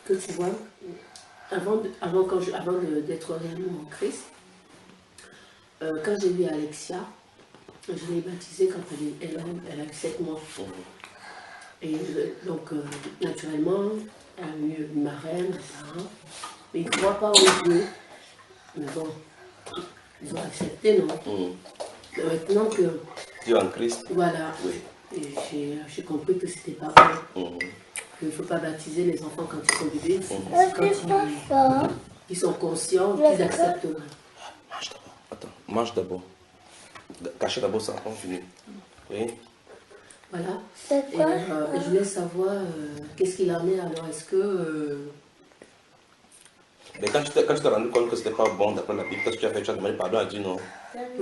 que tu vois, avant d'être réellement en Christ, quand j'ai vu Alexia, je l'ai baptisée quand elle a eu 7 mois. Et donc, naturellement, elle a eu une marraine, un parent. Mais ils ne croient pas aux Dieu. Mais bon, ils ont accepté, non? Mais maintenant que... Tu es en Christ. Voilà. Oui. Et j'ai compris que c'était pas bon. Il ne faut pas baptiser les enfants quand ils sont bébés. Quand ils sont conscients, qu'ils acceptent. Mange d'abord. Attends, mange d'abord. Cachez d'abord ça, on finit. Oui. Voilà. Et je voulais savoir qu'est-ce qu'il en est alors. Est-ce que... Mais quand tu t'es rendu compte que c'était pas bon d'après la Bible, qu'est-ce que tu as fait? Tu as demandé pardon à Dieu, non?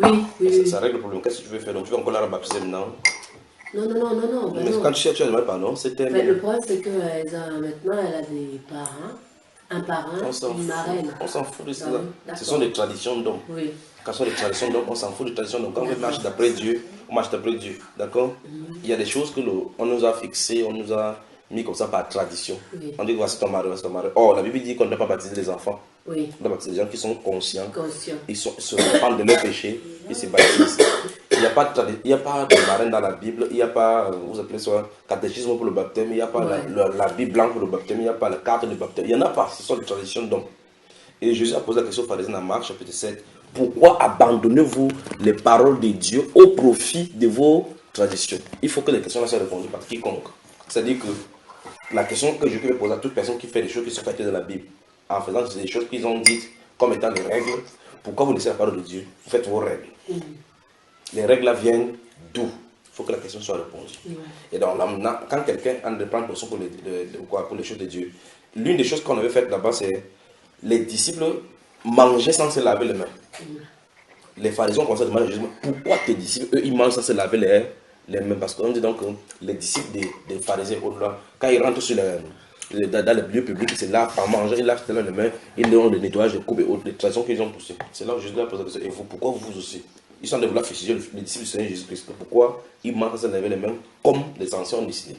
Oui. Ça règle le problème. Qu'est-ce que tu veux faire? Donc tu vas encore la baptiser maintenant? Non. Mais quand tu as demandé pardon, c'était... Le problème, c'est que maintenant, elle a des parents. Un parrain, une marraine. On s'en fout de ça. Ce sont des traditions d'hommes. Oui. Quand ce sont des traditions d'hommes, on s'en fout des traditions d'hommes. Quand on marche d'après Dieu, on marche d'après Dieu. D'accord? Il y a des choses que on nous a fixées, on nous a mis comme ça par tradition. Oui. On dit voici ton mari, voici ton mari. Or, la Bible dit qu'on ne doit pas baptiser les enfants. Oui. On doit baptiser les gens qui sont conscients. Ils se répandent de leurs péchés, ils se baptisent. Il n'y a pas de marraine dans la Bible, il n'y a pas, vous appelez ça, catéchisme pour le baptême, il n'y a pas la Bible blanche pour le baptême, il n'y a pas la carte de baptême. Il n'y en a pas, ce sont des traditions d'hommes. Et Jésus a posé la question aux pharisiens dans Marc chapitre 7. Pourquoi abandonnez-vous les paroles de Dieu au profit de vos traditions? Il faut que les questions soient répondues par quiconque. C'est-à-dire que la question que je peux poser à toute personne qui fait des choses qui sont faites dans la Bible, en faisant des choses qu'ils ont dites comme étant des règles, pourquoi vous laissez la parole de Dieu? Vous faites vos règles. Les règles là viennent d'où? Il faut que la question soit répondue. Et donc, quand quelqu'un a de prendre position pour les choses de Dieu, l'une des choses qu'on avait faites là-bas, c'est les disciples mangeaient sans se laver les mains. Les pharisiens ont commencé à demander à Jésus, pourquoi tes disciples, eux, ils mangent sans se laver les mains? Parce qu'on dit donc que les disciples des pharisiens, quand ils rentrent dans les lieux publics, c'est là, en mangeant, ils lavent les mains, ils ont le nettoyage des coupes et autres, les traditions qu'ils ont poussées. C'est là où Jésus a posé la question, et vous, pourquoi vous aussi? Ils sont de vouloir fustiger les disciples du Seigneur Jésus-Christ. Pourquoi ils mangent sans se laver les mains, comme les anciens ont décidé?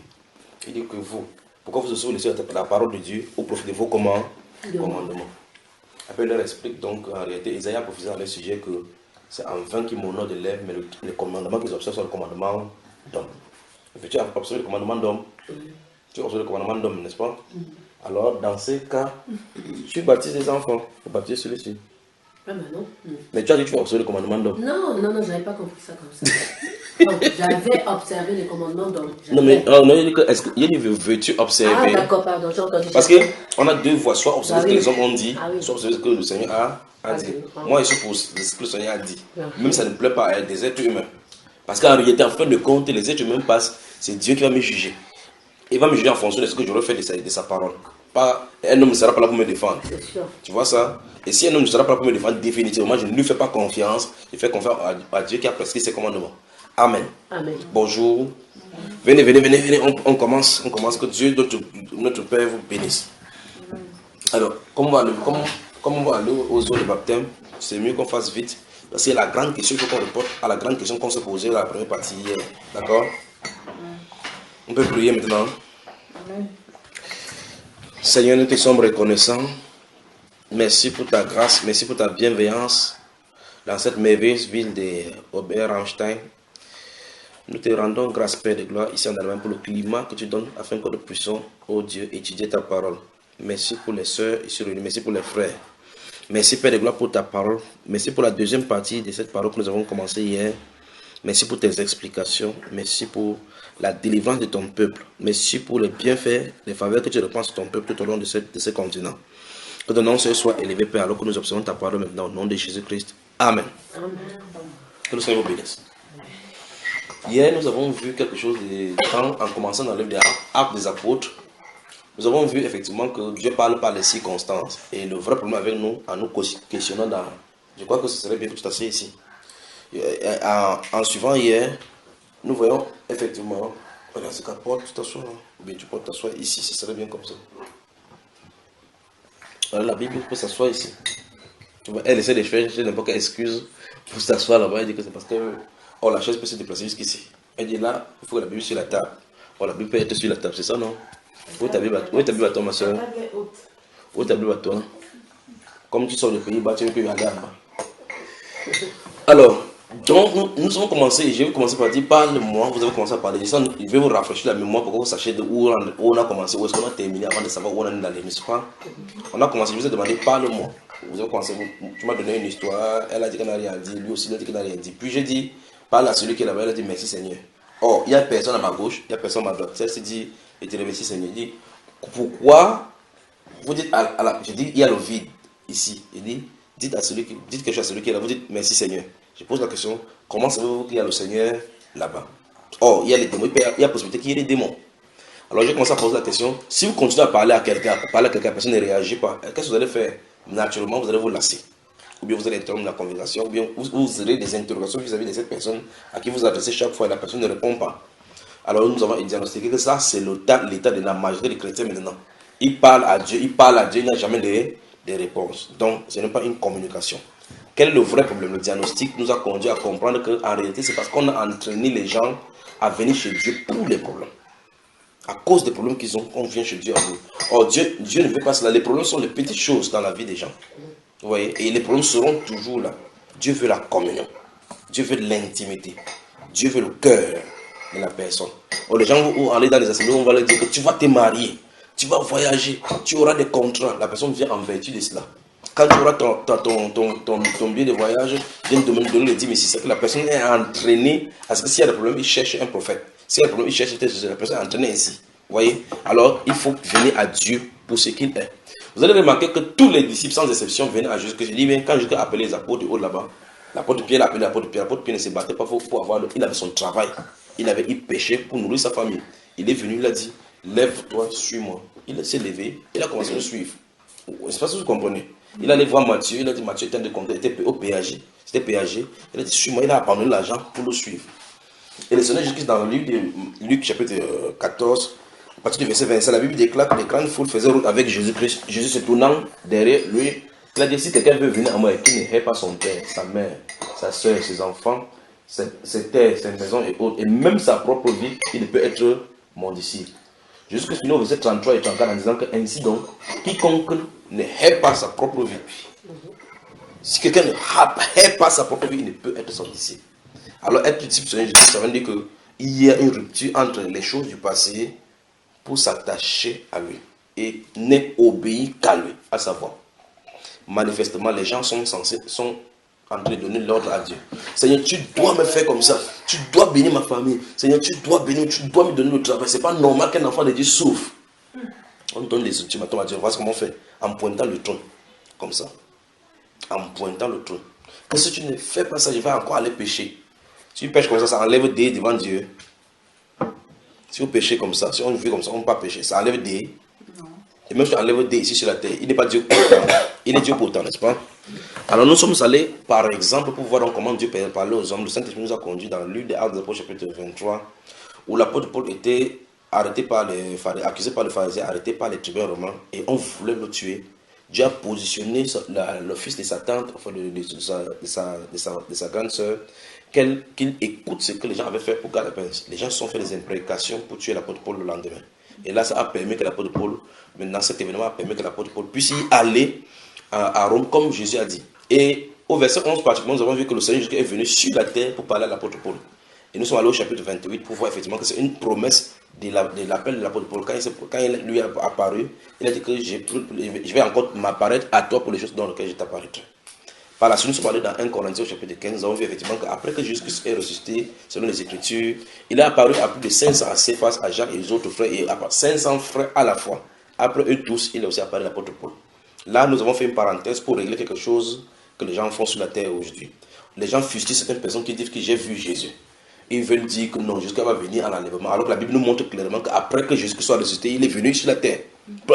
Il dit que vous, pourquoi vous aussi vous laissez la parole de Dieu au profit de vos commandements? Après, il leur explique donc en réalité, Isaïe a prophétisé dans le sujet que c'est en vain qu'ils m'honorent de lèvres, mais les commandements qu'ils observent sont les commandements d'homme. Tu as observé le commandement d'homme, tu as observé le commandement d'homme, n'est-ce pas? Alors, dans ces cas, tu baptises les enfants, tu baptises celui-ci. Ah ben non. Mais tu as dit que tu as observé le commandement d'homme. Non, je n'avais pas compris ça comme ça. J'avais observé les commandements d'homme. Non, mais est-ce qu'il y a veux-tu observer? Ah d'accord, pardon, j'ai entendu. Parce qu'on a deux voies, soit observer ce que les hommes ont dit, soit observer ce que le Seigneur a dit. Moi, je suis pour ce que le Seigneur a dit. Même si ça ne plaît pas à des êtres humains. Parce qu'en réalité, en fin de compte, les êtres humains passent, c'est Dieu qui va me juger. Il va me juger en fonction de ce que j'aurais fait de sa parole. Pas, un homme ne sera pas là pour me défendre. Tu vois ça? Et si un homme ne sera pas là pour me défendre, définitivement, je ne lui fais pas confiance. Je fais confiance à Dieu qui a prescrit ses commandements. Amen. Bonjour. Venez. On commence. Que Dieu, notre Père, vous bénisse. Alors, comme on va aller aux eaux de baptême, c'est mieux qu'on fasse vite. Parce que la grande question, il faut qu'on reporte à la grande question qu'on s'est posée dans la première partie hier. D'accord? On peut prier maintenant. Seigneur, nous te sommes reconnaissants. Merci pour ta grâce, merci pour ta bienveillance dans cette merveilleuse ville d'Ober-Einstein. Nous te rendons grâce, Père de gloire, ici en Allemagne, pour le climat que tu donnes afin que nous puissions, oh Dieu, étudier ta parole. Merci pour les sœurs ici réunies, merci pour les frères. Merci, Père de gloire, pour ta parole. Merci pour la deuxième partie de cette parole que nous avons commencée hier. Merci pour tes explications. Merci pour la délivrance de ton peuple. Merci pour les bienfaits, les faveurs que tu répands sur ton peuple tout au long de ce continent. Que ton nom soit élevé, Père, alors que nous observons ta parole maintenant au nom de Jésus-Christ. Amen. Que le Seigneur vous bénisse. Hier, nous avons vu quelque chose en commençant dans le livre des Actes des Apôtres. Nous avons vu effectivement que Dieu parle par les circonstances. Et le vrai problème avec nous, en nous questionnant dans... Je crois que ce serait bien que tu t'assieds ici. En suivant hier, nous voyons effectivement... Regarde, c'est qu'à porte, tu t'assois. Bien, tu peux t'asseoir ici, ce serait bien comme ça. Alors, la Bible peut s'asseoir ici. Elle essaie de faire n'importe quelle excuse pour s'asseoir là-bas. Elle dit que c'est parce que la chaise peut se déplacer jusqu'ici. Elle dit là, il faut que la Bible soit sur la table. La Bible peut être sur la table, c'est ça, non? Où est ta Bible à toi, ma soeur? Où est ta Bible à toi? Comme tu sors du pays, tu ne peux y aller là-bas. Alors, donc nous avons commencé, je vais commencer par dire, parle-moi, vous avez commencé à parler. Je vais vous rafraîchir la mémoire pour que vous sachiez de où on a commencé, où est-ce qu'on a terminé avant de savoir où on est allé, n'est-ce pas? On a commencé, je vous ai demandé, parle-moi. Vous avez commencé, tu m'as donné une histoire, elle a dit qu'elle n'a rien dit, lui aussi il a dit qu'il n'a rien dit. Puis j'ai dit, parle à celui qui est là-bas, elle a dit merci Seigneur. Or, il n'y a personne à ma gauche, il n'y a personne à ma droite. Elle s'est dit, et te remercie Seigneur. Il dit, pourquoi vous dites, je dis, il y a le vide ici. Il dit, dites quelque chose à celui qui est là, vous dites merci Seigneur. Je pose la question, comment savez-vous qu'il y a le Seigneur là-bas? Or, il y a les démons, il y a possibilité qu'il y ait des démons. Alors j'ai commencé à poser la question, si vous continuez à parler à quelqu'un, la personne ne réagit pas, qu'est-ce que vous allez faire? Naturellement, vous allez vous lasser. Ou bien vous allez interrompre la conversation, ou bien vous aurez des interrogations vis-à-vis de cette personne à qui vous adressez chaque fois et la personne ne répond pas. Alors nous avons diagnostiqué que ça, c'est l'état de la majorité des chrétiens maintenant. Ils parlent à Dieu, il n'y a jamais de réponse. Donc, ce n'est pas une communication. Quel est le vrai problème? Le diagnostic nous a conduit à comprendre qu'en réalité, c'est parce qu'on a entraîné les gens à venir chez Dieu pour les problèmes. À cause des problèmes qu'ils ont, on vient chez Dieu à nous. Or, Dieu ne veut pas cela. Les problèmes sont les petites choses dans la vie des gens. Vous voyez? Et les problèmes seront toujours là. Dieu veut la communion. Dieu veut l'intimité. Dieu veut le cœur de la personne. Or, les gens vont aller dans les assemblées, on va leur dire que tu vas te marier, tu vas voyager, tu auras des contrats. La personne vient en vertu de cela. Quand tu auras ton billet de voyage, viens te donner le 10 000. C'est que la personne est entraînée. Parce que s'il y a des problèmes, il cherche un prophète. S'il y a des problèmes, il cherche la personne est entraînée ainsi. Vous voyez? Alors, il faut venir à Dieu pour ce qu'il est. Vous allez remarquer que tous les disciples, sans exception, venaient à Jésus. Que je dis, mais quand Jésus a appelé les apôtres du haut là-bas, l'apôtre Pierre l'a appelé l'apôtre Pierre. L'apôtre Pierre ne se battait pas pour avoir. Il avait son travail. Il avait péché pour nourrir sa famille. Il est venu, il a dit, lève-toi, suis-moi. Il s'est levé, il a commencé à le suivre. Je ne sais pas si vous comprenez. Il allait voir Matthieu, il a dit, Matthieu était de compte, il était au péage. C'était péagé. Il a dit, suis-moi, il a abandonné l'argent pour le suivre. Et le Seigneur Jésus, dans le livre de Luc, chapitre 14, à partir du verset 25, la Bible déclare que les grandes foules faisaient route avec Jésus-Christ. Jésus se tournant derrière lui, il a dit, si quelqu'un veut venir à moi et qu'il ne hait pas son père, sa mère, sa soeur, ses enfants, ses terres, ses maisons et autres, et même sa propre vie, il ne peut être mon disciple. Jésus-Christ finit au verset 33 et 34 en disant que ainsi donc, quiconque ne hait pas sa propre vie, si quelqu'un ne hait pas sa propre vie, il ne peut être son disciple. Alors être disciple, ça veut dire qu'il y a une rupture entre les choses du passé pour s'attacher à lui et n'obéir qu'à lui, à savoir. Manifestement, les gens sont en train de donner l'ordre à Dieu. Seigneur, tu dois me faire comme ça. Tu dois bénir ma famille. Seigneur, tu dois me donner le travail. C'est pas normal qu'un enfant de Dieu souffre. On donne les ultimatums à Dieu. Voilà comment on fait. En pointant le trône. Comme ça. En pointant le trône. Que si tu ne fais pas ça, je vais encore aller pécher. Si tu pêches comme ça enlève des devant Dieu. Si vous péchez comme ça, si on vit comme ça, on ne peut pas pécher. Ça enlève des. Et même si tu enlèves des ici sur la terre, il n'est pas Dieu pourtant. Il est Dieu pourtant, n'est-ce pas? Alors nous sommes allés, par exemple, pour voir comment Dieu parlait aux hommes. Le Saint-Esprit nous a conduit dans le livre des Actes des Apôtres, chapitre 23, où l'apôtre Paul était accusé par les pharisiens, arrêté par les tribuns romains, et on voulait le tuer. Dieu a positionné le fils de sa tante, enfin de sa grande sœur, qu'il écoute ce que les gens avaient fait pour garder la paix. Les gens se sont fait des imprécations pour tuer l'apôtre Paul le lendemain. Et là, ça a permis que l'apôtre Paul, maintenant cet événement a permis que l'apôtre Paul puisse y aller à Rome, comme Jésus a dit. Et au verset 11 particulièrement, nous avons vu que le Seigneur Jésus est venu sur la terre pour parler à l'apôtre Paul. Et nous sommes allés au chapitre 28 pour voir effectivement que c'est une promesse de l'appel de l'apôtre Paul. Quand il lui est apparu, il a dit que je vais encore m'apparaître à toi pour les choses dans lesquelles je t'apparaîtrai. Par la suite, nous sommes allés dans 1 Corinthiens au chapitre 15, nous avons vu effectivement qu'après que Jésus-Christ est ressuscité, selon les Écritures, il est apparu à plus de 500 à Céphas, à Jacques et les autres frères, et à 500 frères à la fois. Après eux tous, il est aussi apparu à l'apôtre Paul. Là, nous avons fait une parenthèse pour régler quelque chose que les gens font sur la terre aujourd'hui. Les gens fustigent certaines personnes qui disent que j'ai vu Jésus. Ils veulent dire que non, Jésus va venir en enlèvement. Alors que la Bible nous montre clairement qu'après que Jésus soit ressuscité, il est venu sur la terre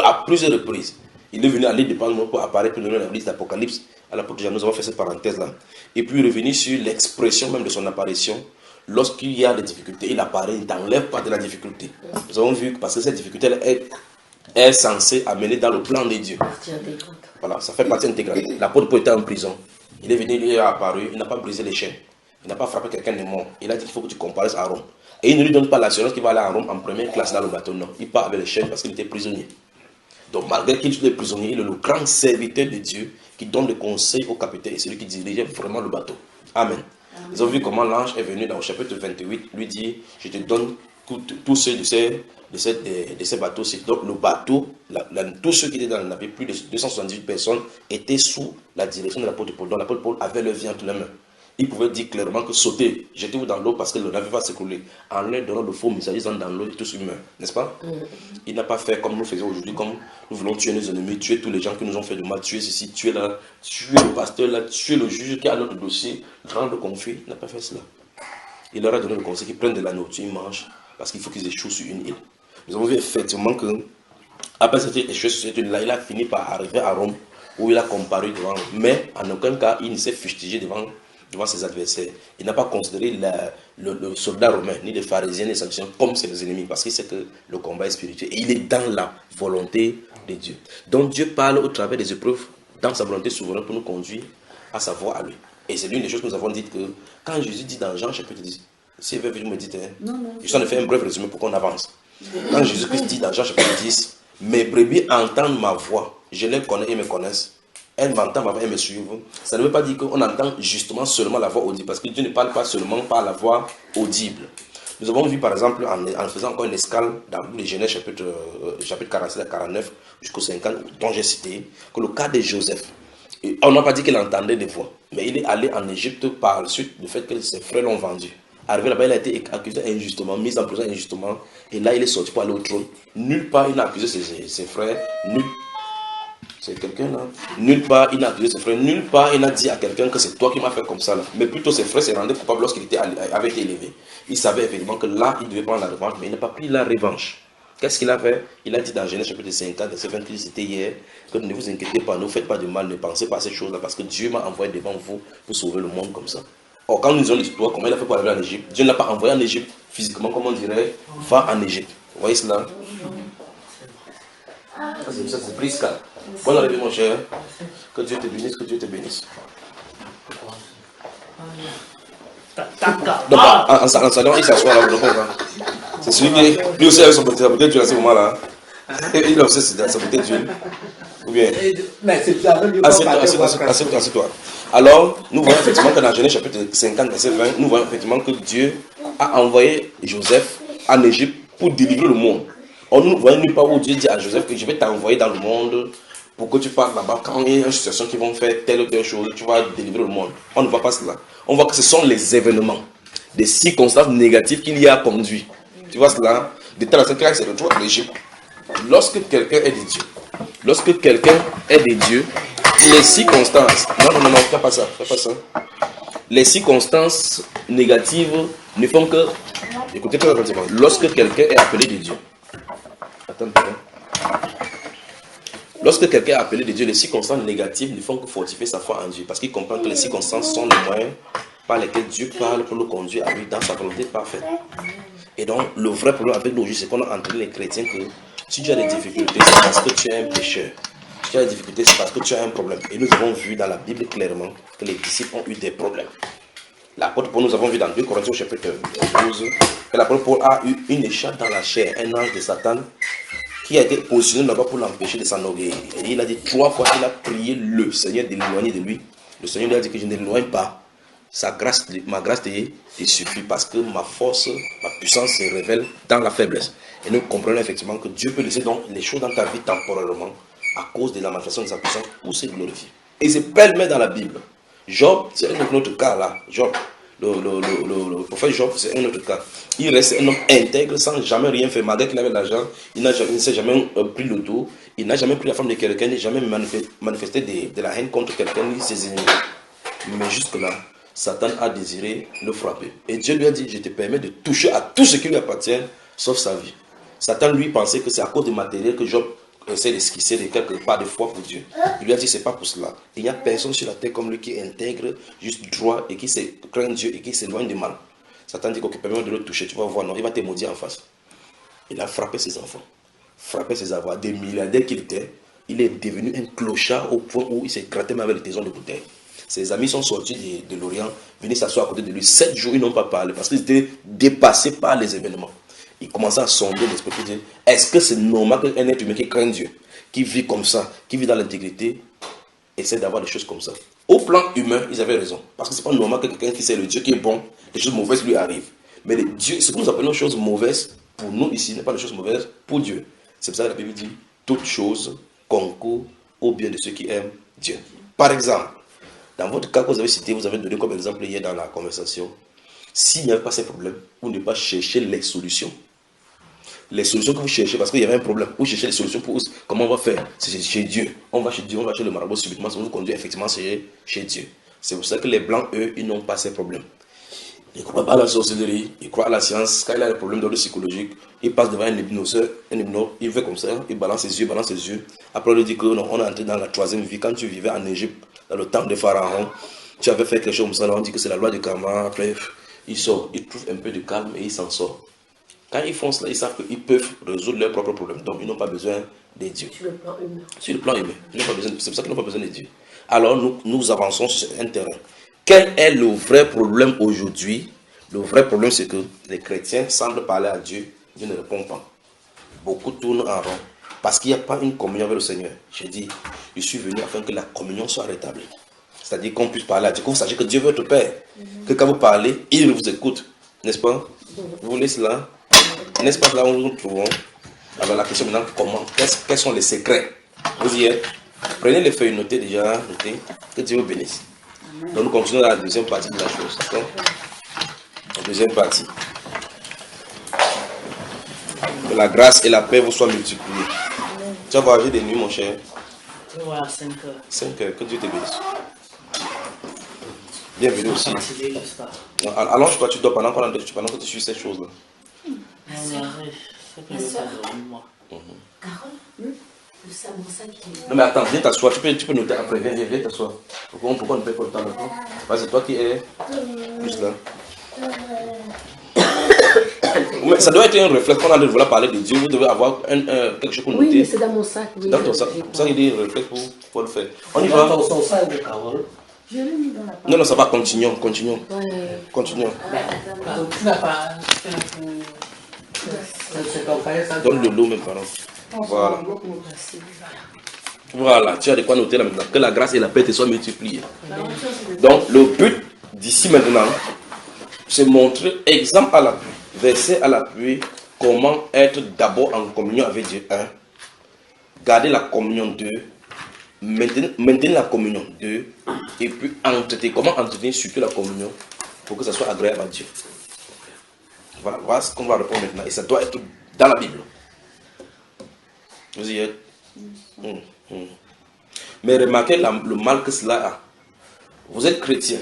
à plusieurs reprises. Il est venu à l'île de Palme pour apparaître pour donner la liste d'Apocalypse à l'apôtre Jean. Nous avons fait cette parenthèse-là. Et puis revenir sur l'expression même de son apparition. Lorsqu'il y a des difficultés, il apparaît, il ne t'enlève pas de la difficulté. Nous avons vu que parce que cette difficulté est censée amener dans le plan de Dieu. Voilà, ça fait partie intégrale. L'apôtre Paul était en prison. Il est venu, il est apparu, il n'a pas brisé les chaînes. Il n'a pas frappé quelqu'un de mort. Il a dit qu'il faut que tu comparaisses à Rome. Et il ne lui donne pas l'assurance qu'il va aller en Rome en première classe dans le bateau. Non, il part avec les chaînes parce qu'il était prisonnier. Donc malgré qu'il soit prisonnier, il est le grand serviteur de Dieu qui donne des conseils au capitaine et celui qui dirigeait vraiment le bateau. Amen. Ils ont vu comment l'ange est venu dans le chapitre 28, lui dit, je te donne tous ceux de ces bateaux-ci. Donc le bateau, tous ceux qui étaient dans le navire, plus de 278 personnes, étaient sous la direction de l'apôtre Paul. Donc l'apôtre Paul avait le vie entre les mains. Il pouvait dire clairement que sautez, jetez-vous dans l'eau parce que le navire va s'écrouler. En leur donnant le faux message, ils sont dans l'eau et tous meurent, n'est-ce pas? Il n'a pas fait comme nous faisons aujourd'hui, comme nous voulons tuer nos ennemis, tuer tous les gens qui nous ont fait du mal, tuer ceci, tuer là, tuer le pasteur là, tuer le juge qui a notre dossier, rendre conflit. Il n'a pas fait cela. Il leur a donné le conseil qu'ils prennent de la nourriture, ils mangent, parce qu'il faut qu'ils échouent sur une île. Nous avons vu effectivement que, après cette échoué sur cette île-là, il a fini par arriver à Rome, où il a comparu devant eux. Mais en aucun cas, il ne s'est fustigé devant ses adversaires. Il n'a pas considéré le soldat romain, ni les pharisiens, ni les sadducéens comme ses ennemis, parce qu'il sait que le combat est spirituel. Et il est dans la volonté de Dieu. Donc Dieu parle au travers des épreuves, dans sa volonté souveraine, pour nous conduire à sa voie à lui. Et c'est l'une des choses que nous avons dites que, quand Jésus dit dans Jean chapitre 10, si vous me dites, je suis en train de faire un bref résumé pour qu'on avance. Quand Jésus-Christ dit dans Jean chapitre 10, mes brebis entendent ma voix, je les connais et me connaissent. Elle m'entend, ma voix, elle me suit. Ça ne veut pas dire qu'on entend justement seulement la voix audible, parce que Dieu ne parle pas seulement par la voix audible. Nous avons vu par exemple, en faisant encore une escale dans les Genèse chapitre 47 à 49 jusqu'au 50, dont j'ai cité, que le cas de Joseph, et on n'a pas dit qu'il entendait des voix, mais il est allé en Égypte par la suite du fait que ses frères l'ont vendu. Arrivé là-bas, il a été accusé injustement, mis en prison injustement, et là il est sorti pour aller au trône. Nulle part il n'a accusé ses frères, c'est quelqu'un là. Nulle part il n'a accusé ses frères, nulle part il n'a dit à quelqu'un que c'est toi qui m'as fait comme ça là. Mais plutôt ses frères s'est rendu coupable lorsqu'il avait été élevé. Il savait effectivement que là il devait prendre la revanche, mais il n'a pas pris la revanche. Qu'est-ce qu'il a fait? Il a dit dans Genèse chapitre 50, verset 20, c'était hier, que ne vous inquiétez pas, ne faites pas de mal, ne pensez pas à ces choses-là, parce que Dieu m'a envoyé devant vous pour sauver le monde comme ça. Or, quand nous lisons l'histoire, comment il a fait pour arriver en Égypte, Dieu ne l'a pas envoyé en Égypte physiquement, comme on dirait, va en Égypte. Vous voyez cela? C'est Prisca. Bonne arrivée, mon cher. Que Dieu te bénisse, que Dieu te bénisse. Donc, en saluant, il s'assoit là, vous le c'est celui qui, lui aussi avec sa bouteille d'huile à ce moment-là. Il a aussi sa bouteille d'huile. Ou bien. Mais c'est la même assieds-toi. Alors, nous voyons effectivement que dans Genèse chapitre 50, verset 20, nous voyons effectivement que Dieu a envoyé Joseph en Égypte pour délivrer le monde. Or, nous ne voyons nulle part où Dieu dit à Joseph que je vais t'envoyer dans le monde pour que tu partes là-bas. Quand il y a une situation qui vont faire telle ou telle chose, tu vas délivrer le monde. On ne voit pas cela. On voit que ce sont les événements, des circonstances négatives qu'il y a conduit. Tu vois cela? De telle sorte qu'il se retrouve en Égypte. Lorsque quelqu'un est de Dieu, les circonstances, non, fais pas ça. Les circonstances négatives ne font que, écoutez très attentivement, lorsque quelqu'un est appelé de Dieu, lorsque quelqu'un est appelé de Dieu, les circonstances négatives ne font que fortifier sa foi en Dieu, parce qu'il comprend que les circonstances sont les moyens par lesquels Dieu parle pour le conduire à lui dans sa volonté parfaite. Et donc, le vrai problème avec nous, c'est qu'on a entraîné les chrétiens que si tu as des difficultés, c'est parce que tu es un pécheur. Si tu as des difficultés, c'est parce que tu as un problème. Et nous avons vu dans la Bible clairement que les disciples ont eu des problèmes. L'apôtre Paul, nous avons vu dans 2 Corinthiens chapitre 12, que l'apôtre Paul a eu une échappe dans la chair, un ange de Satan, qui a été positionné là-bas pour l'empêcher de s'enorgueillir. Et il a dit 3 fois qu'il a prié le Seigneur d'éloigner de lui. Le Seigneur lui a dit que je ne l'éloigne pas. Ma grâce te suffit parce que ma force, ma puissance se révèle dans la faiblesse. Et nous comprenons effectivement que Dieu peut laisser donc les choses dans ta vie temporairement à cause de la manifestation de sa puissance pour se glorifier. Et c'est pêle-mêle dans la Bible. Job, c'est un autre cas là. Job, le prophète Job, c'est un autre cas. Il reste un homme intègre sans jamais rien faire. Malgré qu'il avait de l'argent, il ne s'est jamais pris le dos. Il n'a jamais pris la femme de quelqu'un, il n'a jamais manifesté de la haine contre quelqu'un ni ses ennemis. Mais jusque-là, Satan a désiré le frapper. Et Dieu lui a dit, je te permets de toucher à tout ce qui lui appartient, sauf sa vie. Satan lui pensait que c'est à cause du matériel que Job essaie d'esquisser de quelque part de foi pour Dieu. Il lui a dit, c'est pas pour cela. Il n'y a personne sur la terre comme lui qui est intègre, juste droit, et qui craint Dieu et qui s'éloigne du mal. Satan dit, ok, permets-moi de le toucher, tu vas voir, non, il va te maudire en face. Il a frappé ses enfants, frappé ses avoirs. Des milliardaires qu'il était, il est devenu un clochard au point où il s'est gratté même avec les taisons de bouteille. Ses amis sont sortis de l'Orient, venus s'asseoir à côté de lui. 7 jours, ils n'ont pas parlé parce qu'ils étaient dépassés par les événements. Ils commençaient à sonder l'esprit pour dire, est-ce que c'est normal qu'un être humain qui craint Dieu, qui vit comme ça, qui vit dans l'intégrité, essaie d'avoir des choses comme ça? Au plan humain, ils avaient raison. Parce que c'est pas normal que quelqu'un qui sait le Dieu qui est bon, les choses mauvaises lui arrivent. Mais ce que nous appelons choses mauvaises, pour nous ici, n'est pas des choses mauvaises pour Dieu. C'est pour ça que la Bible dit, toutes choses concourent au bien de ceux qui aiment Dieu. Par exemple, dans votre cas que vous avez cité, vous avez donné comme exemple hier dans la conversation, s'il n'y avait pas ces problèmes, vous ne devez pas chercher les solutions. Les solutions que vous cherchez, parce qu'il y avait un problème, vous cherchez les solutions pour comment on va faire. C'est chez Dieu. On va chez Dieu, on va chez le marabout subitement, ça vous conduit effectivement chez Dieu. C'est pour ça que les blancs, eux, ils n'ont pas ces problèmes. Ils ne croient pas à la sorcellerie, ils croient à la science. Quand il a des problèmes d'ordre psychologique, il passe devant un hypnoseur, il fait comme ça, il balance ses yeux. Après, on lui dit que non, on est entré dans la 3e vie. Quand tu vivais en Égypte, dans le temps des pharaons, tu avais fait quelque chose comme ça, là, on dit que c'est la loi du karma. Après, il sort, il trouve un peu de calme et il s'en sort. Quand ils font cela, ils savent qu'ils peuvent résoudre leurs propres problèmes. Donc, ils n'ont pas besoin de Dieu. Sur le plan humain. Sur le plan humain. C'est pour ça qu'ils n'ont pas besoin de Dieu. Alors, nous avançons sur un terrain. Quel est le vrai problème aujourd'hui? Le vrai problème, c'est que les chrétiens semblent parler à Dieu, Dieu ne répond pas. Beaucoup tournent en rond parce qu'il n'y a pas une communion avec le Seigneur. J'ai dit, je suis venu afin que la communion soit rétablie. C'est-à-dire qu'on puisse parler à Dieu, que vous sachiez que Dieu veut votre Père. Que quand vous parlez, il vous écoute. N'est-ce pas? Vous voulez cela? N'est-ce pas là où nous nous trouvons? Alors la question maintenant, comment? Quels sont les secrets? Vous y êtes? Prenez les feuilles, notez déjà, notez. Que Dieu vous bénisse. Donc nous continuons dans la deuxième partie de la chose. D'accord? La deuxième partie. Que la grâce et la paix vous soient multipliées. Tu vas voyager des nuits, mon cher. Voilà, 5 heures. 5 heures, que Dieu te bénisse. Bienvenue aussi. Allonge-toi, tu dors pendant que tu suis ces choses-là. Carole, le samosa qui est... Non mais attends, viens t'asseoir, tu peux noter après, viens t'asseoir. Pourquoi on ne paie pas le temps maintenant? C'est toi qui es plus là. Mais ça doit être un réflexe, quand on va parler de Dieu, vous devez avoir quelque chose pour noter. Oui, mais c'est dans mon sac. Oui, c'est dans ton sac, c'est pour ça qu'il dit réflexe pour le faire. On y va. Ton sac de Carole. Je l'ai mis dans la pâte. Non, ça va, continuons. Ouais. Continuons. Donc tu n'as pas... Donne le lot même, pardon. Voilà. Voilà, tu as de quoi noter là maintenant. Que la grâce et la paix te soient multipliées. Donc, le but d'ici maintenant, c'est montrer exemple à l'appui, verset à l'appui, comment être d'abord en communion avec Dieu. 1. Garder la communion 2. Maintenir la communion 2. Et puis comment entretenir surtout la communion pour que ça soit agréable à Dieu. Voilà ce qu'on va répondre maintenant. Et ça doit être dans la Bible. Vous y êtes? Mais remarquez le mal que cela a. Vous êtes chrétien.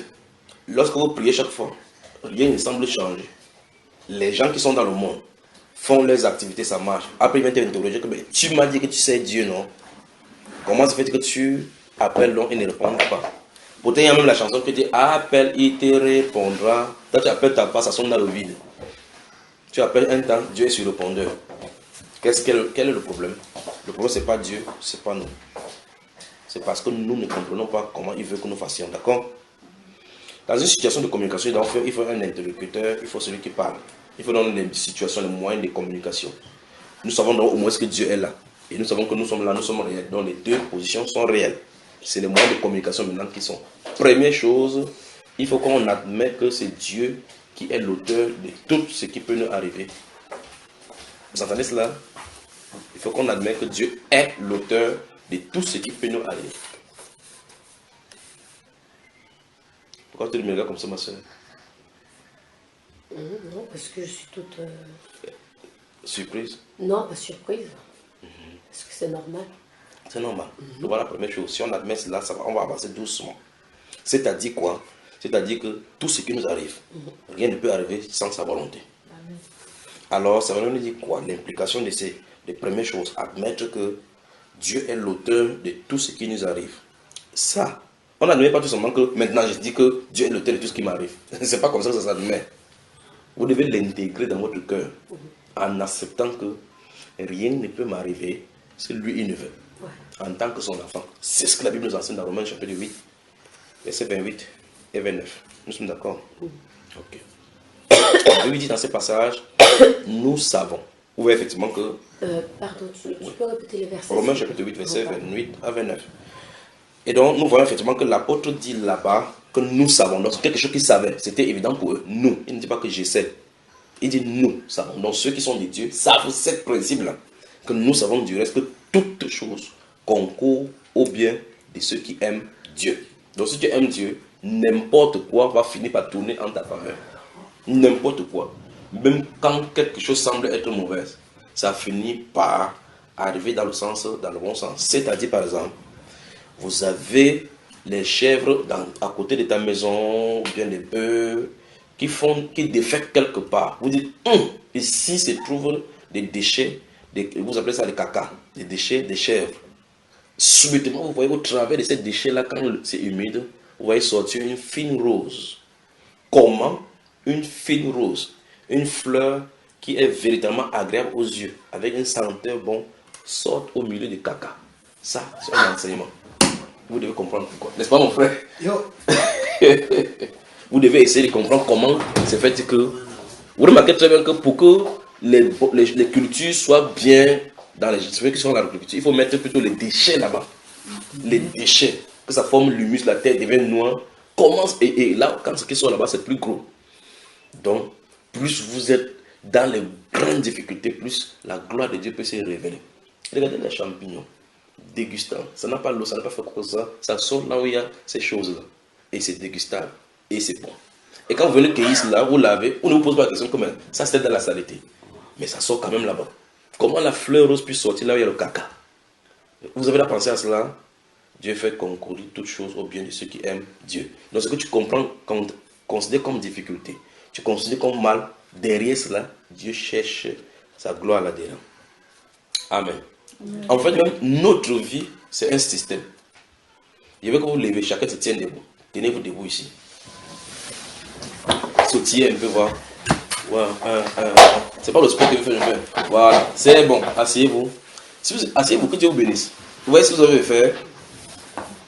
Lorsque vous priez chaque fois, rien ne semble changer. Les gens qui sont dans le monde font leurs activités, ça marche. Après, ils viennent t'interroger que tu m'as dit que tu sais Dieu, non? Comment ça fait que tu appelles l'homme et ne répond pas? Pourtant, il y a même la chanson qui dit appelle, il te répondra. Quand tu appelles ta part, ça sonne dans le vide. Tu appelles un temps, Dieu est sur le répondeur. Quel est le problème? Le problème, ce n'est pas Dieu, ce n'est pas nous. C'est parce que nous ne comprenons pas comment il veut que nous fassions. D'accord? Dans une situation de communication, il faut un interlocuteur, il faut celui qui parle. Il faut dans les situations, les moyens de communication. Nous savons donc au moins que Dieu est là. Et nous savons que nous sommes là, nous sommes réels. Donc les deux positions sont réelles. C'est les moyens de communication maintenant qui sont. Première chose, il faut qu'on admette que c'est Dieu qui est l'auteur de tout ce qui peut nous arriver. Vous entendez cela? Il faut qu'on admette que Dieu est l'auteur de tout ce qui peut nous arriver. Pourquoi tu me regardes comme ça, ma soeur? Non, parce que je suis toute... Surprise? Non, pas surprise. Parce que c'est normal. C'est normal. Donc voilà la première chose. Si on admet cela, on va avancer doucement. C'est-à-dire quoi? C'est-à-dire que tout ce qui nous arrive, rien ne peut arriver sans sa volonté. Amen. Alors, ça veut dire quoi? L'implication de ces premières choses. Admettre que Dieu est l'auteur de tout ce qui nous arrive. Ça, on n'admet pas tout simplement que maintenant je dis que Dieu est l'auteur de tout ce qui m'arrive. C'est pas comme ça que ça s'admet. Vous devez l'intégrer dans votre cœur en acceptant que rien ne peut m'arriver si lui il ne veut. En tant que son enfant. C'est ce que la Bible nous enseigne dans Romains chapitre 8. verset 28 et 29. Nous sommes d'accord? Ok. Il dit dans ce passage, nous savons. Vous voyez effectivement que... pardon, tu peux répéter les versets? Romains chapitre 8, verset 28 à 29. Et donc, nous voyons effectivement que l'apôtre dit là-bas que nous savons. Donc, c'est quelque chose qu'ils savaient. C'était évident pour eux. Nous. Il ne dit pas que j'essaie. Il dit nous savons. Donc, ceux qui sont des dieux savent ce principe-là. Que nous savons du reste que toutes choses concourent au bien de ceux qui aiment Dieu. Donc, si tu aimes Dieu, n'importe quoi va finir par tourner en ta faveur. N'importe quoi. Même quand quelque chose semble être mauvaise, ça finit par arriver dans le bon sens. C'est-à-dire, par exemple, vous avez les chèvres à côté de ta maison, ou bien les bœufs, qui défèquent quelque part. Vous dites, ici se trouvent des déchets, vous appelez ça les caca, des déchets des chèvres. Subitement, vous voyez au travers de ces déchets-là, quand c'est humide, vous voyez sortir une fine rose. Comment? Une fine rose. Une fleur qui est véritablement agréable aux yeux, avec une senteur bon, sort au milieu du caca. Ça, c'est un enseignement. Vous devez comprendre pourquoi. N'est-ce pas, mon frère? Vous devez essayer de comprendre comment c'est fait que... Vous remarquez très bien que pour que les cultures soient bien dans les... Ceux qui sont dans l'agriculture, il faut mettre plutôt les déchets là-bas. Les déchets. Que ça forme l'humus, la terre devient noire. Et là, quand ce qui sont là-bas, c'est plus gros. Donc, plus vous êtes dans les grandes difficultés, plus la gloire de Dieu peut se révéler. Regardez les champignons. Dégustant. Ça n'a pas l'eau, ça n'a pas fait quoi ça. Ça sort là où il y a ces choses-là. Et c'est dégustable. Et c'est bon. Et quand vous venez cueillir cela, vous lavez, on ne vous pose pas la question comme ça, c'était dans la saleté. Mais ça sort quand même là-bas. Comment la fleur rose peut sortir là où il y a le caca? Vous avez la pensée à cela? Dieu fait concourir toutes choses au bien de ceux qui aiment Dieu. Donc ce que tu comprends, considères comme difficulté, tu considères comme mal, derrière cela, Dieu cherche sa gloire là-dedans. Amen. En fait, même notre vie, c'est un système. Je veux que vous levez, chacun se tienne debout. Tenez-vous debout ici. Sautillez un peu, voir. Voilà, c'est pas le sport que vous faites. Voilà, c'est bon. Asseyez-vous. Si vous asseyez-vous, que Dieu vous bénisse. Vous voyez ce que vous avez fait?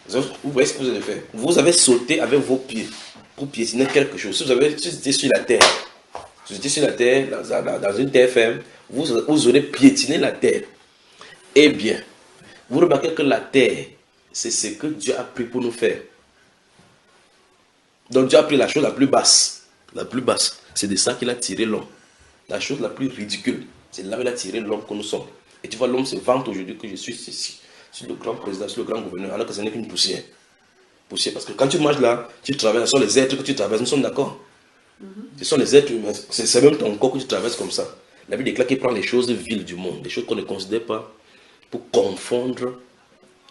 Vous voyez ce que vous avez fait? Vous avez sauté avec vos pieds pour piétiner quelque chose. Si vous étiez sur la terre, si vous étiez sur la terre, dans une terre ferme, vous aurez piétiné la terre. Eh bien, vous remarquez que la terre, c'est ce que Dieu a pris pour nous faire. Donc Dieu a pris la chose la plus basse. La plus basse. C'est de ça qu'il a tiré l'homme. La chose la plus ridicule. C'est là où il a tiré l'homme que nous sommes. Et tu vois, l'homme se vante aujourd'hui que je suis ici. Je suis le grand président, je suis le grand gouverneur, alors que ce n'est qu'une poussière. Poussière. Parce que quand tu marches là, tu traverses, ce sont les êtres que tu traverses, nous sommes d'accord. Ce sont les êtres humains. C'est même ton corps que tu traverses comme ça. La Bible déclare qu'il prend les choses viles du monde, des choses qu'on ne considère pas, pour confondre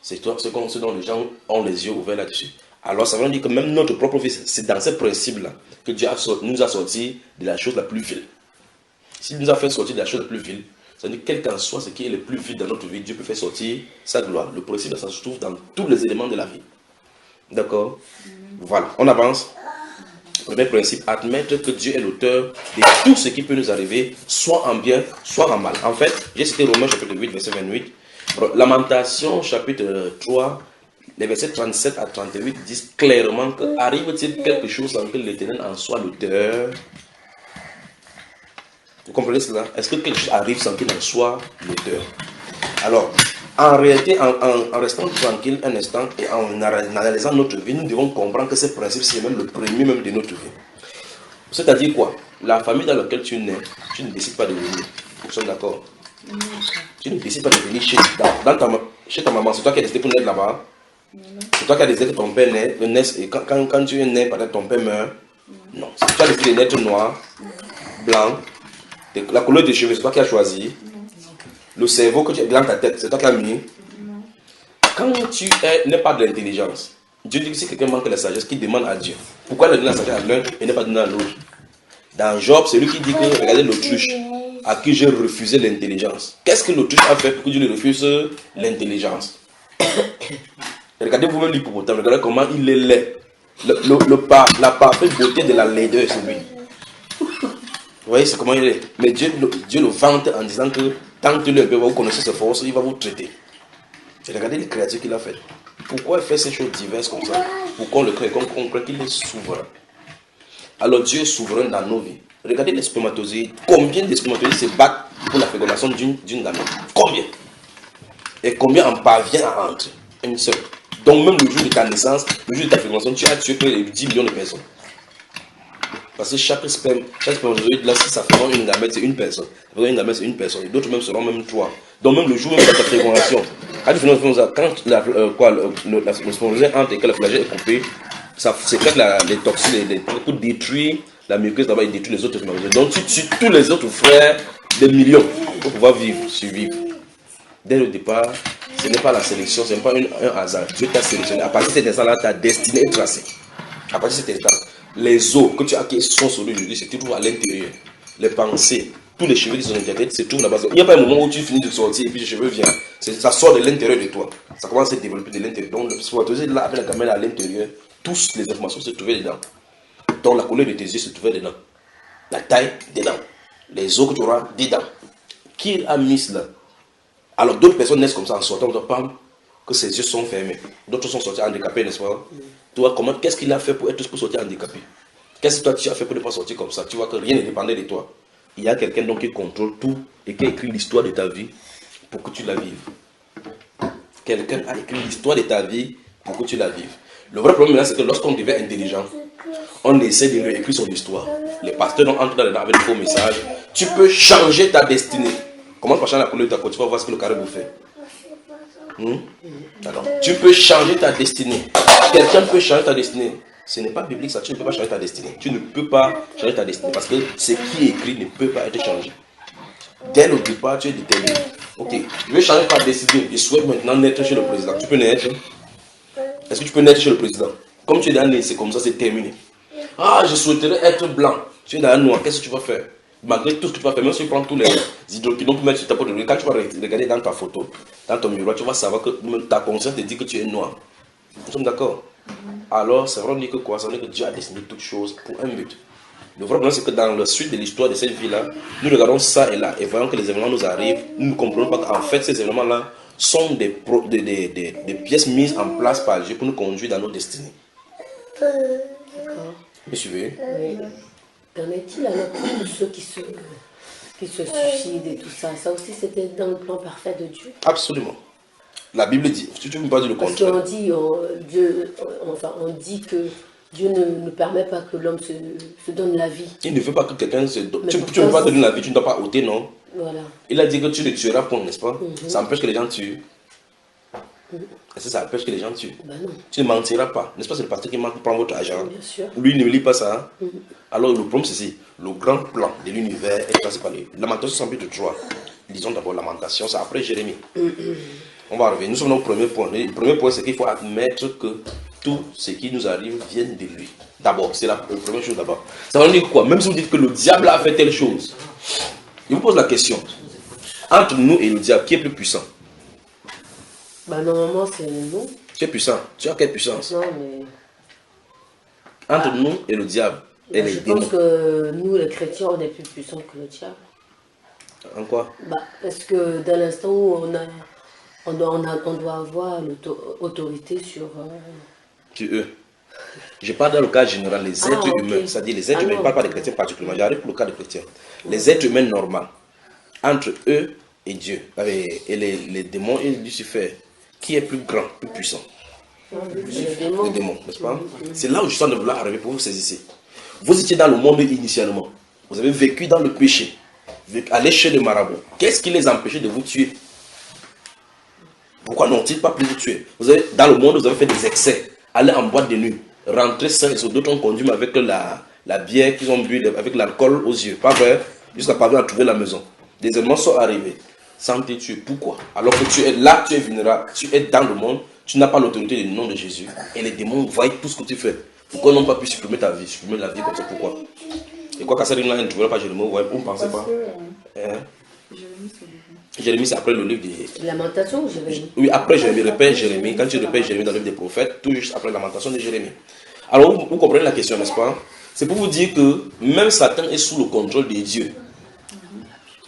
ce dont les gens ont les yeux ouverts là-dessus. Alors ça veut dire que même notre propre vie, c'est dans ce principe-là que Dieu nous a sortis de la chose la plus vile. S'il nous a fait sortir de la chose la plus vile, ça veut dire quel qu'en soit ce qui est le plus vile dans notre vie, Dieu peut faire sortir sa gloire. Le principe, ça se trouve dans tous les éléments de la vie. D'accord? Voilà, on avance. Premier principe, admettre que Dieu est l'auteur de tout ce qui peut nous arriver, soit en bien, soit en mal. En fait, j'ai cité Romains chapitre 8, verset 28. Lamentation chapitre 3, les versets 37 à 38 disent clairement que arrive-t-il quelque chose sans que l'Éternel en soit l'auteur? Vous comprenez cela? Est-ce que quelque chose arrive sans qu'il en soit l'auteur? Alors, en réalité, en restant tranquille un instant et en analysant notre vie, nous devons comprendre que ce principe, c'est même le premier même de notre vie. C'est-à-dire quoi? La famille dans laquelle tu nais, tu ne décides pas de venir. Nous sommes d'accord? Tu ne décides pas de venir chez ta maman. C'est toi qui as décidé pour naître là-bas. C'est toi qui as décidé que ton père naisse. Et quand tu es né, peut-être ton père meurt. Non. C'est toi qui as décidé de naître noir, blanc. La couleur de cheveux, c'est toi qui as choisi. Le cerveau que tu as dans ta tête, c'est toi qui as mis. Quand tu n'es pas de l'intelligence, Dieu dit que si quelqu'un manque de la sagesse, qu'il demande à Dieu. Pourquoi il a donné la sagesse à l'un et n'est pas donné à l'autre? Dans Job, c'est lui qui dit que, regardez l'autruche, à qui j'ai refusé l'intelligence. Qu'est-ce que l'autruche a fait pour que Dieu lui refuse l'intelligence? Regardez vous-même l'hippopotame, regardez comment il est laid. La parfaite beauté de la laideur, c'est lui. Vous voyez, c'est comment il est. Mais Dieu le vante en disant que tant que vous connaissez ses forces, il va vous traiter. Et regardez les créatures qu'il a faites. Pourquoi il fait ces choses diverses comme ça? Pourquoi on le crée? On croit qu'il est souverain. Alors Dieu est souverain dans nos vies. Regardez les spermatozoïdes. Combien de spermatozoïdes se battent pour la fécondation d'une gamète? Combien? Et combien en parvient à entrer? Une seule. Donc même le jour de ta naissance, le jour de ta fécondation, tu as tué près de 10 millions de personnes. Parce que chaque spermatozoïde, là, si ça fait une gamète, c'est une personne. Une gamète, c'est une personne. Et d'autres même seront même 3. Donc même le jour même de ta fécondation, quand le spermatozoïde entre et que la flagelle est coupée, ça sécrète les toxines, les trucs pour détruire la muqueuse là-bas et détruire les autres spermatozoïdes. Donc tu tues tous les autres frères des millions pour pouvoir survivre. Dès le départ, ce n'est pas la sélection, ce n'est pas un hasard. Dieu t'a sélectionné. À partir de cet instant-là, ta destinée est tracée. À partir de cet instant, les os que tu as qui sont sur lui aujourd'hui, c'est toujours à l'intérieur. Les pensées, tous les cheveux qui sont dans ta tête, c'est toujours là-bas. Il n'y a pas un moment où tu finis de sortir et puis les cheveux viennent. Ça sort de l'intérieur de toi. Ça commence à se développer de l'intérieur. Donc, le spermatozoïde là, avec la gamète à l'intérieur, toutes les informations se trouvaient dedans. Donc, la couleur de tes yeux se trouvait dedans. La taille, dedans. Les os que tu auras, dedans. Qui a mis cela? Alors, d'autres personnes naissent comme ça en sortant, on ne pas que ses yeux sont fermés. D'autres sont sortis handicapés, n'est-ce pas? Toi, qu'est-ce qu'il a fait pour sortir handicapé? Qu'est-ce que toi tu as fait pour ne pas sortir comme ça? Tu vois que rien ne dépendait de toi. Il y a quelqu'un donc qui contrôle tout et qui a écrit l'histoire de ta vie pour que tu la vives. Quelqu'un a écrit l'histoire de ta vie pour que tu la vives. Le vrai problème, c'est que lorsqu'on devient intelligent, on essaie de réécrire son histoire. Les pasteurs entrent dans avec des faux messages. Tu peux changer ta destinée. Comment tu vas changer la couleur de ta peau? Tu vas voir ce que le caribou fait. Alors, tu peux changer ta destinée. Quelqu'un peut changer ta destinée. Ce n'est pas biblique ça, tu ne peux pas changer ta destinée. Tu ne peux pas changer ta destinée parce que ce qui est écrit ne peut pas être changé. Dès le départ, tu es déterminé. Ok, je vais changer ta destinée. Je souhaite maintenant naître chez le président. Tu peux naître? Est-ce que tu peux naître chez le président? Comme tu es dans né, c'est comme ça, c'est terminé. Ah, je souhaiterais être blanc. Tu es dans un noir, qu'est-ce que tu vas faire? Malgré tout ce que tu vas faire, même si tu prends tous les hydroquinones pour mettre sur ta peau de riz, quand tu vas regarder dans ta photo, dans ton miroir, tu vas savoir que ta conscience te dit que tu es noir. Nous sommes d'accord? Alors, ça veut dire que quoi? Ça veut dire que Dieu a dessiné toutes choses pour un but. Le vrai problème, c'est que dans la suite de l'histoire de cette vie-là, nous regardons ça et là, et voyons que les événements nous arrivent, nous ne comprenons pas qu'en fait, ces événements-là sont des pièces mises en place par Dieu pour nous conduire dans nos destinées. D'accord. Me suivez? Oui. Qu'en est-il alors pour tous ceux qui se suicident et tout ça? Ça aussi, c'était dans le plan parfait de Dieu? Absolument. La Bible dit, tu ne peux pas dire le contraire. Parce qu'on dit, dit que Dieu ne permet pas que l'homme se donne la vie. Il ne veut pas que quelqu'un se donne. Tu ne peux pas donner la vie, tu ne dois pas ôter, non? Voilà. Il a dit que tu ne tueras point, n'est-ce pas? Ça empêche que les gens tuent. Est-ce que ça empêche que les gens tuent? Ben non. Tu ne mentiras pas. N'est-ce pas? C'est le pasteur qui prend votre argent. Bien sûr. Lui, il ne lit pas ça. Alors, le problème, c'est ceci. Le grand plan de l'univers est tracé par les Lamentations chapitre 3. Lisons d'abord Lamentation, c'est après Jérémie. On va revenir. Nous sommes au premier point. Le premier point, c'est qu'il faut admettre que tout ce qui nous arrive vient de lui. D'abord, c'est la première chose d'abord. Ça veut dire quoi? Même si vous dites que le diable a fait telle chose, il vous pose la question. Entre nous et le diable, qui est plus puissant? Bah normalement, c'est nous. Qui est puissant? Tu as quelle puissance? Non, mais... Entre nous et le diable. Et les je démons. pense que nous, les chrétiens, on est plus puissants que le diable. En quoi? Parce que dans l'instant où on doit avoir l'autorité sur eux. Je parle dans le cas général, les êtres humains, okay. c'est-à-dire les êtres humains, je ne parle pas des chrétiens particulièrement, j'arrive pour le cas des chrétiens. Les êtres humains normaux, entre eux et Dieu, et les démons et Lucifer, qui est plus grand, plus puissant? Les démons, n'est-ce pas? C'est là où je suis en train de vouloir arriver pour vous saisir. Vous étiez dans le monde initialement, vous avez vécu dans le péché, allez chez les marabouts. Qu'est-ce qui les empêchait de vous tuer? Pourquoi n'ont-ils pas pu vous tuer? Vous avez, dans le monde, vous avez fait des excès, aller en boîte de nuit, rentrer sains et saufs. D'autres ont conduit avec la bière qu'ils ont bu, avec l'alcool aux yeux. Pas vrai? Jusqu'à parvenir à trouver la maison. Des événements sont arrivés sans te tuer. Pourquoi? Alors que tu es là, tu es vulnérable, tu es dans le monde, tu n'as pas l'autorité du nom de Jésus. Et les démons voient tout ce que tu fais. Pourquoi ils n'ont pas pu supprimer ta vie, supprimer la vie comme ça? Pourquoi? Et quoi qu'à ça, ils ne trouvaient pas Jérémie, vous ne pensez pas? Jérémie, c'est après le livre des Lamentations, Jérémie. Oui, après Jérémie, répète Jérémie. Quand tu répètes Jérémie dans le livre des prophètes, tout juste après Lamentation de Jérémie. Alors, vous comprenez la question, n'est-ce pas? C'est pour vous dire que même Satan est sous le contrôle de Dieu.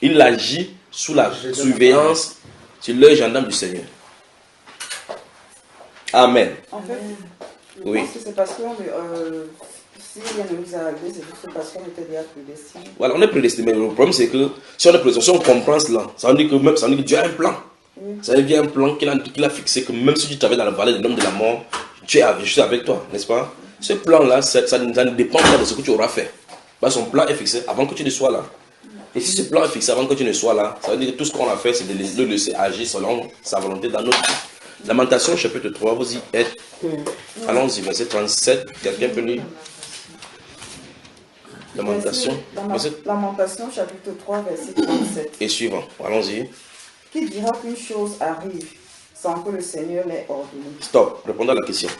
Il agit sous la surveillance sur l'œil gendarme du Seigneur. Amen. En fait, je Oui. pense que c'est parce que s'il y a une mise à la c'est juste parce qu'on était déjà prédestinés. Voilà, on est prédestiné. Mais le problème, c'est que si on est prédestiné, si on comprend cela, ça veut dire que Dieu a un plan. Oui. Ça veut dire qu'il y a un plan qu'il a fixé, que même si tu travailles dans la vallée de l'homme de la mort, Dieu est juste avec toi, n'est-ce pas? Ce plan-là, ça ne dépend pas de ce que tu auras fait. Parce que son plan est fixé avant que tu ne sois là. Et si ce plan est fixé avant que tu ne sois là, ça veut dire que tout ce qu'on a fait, c'est de le laisser agir selon sa volonté dans notre vie. Lamentation, chapitre 3, vous y êtes. Allons-y, verset 37. Quelqu'un peut lire? Lamentation. Lamentation, chapitre 3, verset 37. Et suivant. Allons-y. Qui dira qu'une chose arrive sans que le Seigneur l'ait ordonné? Stop. Répondons à la question.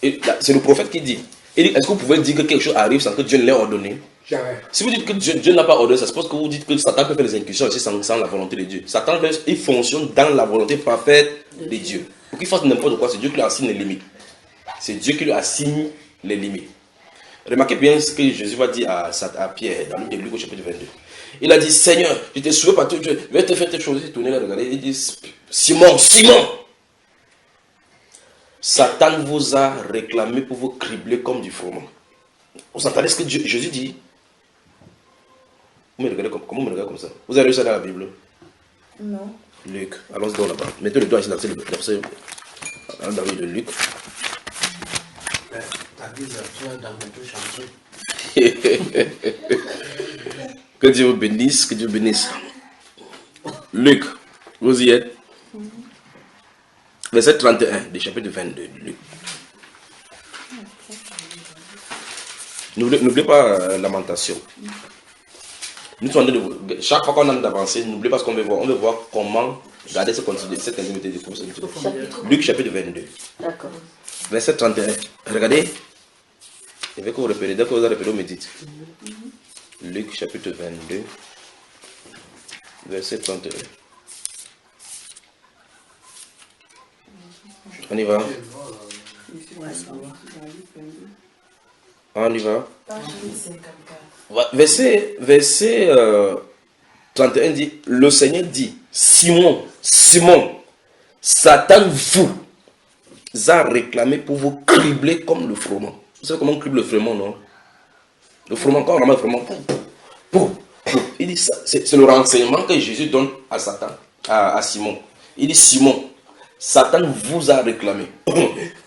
C'est le prophète qui dit. Il dit, est-ce que vous pouvez dire que quelque chose arrive sans que Dieu ne l'ait ordonné? Jamais. Si vous dites que Dieu n'a pas ordonné, ça suppose que vous dites que Satan peut faire des incursions aussi sans la volonté de Dieu. Satan, il fonctionne dans la volonté parfaite de Dieu. Pour qu'il fasse n'importe quoi, c'est Dieu qui lui assigne les limites. C'est Dieu qui lui assigne les limites. Remarquez bien ce que Jésus va dire à Pierre dans le livre de Luc au chapitre 22. Il a dit, Seigneur, je t'ai sauvé par tout Dieu, je vais te faire telle chose. Il tourné là, regardez, il dit, Simon, Satan vous a réclamé pour vous cribler comme du froment. Vous entendez ce que Jésus dit? Vous me regardez comment vous me regardez comme ça? Vous avez lu ça dans la Bible? Non. Luc, allons-y donc là-bas. Mettez le doigt ici dans le livre de Luc. Ta vie, tu as dans le tout chantier. Que Dieu vous bénisse, que Dieu bénisse. Luc, vous y êtes? Verset 31 du chapitre 22 de Luc. N'oubliez pas lamentation. Nous sommes chaque fois qu'on a d'avancer, n'oubliez pas ce qu'on veut voir. On veut voir comment garder cette intimité de Dieu. Luc chapitre 22. D'accord. Verset 31. Regardez. Je vais que vous repérez. Dès que vous avez repéré, vous me dites. Luc chapitre 22. Verset 31. On y va. On y va. Verset 31 dit, le Seigneur dit, Simon, Satan vous a réclamé pour vous cribler comme le froment. Vous savez comment on crible le froment, non? Le froment, quand on ramasse le froment, il dit, c'est le renseignement que Jésus donne à Satan, à Simon. Il dit, Simon, Satan vous a réclamé.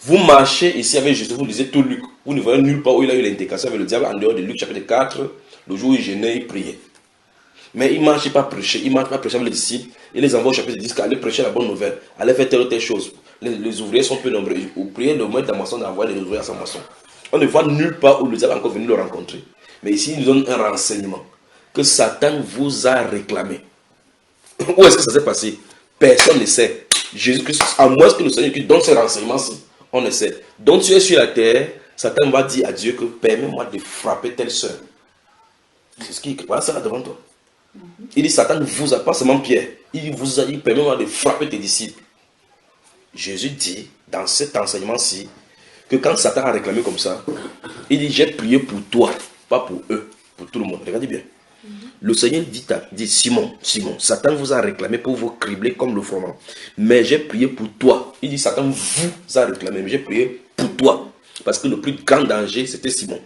Vous marchez ici avec Jésus, vous lisez tout Luc. Vous ne voyez nulle part où il a eu l'indication avec le diable en dehors de Luc chapitre 4, le jour où il jeûnait, il priait. Mais il ne marche pas prêcher, il ne marche pas prêcher avec les disciples. Il les envoie au chapitre 10, allez prêcher la bonne nouvelle, allez faire telle ou telle chose. Les ouvriers sont peu nombreux. Vous priez le maître de la moisson d'envoyer les ouvriers à sa moisson. On ne voit nulle part où le diable est encore venu le rencontrer. Mais ici, il nous donne un renseignement que Satan vous a réclamé. Où est-ce que ça s'est passé? Personne ne sait. Jésus-Christ, à moins que le Seigneur qui donne ces renseignements-ci, on ne sait. Donc tu es sur la terre, Satan va dire à Dieu que permets-moi de frapper telle soeur. C'est ce qui est voilà ça là devant toi. Il dit Satan vous a pas seulement Pierre, il vous a dit permets-moi de frapper tes disciples. Jésus dit dans cet enseignement-ci que quand Satan a réclamé comme ça, il dit j'ai prié pour toi, pas pour eux, pour tout le monde. Regardez bien. Le Seigneur dit Simon, Satan vous a réclamé pour vous cribler comme le froment. Mais j'ai prié pour toi. Il dit Satan vous a réclamé, mais j'ai prié pour toi. Parce que le plus grand danger, c'était Simon.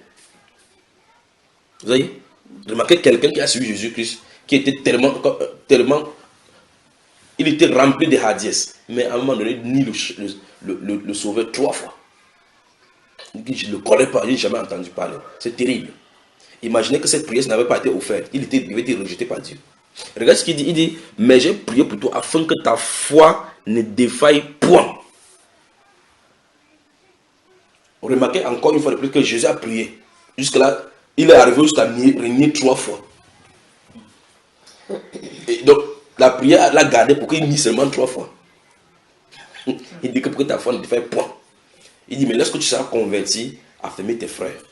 Vous voyez? Remarquez quelqu'un qui a suivi Jésus-Christ, qui était tellement, il était rempli de hardiesse. Mais à un moment donné, ni le sauveur 3 fois. Il dit, je ne le connais pas, je n'ai jamais entendu parler. C'est terrible. Imaginez que cette prière n'avait pas été offerte. Il avait été rejeté par Dieu. Regarde ce qu'il dit. Il dit, mais j'ai prié pour toi afin que ta foi ne défaille point. Remarquez encore une fois de plus que Jésus a prié. Jusque-là, il est arrivé jusqu'à régner 3 fois. Et donc, la prière l'a gardé pour qu'il nie seulement 3 fois. Il dit que pour que ta foi ne défaille point. Il dit, mais lorsque tu seras converti, affermis tes frères.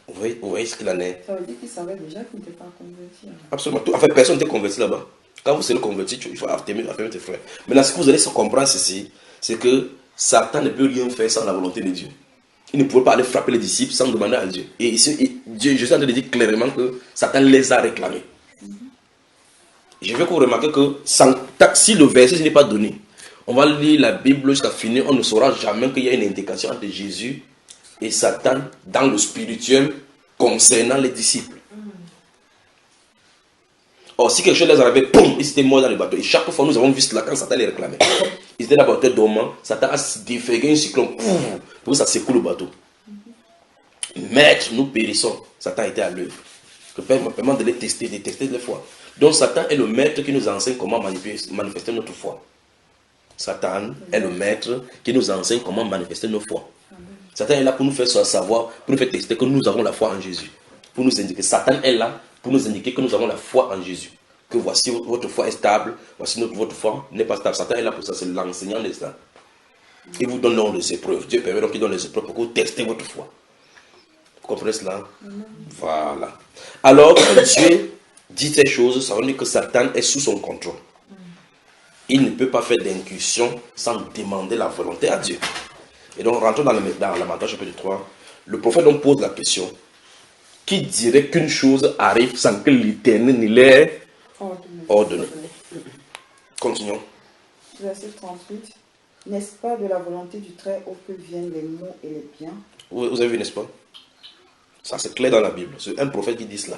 Vous voyez ce qu'il en est. Ça veut dire qu'il savait déjà qu'il n'était pas converti. Absolument. En fait, personne n'était converti là-bas. Quand vous serez converti, il faut affermir tes frères. Maintenant, ce que vous allez comprendre ceci, c'est que Satan ne peut rien faire sans la volonté de Dieu. Il ne pouvait pas aller frapper les disciples sans demander à Dieu. Et ici, Jésus a dit clairement que Satan les a réclamés. Je veux que vous remarquez que si le verset n'est pas donné, on va lire la Bible jusqu'à finir, on ne saura jamais qu'il y a une indication entre Jésus et Satan dans le spirituel concernant les disciples. Or, si quelque chose les arrivait, boum, ils étaient morts dans le bateau. Et chaque fois, nous avons vu cela quand Satan les réclamait. Ils étaient dans le bateau dormant, Satan a déféré un cyclone pour que ça secoue le bateau. Maître, nous périssons. Satan était à l'œuvre. Le Père m'a permis de les tester, de tester les fois. Donc, Satan est le maître qui nous enseigne comment manifester notre foi. Satan est le maître qui nous enseigne comment manifester nos foi. Satan est là pour nous faire savoir, pour nous faire tester que nous avons la foi en Jésus. Pour nous indiquer, Satan est là pour nous indiquer que nous avons la foi en Jésus. Que voici votre foi est stable, voici votre foi n'est pas stable. Satan est là pour ça, c'est l'enseignant de ça. Il vous donne donc les épreuves. Dieu permet donc qu'il donne les épreuves pour que vous testez votre foi. Vous comprenez cela? Voilà. Alors, quand Dieu dit ces choses, ça veut dire que Satan est sous son contrôle. Il ne peut pas faire d'incursion sans demander la volonté à Dieu. Et donc, rentrons dans la Matthieu chapitre 3. Le prophète donc pose la question: qui dirait qu'une chose arrive sans que l'Éternel ne l'ait ordonné? Continuons. Verset 38. N'est-ce pas de la volonté du Très-Haut que viennent les maux et les biens? Vous avez vu, n'est-ce pas? Ça, c'est clair dans la Bible. C'est un prophète qui dit cela.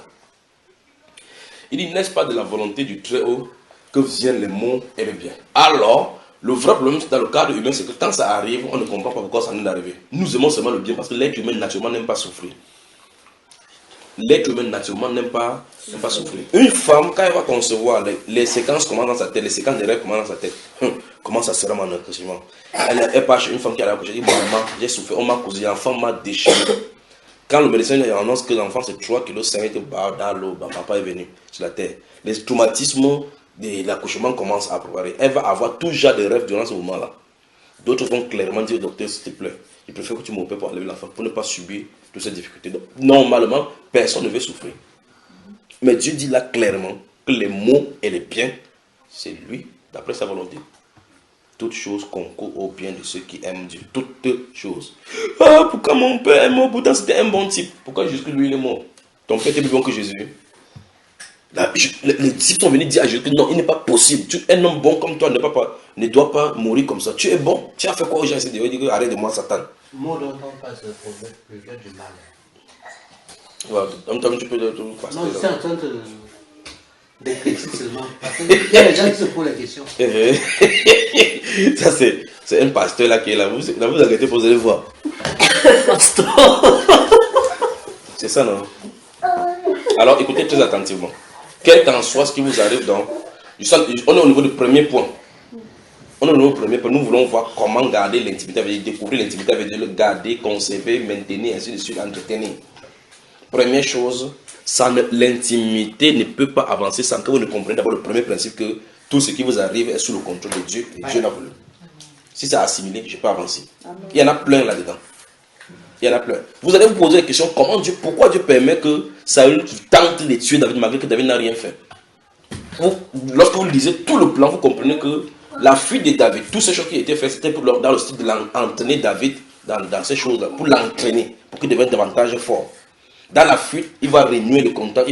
Il dit: n'est-ce pas de la volonté du Très-Haut que viennent les maux et les biens? Alors, le vrai problème dans le cadre humain, c'est que quand ça arrive, on ne comprend pas pourquoi ça nous est arrivé. Nous aimons seulement le bien parce que l'être humain naturellement n'aime pas souffrir. L'être humain naturellement n'aime pas souffrir. Une femme, quand elle va concevoir, les séquences commencent dans sa tête, les séquences des rêves commencent dans sa tête. Comment ça sera mon accouchement? Elle part chez une femme qui a l'accouché, elle dit: maman, j'ai souffert, on m'a causé, l'enfant m'a déchiré. Quand le médecin annonce que l'enfant c'est 3 kg, 5 kg dans l'eau, papa est venu sur la terre. Les traumatismes de l'accouchement commencent à préparer. Elle va avoir tout genre de rêves durant ce moment-là. D'autres vont clairement dire: docteur, s'il te plaît, je préfère que tu m'opères pour enlever l'enfant, pour ne pas subir toutes ces difficultés. Donc, normalement, personne ne veut souffrir. Mais Dieu dit là clairement que les maux et les biens, c'est lui, d'après sa volonté. Toutes choses concourent au bien de ceux qui aiment Dieu. Toutes choses. Ah, pourquoi mon père est mort? Pourtant, c'était un bon type. Pourquoi juste lui, il est mort? Ton père était plus bon que Jésus. Les disciples sont venus dire à Jésus que non, il n'est pas possible. Un homme bon comme toi ne doit pas mourir comme ça. Tu es bon. Tu as fait quoi aux gens? Il dit: arrête de moi, Satan. Mot dont on passe le problème du mal. Voilà, en même temps, tu peux tout passer. Non, je suis en train de d'écrire seulement. Parce qu'il y a des gens qui se posent la question. Ça, c'est un pasteur là qui est là. Vous arrêtez, vous allez voir. C'est ça, non? Alors, écoutez très attentivement. Quel qu'en soit ce qui vous arrive, donc, on est au niveau du premier point. On est au niveau du premier point. Nous voulons voir comment garder l'intimité, avec découvrir l'intimité, avec le garder, conserver, maintenir, ainsi de suite, entretenir. Première chose, l'intimité ne peut pas avancer sans que vous ne compreniez d'abord le premier principe que tout ce qui vous arrive est sous le contrôle de Dieu et Dieu n'a voulu. Si c'est assimilé, je peux avancer. Il y en a plein là-dedans. Il y en a plein. Vous allez vous poser la question: pourquoi Dieu permet que Saül tente de tuer David malgré que David n'a rien fait? Lorsque vous lisez tout le plan, vous comprenez que la fuite de David, toutes ces choses qui étaient faites, c'était dans le style de l'entraîner David dans ces choses-là, pour l'entraîner, pour qu'il devienne davantage fort. Dans la fuite, il va renouer le contact,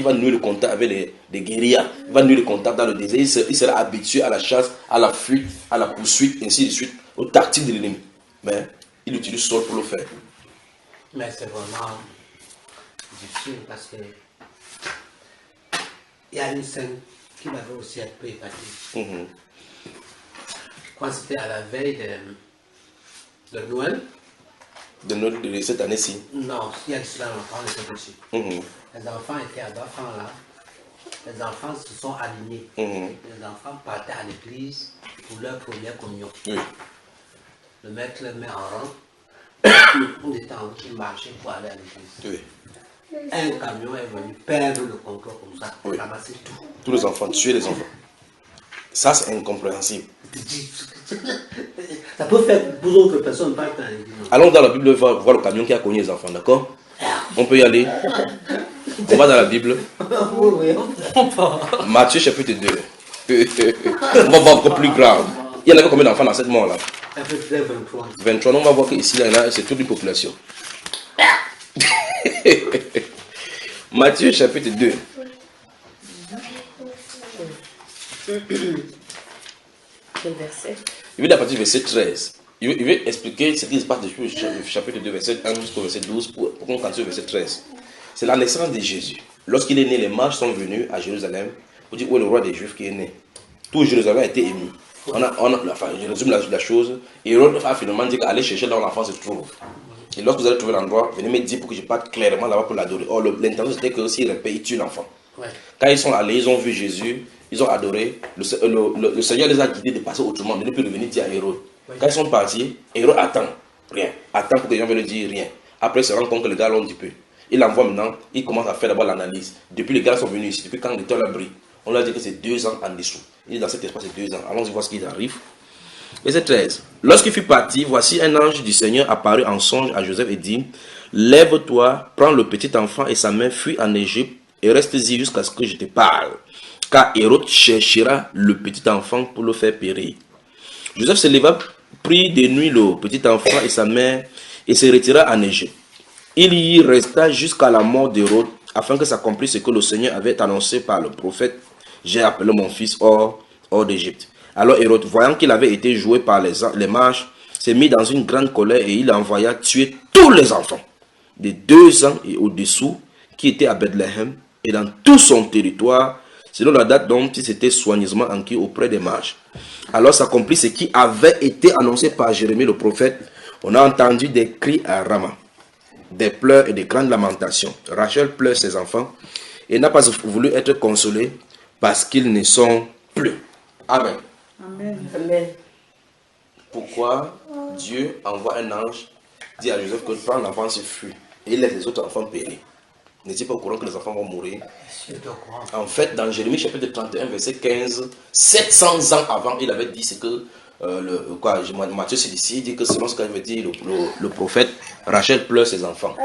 avec les guérillas, il va nouer le contact dans le désert, il sera habitué à la chasse, à la fuite, à la poursuite, ainsi de suite, aux tactiques de l'ennemi. Mais il utilise Saul pour le faire. Mais c'est vraiment difficile parce que il y a une scène qui m'avait aussi un peu épaté. Quand c'était à la veille de Noël. De cette année-ci. Non, il y a cela longtemps, on était dessus. Les enfants étaient à l'enfant là. Les enfants se sont alignés. Les enfants partaient à l'église pour leur première communion. Le maître les met en rang. On était en route, ils marchaient pour aller à l'église. Un camion est venu perdre le contrôle comme ça, ramasser tout. Tous les enfants, tuer les enfants. Ça, c'est incompréhensible. Ça peut faire pour d'autres personnes, pas que allons dans la Bible voir le camion qui a cogné les enfants, d'accord? On peut y aller. On va dans la Bible. Matthieu chapitre 2. On va voir encore plus grave. Il y en avait combien d'enfants dans cette mort-là? 23. 23, on va voir qu'ici, c'est toute une population. Matthieu chapitre 2. Quel verset? Il veut à partir du verset 13. Il veut expliquer ce qui se passe depuis le chapitre 2, verset 1 jusqu'au verset 12, pour qu'on continue au verset 13. C'est la naissance de Jésus. Lorsqu'il est né, les mages sont venus à Jérusalem pour dire où est le roi des Juifs qui est né. Tout Jérusalem a été ému. Je résume la chose. Hérode a finalement dit qu'allez chercher là où l'enfant se trouve. Et lorsque vous allez trouver l'endroit, venez me dire pour que je parte clairement là-bas pour l'adorer. Or, l'intention c'était que s'il répète, il tue l'enfant. Ouais. Quand ils sont allés, ils ont vu Jésus, ils ont adoré. Le Seigneur les a guidés de passer autrement, de ne plus revenir dire à Hérode. Ouais. Quand ils sont partis, Hérode attend. Rien. Attend pour que les gens viennent dire rien. Après, il se rend compte que les gars l'ont dit peu. Il envoie maintenant, il commence à faire d'abord l'analyse. Depuis les gars sont venus ici, depuis quand le temps a brillé. On leur a dit que c'est 2 ans en dessous. Il est dans cet espace, c'est 2 ans. Allons-y voir ce qui arrive. Verset 13. Lorsqu'il fut parti, voici un ange du Seigneur apparut en songe à Joseph et dit: lève-toi, prends le petit enfant et sa mère, fuis en Égypte et reste-y jusqu'à ce que je te parle. Car Hérode cherchera le petit enfant pour le faire périr. Joseph se leva, prit de nuit le petit enfant et sa mère et se retira en Égypte. Il y resta jusqu'à la mort d'Hérode afin que s'accomplisse ce que le Seigneur avait annoncé par le prophète: j'ai appelé mon fils hors d'Égypte. Alors Hérode, voyant qu'il avait été joué par les mages, s'est mis dans une grande colère et il envoya tuer tous les enfants de 2 ans et au-dessous qui étaient à Bethléem et dans tout son territoire, selon la date dont il s'était soigneusement enquis auprès des mages. Alors s'accomplit ce qui avait été annoncé par Jérémie le prophète. On a entendu des cris à Rama, des pleurs et des grandes lamentations. Rachel pleure ses enfants et n'a pas voulu être consolée parce qu'ils ne sont plus. Amen. Amen. Amen. Pourquoi Dieu envoie un ange, dit à Joseph que prends l'enfant se fuit et il laisse les autres enfants périr? N'est-il pas au courant que les enfants vont mourir? En fait, dans Jérémie chapitre 31, verset 15, 700 ans avant, il avait dit ce que Matthieu c'est ici, il dit que selon ce qu'avait dit le prophète, Rachel pleure ses enfants.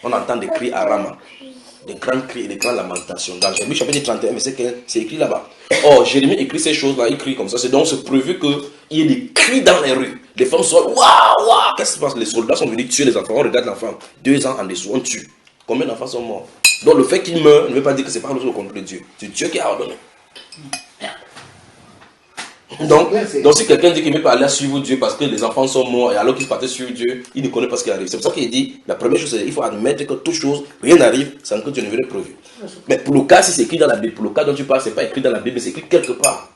On entend des cris à Rama, des grands cris et des grandes lamentations. Dans Jérémie chapitre 31, verset 15, c'est écrit là-bas. Or, Jérémie écrit ces choses-là, il crie comme ça. C'est donc prévu qu'il y ait des cris dans les rues. Les femmes sont waouh, waouh, qu'est-ce qui se passe? Les soldats sont venus tuer les enfants. On regarde l'enfant, 2 ans en dessous, on tue. Combien d'enfants sont morts? Donc, le fait qu'il meurt ne veut pas dire que c'est pas nous contre Dieu. C'est Dieu qui a ordonné. Donc si quelqu'un dit qu'il ne veut pas aller suivre Dieu parce que les enfants sont morts et alors qu'il partait suivre Dieu, il ne connaît pas ce qui arrive. C'est pour ça qu'il dit, la première chose, c'est qu'il faut admettre que toute chose, rien n'arrive sans que Dieu ne veuille prévu. Mais pour le cas, si c'est écrit dans la Bible, pour le cas dont tu parles, ce n'est pas écrit dans la Bible, mais c'est écrit quelque part.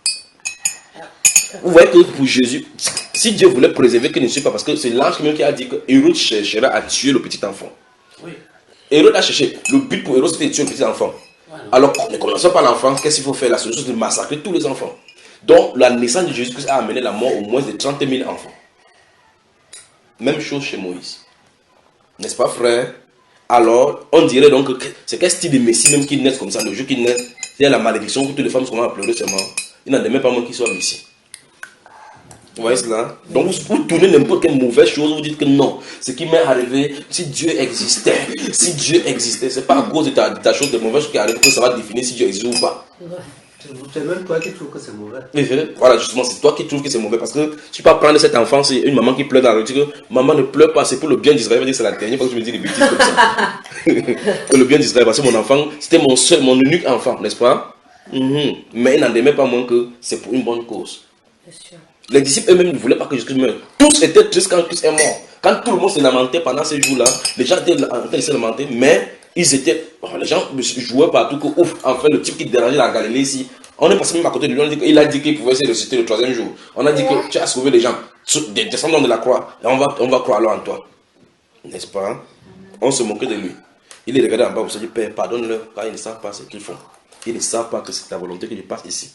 Vous voyez que pour Jésus, si Dieu voulait préserver qu'il ne suit pas, parce que c'est l'ange même qui a dit que Hérode cherchera à tuer le petit enfant. Oui. Hérode a cherché. Le but pour Hérode, c'était de tuer le petit enfant. Alors, ne commençons par l'enfant, qu'est-ce qu'il faut faire? La solution, c'est de massacrer tous les enfants. Donc, la naissance de Jésus-Christ a amené la mort au moins de 30 000 enfants. Même chose chez Moïse. N'est-ce pas, frère? Alors, on dirait donc que c'est quel style de Messie même qui naît comme ça, le jour qu'il naît, c'est la malédiction que toutes les femmes sont à pleurer seulement. Il n'en est même pas moins qu'il soit Messie. Vous voyez cela? Donc, vous tournez n'importe quelle mauvaise chose, vous dites que non. Ce qui m'est arrivé, si Dieu existait, c'est pas à cause de ta chose de mauvaise qui arrive que ça va définir si Dieu existe ou pas. C'est même toi qui trouves que c'est mauvais. Voilà, justement, c'est toi qui trouves que c'est mauvais. Parce que tu peux pas prendre cet enfant, c'est une maman qui pleure dans la rue. Tu dis que maman ne pleure pas, c'est pour le bien d'Israël. C'est la dernière fois que je me dis des bêtises comme ça. Pour le bien d'Israël, parce que mon enfant, c'était mon unique enfant, n'est-ce pas? Mais il n'en aimait pas moins que c'est pour une bonne cause. Bien sûr. Les disciples eux-mêmes ne voulaient pas que Jésus meure. Tous étaient tristes quand Christ est mort. Quand tout le monde se lamentait pendant ces jours-là, les gens étaient en train de se lamenter, mais ils étaient. Les gens jouaient partout que ouf, enfin le type qui dérangeait la Galilée ici. On est passé même à côté de lui, il a dit qu'il pouvait se ressusciter le 3e jour. On a dit que tu as sauvé les gens, descendons de la croix, et on va croire alors en toi. N'est-ce pas? On se moquait de lui. Il est regardé en bas, on se dit, Père, pardonne-leur, car ils ne savent pas ce qu'ils font. Ils ne savent pas que c'est ta volonté que je passe ici.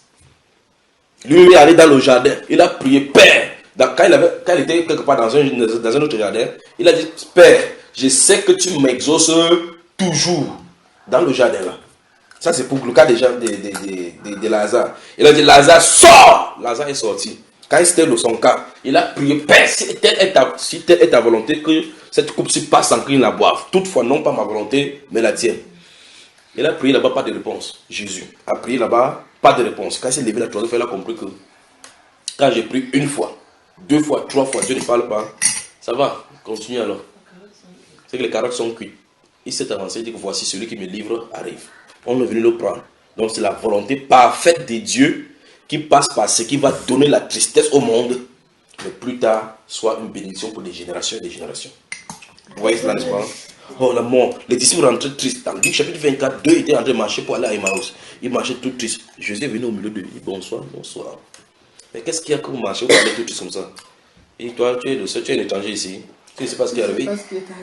Lui, il est allé dans le jardin, il a prié, Père. Quand il était quelque part dans un autre jardin, il a dit, Père, je sais que tu m'exauces toujours dans le jardin là. Ça, c'est pour le cas déjà de Lazare. Il a dit, Lazare, sors! Lazare est sorti. Quand c'était son cas, il a prié, Père, si telle est ta volonté, que cette coupe-ci passe sans qu'il la boive. Toutefois, non pas ma volonté, mais la tienne. Il a prié là-bas, pas de réponse. Jésus a prié là-bas, pas de réponse. Quand il s'est levé la troisième fois, il a compris que quand j'ai prié 1 fois, 2 fois, 3 fois, Dieu ne parle pas. Ça va, continue alors. C'est que les carottes sont cuites. Il s'est avancé, il dit que voici celui qui me livre arrive. On est venu le prendre. Donc c'est la volonté parfaite de Dieu qui passe par ce qui va donner la tristesse au monde mais plus tard, soit une bénédiction pour des générations et des générations. Vous voyez cela, n'est-ce pas? Oh la mort, les disciples rentraient tristes. Dans Luc chapitre 24, 2 étaient en train de marcher pour aller à Emmaüs. Ils marchaient tout tristes. Jésus est venu au milieu d'eux. Il dit bonsoir, bonsoir. Mais qu'est-ce qu'il y a que vous marchez, vous allez tout triste comme ça? Il dit, toi, tu es le seul, tu es un étranger ici. Tu ne sais pas ce qui est arrivé.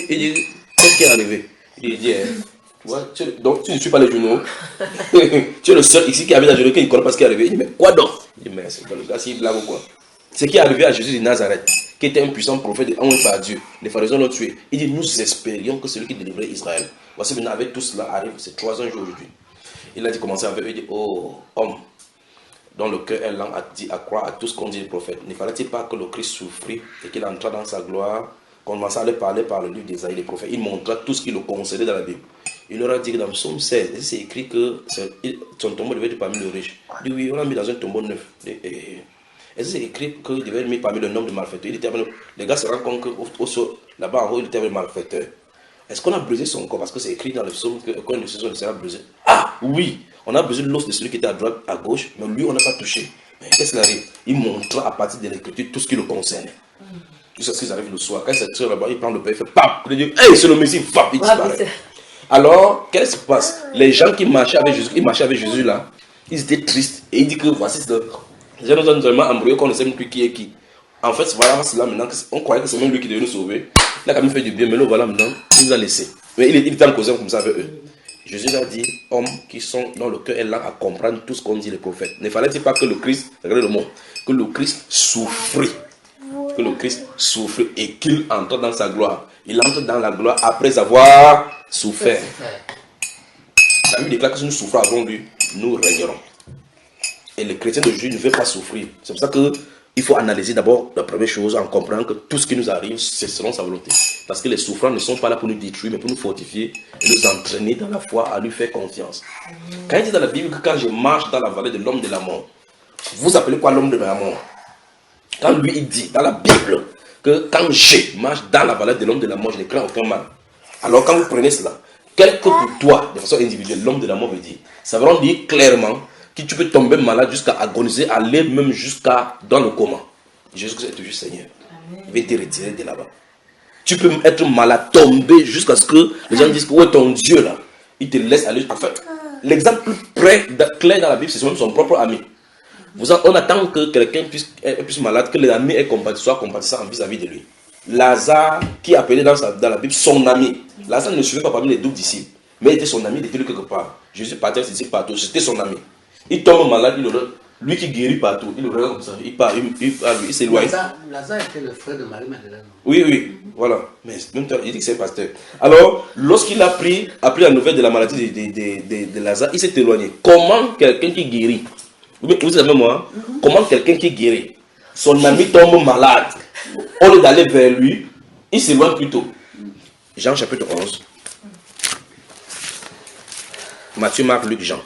Il dit, qu'est-ce qui est arrivé? Il dit, tu vois, donc tu ne suis pas les journaux. Tu es le seul ici qui avait la journée qui ne connaît pas ce qui est arrivé. Il dit, mais quoi donc? Il dit, mais c'est pas le gars, s'il blague ou quoi? Ce qui est arrivé à Jésus de Nazareth, qui était un puissant prophète envoyé par Dieu. Les pharisiens l'ont tué. Il dit, nous espérions que celui qui délivrait Israël. Voici maintenant avec tout cela arrive, c'est 3 ans aujourd'hui. Il a dit, commencer avec eux, il dit, oh, homme, dont le cœur est lent à croire à tout ce qu'ont dit les prophètes. Ne fallait-il pas que le Christ souffrit et qu'il entra dans sa gloire? Commença à leur parler par le livre d'Ésaïe des prophètes. Il montra tout ce qui le concernait dans la Bible. Il leur a dit que dans Psaume 16, c'est écrit que son tombeau devait être parmi les riches. Il dit, oui, on l'a mis dans un tombeau neuf. Et c'est écrit qu'il devait être mis parmi le nombre de malfaiteurs. Les gars se rendent compte qu'au sol, là-bas en haut, il était un malfaiteur. Est-ce qu'on a brisé son corps? Parce que c'est écrit dans le psaume qu'un de ses os sera brisé. Ah oui, on a brisé l'os de celui qui était à droite, à gauche, mais lui, on n'a pas touché. Mais qu'est-ce qu'il arrive? Il montra à partir de l'écriture tout ce qui le concerne. Jusqu'à ce qu'ils arrivent le soir. Quand il s'est là-bas, il prend le pain, il fait pap. Il dit, hey, c'est le Messie, pap, il disparaît. Alors, qu'est-ce qui se passe? Les gens qui marchaient avec Jésus, là, ils étaient tristes. Et il dit que voici, les gens nous ont tellement embrouillés qu'on ne sait même plus qui est qui. En fait, voilà, c'est là maintenant qu'on croyait que c'est même lui qui devait nous sauver. Il a quand même fait du bien, mais là, voilà, maintenant, il nous a laissés. Mais il était en causant comme ça avec eux. Jésus leur a dit, hommes qui sont dans le cœur est là à comprendre tout ce qu'ont dit les prophètes. Ne fallait-il pas que le Christ, regardez le mot, que le Christ souffrit. Que le Christ souffre et qu'il entre dans sa gloire. Il entre dans la gloire après avoir souffert. La Bible déclare que si nous souffrons avant lui, nous régnerons. Et les chrétiens d'aujourd'hui ne veulent pas souffrir. C'est pour ça qu'il faut analyser d'abord la première chose en comprenant que tout ce qui nous arrive, c'est selon sa volonté. Parce que les souffrances ne sont pas là pour nous détruire, mais pour nous fortifier et nous entraîner dans la foi à lui faire confiance. Quand il dit dans la Bible que quand je marche dans la vallée de l'homme de la mort, vous appelez quoi l'homme de la mort? Quand lui il dit dans la Bible que quand je marche dans la vallée de l'homme de la mort, je ne crains aucun mal. Alors quand vous prenez cela, quel que pour toi, de façon individuelle, l'homme de la mort veut dire, ça va dire clairement que tu peux tomber malade jusqu'à agoniser, aller même jusqu'à dans le coma. Jésus est toujours Seigneur. Il va te retirer de là-bas. Tu peux être malade, tomber jusqu'à ce que les gens disent que où est ton Dieu là? Il te laisse aller. En fait, l'exemple clair dans la Bible, c'est même son propre ami. On attend que quelqu'un puisse malade, que l'ami soit compatissant vis-à-vis de lui. Lazare, qui est appelé dans la Bible son ami. Lazare ne suivait pas parmi les 12 disciples, mais il était son ami, il était lui quelque part. Jésus partait ses disciples partout, c'était son ami. Il tombe malade, lui qui guérit partout, il le regarde comme ça, il s'éloigne. Lazare était le frère de Marie-Madeleine. Oui, voilà. Mais même temps, il dit que c'est un pasteur. Alors, lorsqu'il a appris la nouvelle de la maladie de Lazare, il s'est éloigné. Comment quelqu'un qui guérit? Vous savez moi, comment quelqu'un qui guérit, son ami tombe malade, au lieu d'aller vers lui, il s'éloigne plutôt. Jean chapitre 11. Matthieu, Marc, Luc, Jean.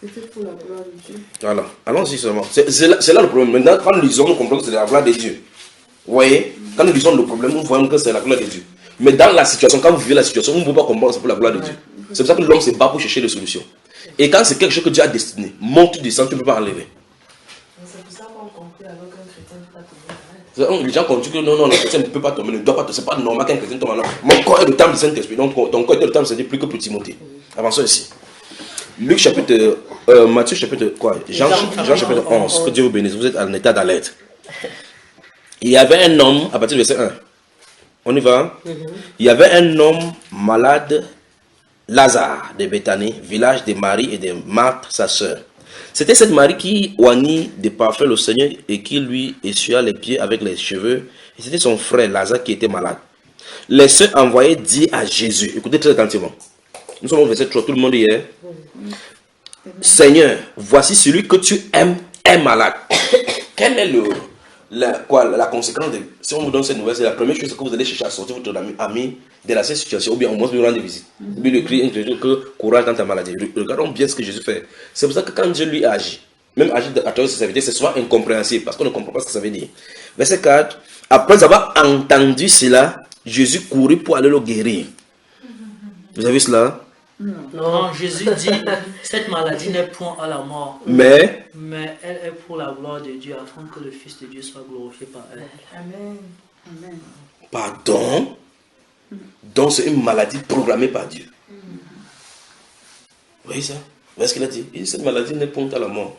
C'était pour la gloire de Dieu. Voilà, allons-y seulement. C'est là le problème. Maintenant, quand nous lisons, nous comprenons que c'est la gloire de Dieu. Vous voyez, quand nous lisons le problème, nous voyons que c'est la gloire de Dieu. Mais dans la situation, quand vous vivez la situation, vous ne pouvez pas comprendre que c'est pour la gloire de Dieu. C'est pour ça que l'homme se bat pour chercher des solutions. Et quand c'est quelque chose que Dieu a destiné, monte, tu descends, tu ne peux pas enlever. C'est pour ça qu'on conclut avec un chrétien qui ne peut pas tomber. Les gens continuent que non, le chrétien ne peut pas tomber, ne doit pas tomber. C'est pas normal qu'un chrétien tombe malade. Mon corps est le temple du Saint-Esprit, donc ton corps est le temple du Saint-Esprit plus que pour Timothée. Avançons ici. Luc chapitre, Matthieu chapitre quoi? Jean chapitre 11. Que Dieu vous bénisse, vous êtes en état d'alerte. Il y avait un homme, à partir du verset 1. On y va? Il y avait un homme malade, Lazare de Béthanie, village de Marie et de Marthe, sa sœur. C'était cette Marie qui oignit de parfum le Seigneur et qui lui essuya les pieds avec les cheveux. Et c'était son frère Lazare qui était malade. Les sœurs envoyaient dire à Jésus, écoutez très attentivement. Nous sommes au verset 3, tout le monde y est. Seigneur, voici celui que tu aimes est malade. Quelle est la conséquence de... Si on vous donne cette nouvelle, c'est la première chose que vous allez chercher à sortir votre ami de la situation, ou bien au moins lui rendre visite. Ou bien lui écrire que courage dans ta maladie. Regardons bien ce que Jésus fait. C'est pour ça que quand Dieu lui agit, même agit à travers ses serviteurs, c'est souvent incompréhensible, parce qu'on ne comprend pas ce que ça veut dire. Verset 4, après avoir entendu cela, Jésus courut pour aller le guérir. Vous avez vu cela? Non, Jésus dit, cette maladie n'est point à la mort, mais elle est pour la gloire de Dieu, afin que le Fils de Dieu soit glorifié par elle. Amen. Amen. pardon. Donc c'est une maladie programmée par Dieu. Vous voyez ça? Vous voyez ce qu'il a dit? Il dit, cette maladie n'est point à la mort.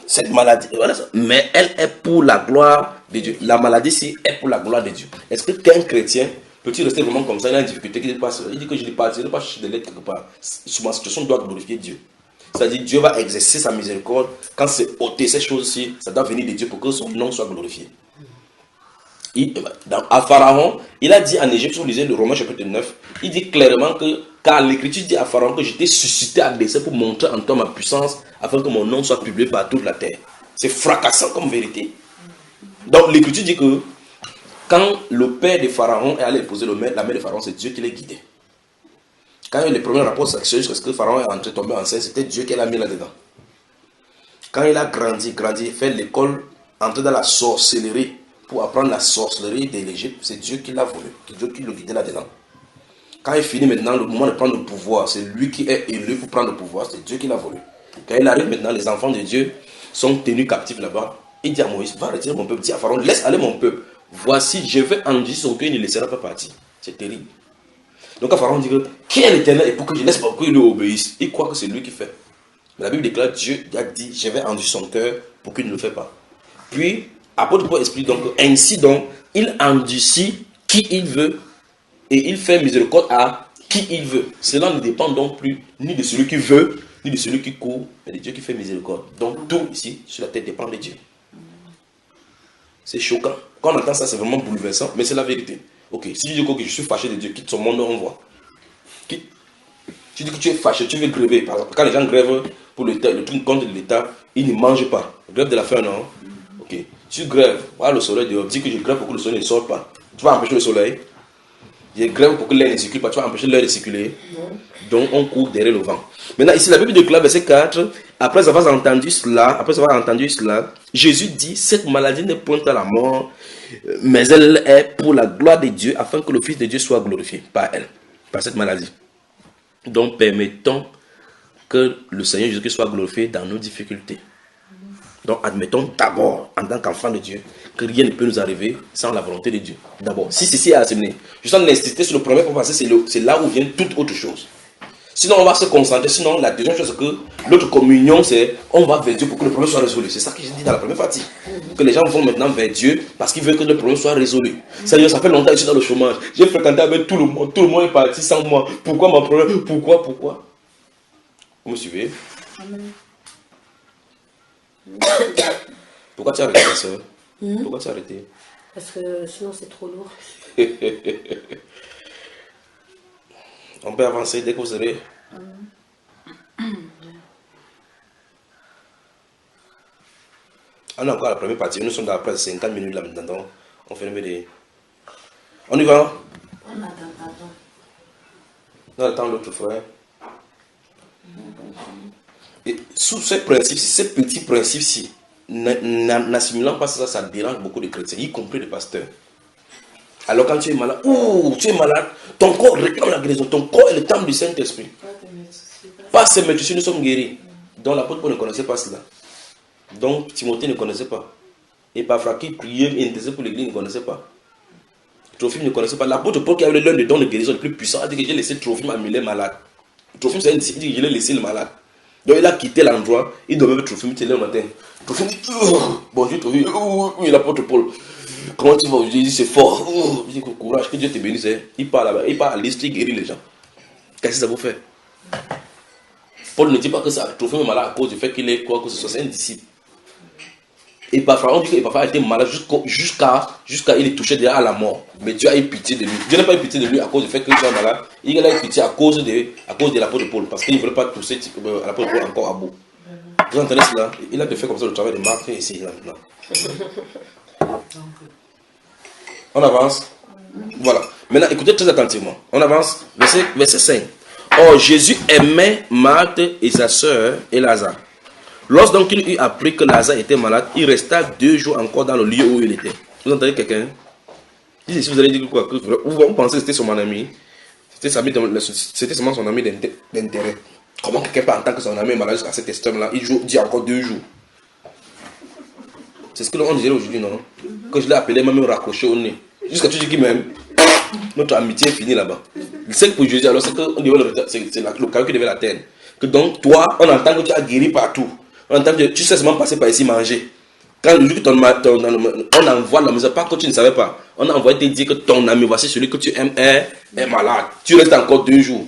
Cette maladie, voilà ça. Mais elle est pour la gloire de Dieu. La maladie ici est pour la gloire de Dieu. Est-ce qu'un chrétien peut-il rester vraiment comme ça? Il a une difficulté qu'il passe. Il dit que je ne pas chercher des lettres quelque part. Ma situation doit glorifier Dieu. C'est-à-dire Dieu va exercer sa miséricorde. Quand c'est ôté ces choses-ci, ça doit venir de Dieu pour que son nom soit glorifié. À Pharaon, il a dit en Égypte, si vous lisez le Romains chapitre 9, il dit clairement que, car l'Écriture dit à Pharaon que j'étais suscité à dessein pour montrer en toi ma puissance, afin que mon nom soit publié par toute la terre. C'est fracassant comme vérité. Donc l'Écriture dit que quand le père de Pharaon est allé épouser la mère de Pharaon, c'est Dieu qui l'a guidé. Quand il y a eu les premiers rapports sexuels jusqu'à ce que Pharaon est entré tombé enceinte, c'était Dieu qui l'a mis là-dedans. Quand il a grandi, fait l'école, entré dans la sorcellerie, pour apprendre la sorcellerie de l'Égypte, c'est Dieu qui l'a voulu, c'est Dieu qui le guidait là-dedans. Quand il finit maintenant le moment de prendre le pouvoir, c'est lui qui est élu pour prendre le pouvoir, c'est Dieu qui l'a voulu. Quand il arrive maintenant, les enfants de Dieu sont tenus captifs là-bas. Il dit à Moïse, va retirer mon peuple, dit à Pharaon, laisse aller mon peuple. Voici, je vais endurcir son cœur, il ne laissera pas partir. C'est terrible. Donc quand Pharaon dit que, qui est l'Éternel et pour que je laisse pas qu'il lui obéisse, il croit que c'est lui qui fait. Mais la Bible déclare, Dieu a dit, je vais endurcir son cœur pour qu'il ne le fasse pas. Puis, apôtre Paul explique donc, ainsi donc, il endurcit qui il veut et il fait miséricorde à qui il veut. Cela ne dépend donc plus ni de celui qui veut, ni de celui qui court, mais de Dieu qui fait miséricorde. Donc tout ici, sur la terre, dépend de Dieu. C'est choquant. Quand on entend ça, c'est vraiment bouleversant, mais c'est la vérité. Ok, si tu dis que je suis fâché de Dieu, quitte son monde, on voit. Quitte. Tu dis que tu es fâché, tu veux gréver. Par exemple, quand les gens grèvent pour le truc contre l'État, ils ne mangent pas. Grève de la faim, non? Ok. Tu grèves, voilà le soleil dehors, dis que je grève pour que le soleil ne sorte pas. Tu vas empêcher le soleil. Je grève pour que l'air ne circule pas, tu vas empêcher l'air de circuler. Donc on court derrière le vent. Maintenant ici la Bible déclare verset 4, après avoir entendu cela, Jésus dit, cette maladie n'est point à la mort, mais elle est pour la gloire de Dieu, afin que le Fils de Dieu soit glorifié par elle, par cette maladie. Donc permettons que le Seigneur Jésus soit glorifié dans nos difficultés. Donc admettons d'abord, en tant qu'enfant de Dieu, que rien ne peut nous arriver sans la volonté de Dieu. D'abord, si ceci est assimilé, je sens l'insister sur le premier point parce que c'est là où vient toute autre chose. Sinon on va se concentrer, sinon la deuxième chose que l'autre communion c'est, on va vers Dieu pour que le problème soit résolu. C'est ça que j'ai dit dans la première partie. Que les gens vont maintenant vers Dieu parce qu'ils veulent que le problème soit résolu. Seigneur, ça fait longtemps que je suis dans le chômage. J'ai fréquenté avec tout le monde est parti sans moi. Pourquoi mon problème? Pourquoi? Vous me suivez? Amen. Pourquoi tu as arrêté, ma soeur? Pourquoi tu as arrêté? Parce que sinon c'est trop lourd. On peut avancer dès que vous serez. On a encore la première partie. Nous sommes dans la presse 50 minutes là maintenant. Donc on fait des. On y va? On attend. On attend l'autre frère. Et sous ces principes-ci, ces petits principes-ci, n'assimilant pas ça, ça dérange beaucoup de chrétiens, y compris les pasteurs. Alors quand tu es malade, ton corps réclame la guérison, ton corps est le temple du Saint-Esprit. Pas ces médecins, nous sommes guéris. Donc l'apôtre Paul ne connaissait pas cela. Donc Timothée ne connaissait pas. Et parfois qui priait et intercédait pour l'église ne connaissait pas. Trophime ne connaissait pas. L'apôtre Paul qui avait l'un des dons de guérison le plus puissant a dit que j'ai laissé Trophime à Milet malade. Trophime c'est un disciple, il dit que je l'ai laissé le malade. Donc il a quitté l'endroit, il dormait avec Trophime, il était là le matin. Trophime dit, bonjour Trophime, oui l'apôtre Paul. Comment tu vas aujourd'hui? Il dit c'est fort. Il dit courage, que Dieu te bénisse. Il part là-bas, il part à l'Est, il guérit les gens. Qu'est-ce que ça vous fait? Paul ne dit pas que ça Trophime est malade à cause du fait qu'il est quoi que ce soit, c'est un disciple. Et parfois on dit qu'il a été malade jusqu'à il est touché déjà à la mort. Mais Dieu a eu pitié de lui. Dieu n'a pas eu pitié de lui à cause du fait qu'il soit malade. Il a eu pitié à cause de l'apôtre Paul. Parce qu'il ne voulait pas toucher l'apôtre Paul encore à bout. Vous entendez cela? Il a fait comme ça le travail de Marc ici maintenant. On avance. Voilà. Maintenant, écoutez très attentivement. On avance. Verset 5. Or, Jésus aimait Marthe et sa soeur et Lazare. Lorsque il eut appris que Lazare était malade, il resta 2 jours encore dans le lieu où il était. Vous entendez quelqu'un? Si vous allez dire quoi? Vous pensez que c'était son ami? C'était seulement son ami d'intérêt. Comment quelqu'un peut entendre que son ami est malade jusqu'à cet extrême-là? Il dit encore 2 jours. C'est ce que l'on dirait aujourd'hui, non? Quand je l'ai appelé, il m'a même raccroché au nez. Jusqu'à tu dis qu'il m'aime. Notre amitié est finie là-bas. C'est que pour Jésus, alors c'est le caillou qui devait l'atteindre. Que donc, toi, on entend que tu as guéri partout. On entend que tu sais seulement passer par ici manger. Quand le jour que on envoie la maison, pas que tu ne savais pas, on a envoyé te dire que ton ami, voici celui que tu aimes, est malade. Tu restes encore 2 jours.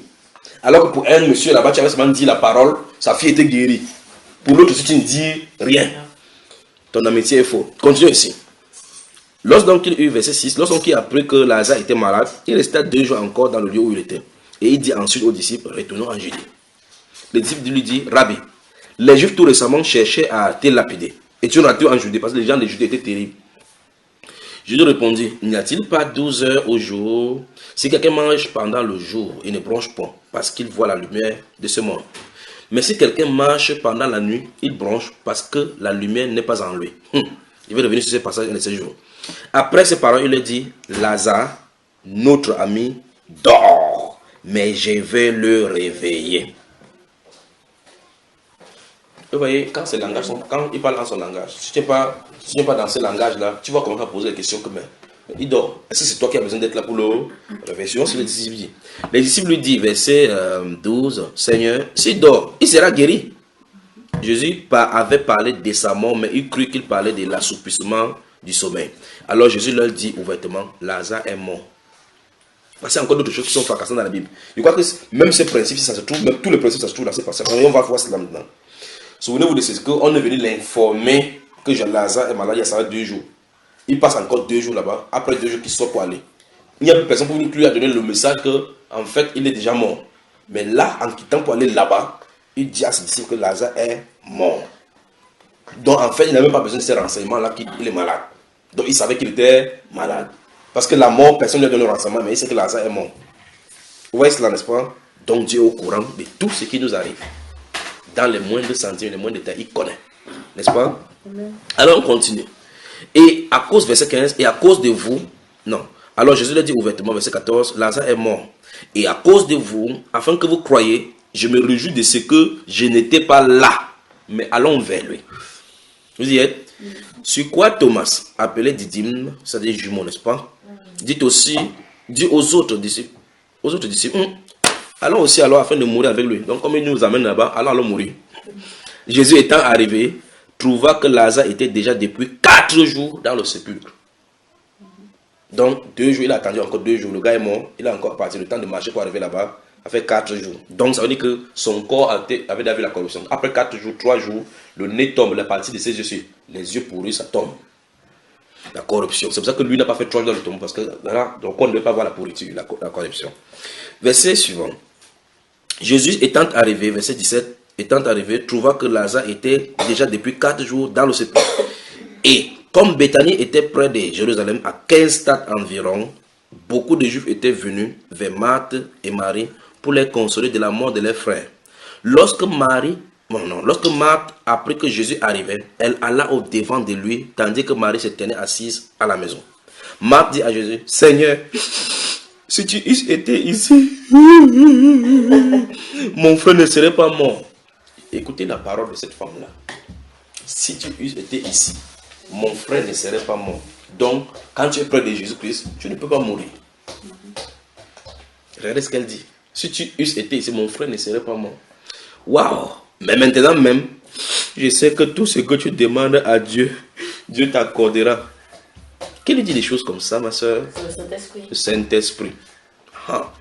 Alors que pour un monsieur là-bas, tu avais seulement dit la parole, sa fille était guérie. Pour l'autre, si tu ne dis rien, ton amitié est faux. Continue ici. Lorsqu'il eut, verset 6, lorsqu'il apprit que Lazare était malade, il resta 2 jours encore dans le lieu où il était. Et il dit ensuite aux disciples, retournons en Judée. Les disciples lui disent, Rabbi, les Juifs tout récemment cherchaient à te lapider. Et tu retournes en Judée parce que les gens de Judée étaient terribles. Jésus répondit, n'y a-t-il pas 12 heures au jour? Si quelqu'un mange pendant le jour, il ne bronche point parce qu'il voit la lumière de ce monde. Mais si quelqu'un marche pendant la nuit, il bronche parce que la lumière n'est pas en lui. Je vais revenir sur ce passage de ce jour. Après ces paroles, il lui dit, Lazare, notre ami, dort, mais je vais le réveiller. Vous voyez, quand il parle dans son langage, si tu n'es pas dans ce langage-là, tu vas commencer à poser des questions comme il dort. Est-ce que c'est toi qui as besoin d'être là pour le réveiller? C'est les disciples. Les disciples lui disent, verset 12, Seigneur, s'il dort, il sera guéri. Jésus avait parlé de sa mort, mais il crut qu'il parlait de l'assoupissement du sommeil. Alors Jésus leur dit ouvertement, Lazare est mort. Parce qu'il y a encore d'autres choses qui sont fracassantes dans la Bible. Je crois que même ces principes, ça se trouve, même tous les principes, ça se trouve dans ces passages. On va voir cela maintenant. Souvenez-vous de ce qu'on est venu l'informer que Lazare est malade il y a 2 jours. Il passe encore 2 jours là-bas. Après 2 jours qu'il sort pour aller. Il n'y a plus personne pour lui a donné le message qu'en fait il est déjà mort. Mais là, en quittant pour aller là-bas, il dit à ses disciples que Lazare est mort. Donc en fait, il n'a même pas besoin de ces renseignements-là qu'il est malade. Donc il savait qu'il était malade. Parce que la mort, personne ne lui a donné le renseignement, mais il sait que Lazare est mort. Vous voyez cela, n'est-ce pas? Donc Dieu est au courant de tout ce qui nous arrive. Dans les moindres centimes, les moindres détails, il connaît. N'est-ce pas? Amen. Alors on continue. Et à cause, verset 15, et à cause de vous, non. Alors Jésus lui dit ouvertement, verset 14, Lazare est mort. Et à cause de vous, afin que vous croyiez, je me réjouis de ce que je n'étais pas là, mais allons vers lui. Vous y êtes? Sur quoi Thomas, appelé Didyme, c'est-à-dire jumeau, n'est-ce pas? Dit aux autres disciples, allons aussi alors afin de mourir avec lui. Donc comme il nous amène là-bas, allons mourir. Jésus étant arrivé, trouva que Lazare était déjà depuis 4 jours dans le sépulcre. Donc 2 jours, il a attendu encore 2 jours. Le gars est mort, il a encore passé le temps de marcher pour arriver là-bas. Ça fait 4 jours. Donc ça veut dire que son corps avait déjà vu la corruption. Après 4 jours, 3 jours, le nez tombe, la partie de ses yeux, les yeux pourris, ça tombe. La corruption. C'est pour ça que lui n'a pas fait 3 jours dans le tombeau. Parce que là, donc on ne veut pas voir la pourriture, la corruption. Verset suivant. Jésus étant arrivé, verset 17, étant arrivé, trouva que Lazare était déjà depuis 4 jours dans le sépulcre. Et comme Béthanie était près de Jérusalem, à 15 stades environ, beaucoup de Juifs étaient venus vers Marthe et Marie pour les consoler de la mort de leurs frères. Lorsque Marthe apprit que Jésus arrivait, elle alla au devant de lui, tandis que Marie se tenait assise à la maison. Marthe dit à Jésus, Seigneur, si tu eusses été ici, mon frère ne serait pas mort. Écoutez la parole de cette femme-là. Si tu eusses été ici, mon frère ne serait pas mort. Donc, quand tu es près de Jésus-Christ, tu ne peux pas mourir. Regardez ce qu'elle dit. Si tu eusses été ici, mon frère ne serait pas mort. Waouh! Mais maintenant même, je sais que tout ce que tu demandes à Dieu, Dieu t'accordera. Qui lui dit des choses comme ça, ma soeur? C'est le Saint-Esprit. Le Saint-Esprit. Ah.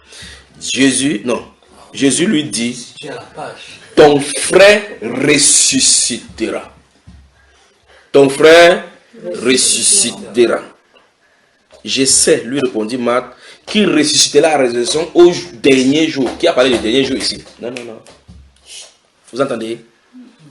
Jésus lui dit, ton frère ressuscitera. Ton frère ressuscitera. Je sais, lui répondit Marthe, qu'il ressuscitera à la résurrection au dernier jour. Qui a parlé du dernier jour ici? Non. Vous entendez?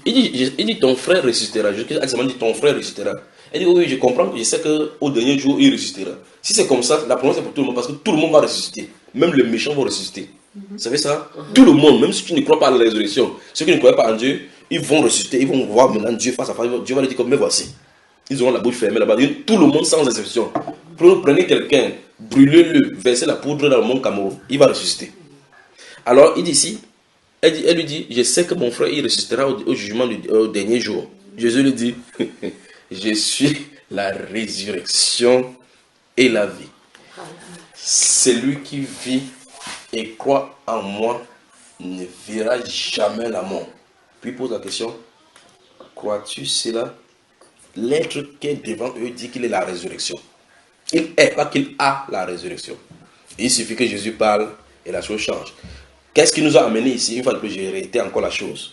Il dit ton frère ressuscitera. Jésus dit ton frère ressuscitera. Elle dit oui, je comprends, je sais qu'au dernier jour, il ressuscitera. Si c'est comme ça, la promesse est pour tout le monde, parce que tout le monde va ressusciter. Même les méchants vont ressusciter. Vous savez ça? Tout le monde, même si tu ne crois pas à la résurrection, ceux qui ne croient pas en Dieu, ils vont ressusciter, ils vont voir maintenant Dieu face à face. Dieu va leur dire comme, mais voici. Ils auront la bouche fermée là-bas. Tout le monde sans exception Prenez quelqu'un, brûlez-le, versez la poudre dans le mont Cameroun, il va ressusciter. Alors, il dit ici, elle lui dit, je sais que mon frère, il ressuscitera au jugement au dernier jour. Jésus lui dit, je suis la résurrection et la vie. Celui qui vit et croit en moi ne verra jamais la mort. Puis il pose la question, crois-tu cela? L'être qui est devant eux dit qu'il est la résurrection. Il est, pas qu'il a la résurrection. Il suffit que Jésus parle et la chose change. Qu'est-ce qui nous a amené ici? Une fois que j'ai réité encore la chose.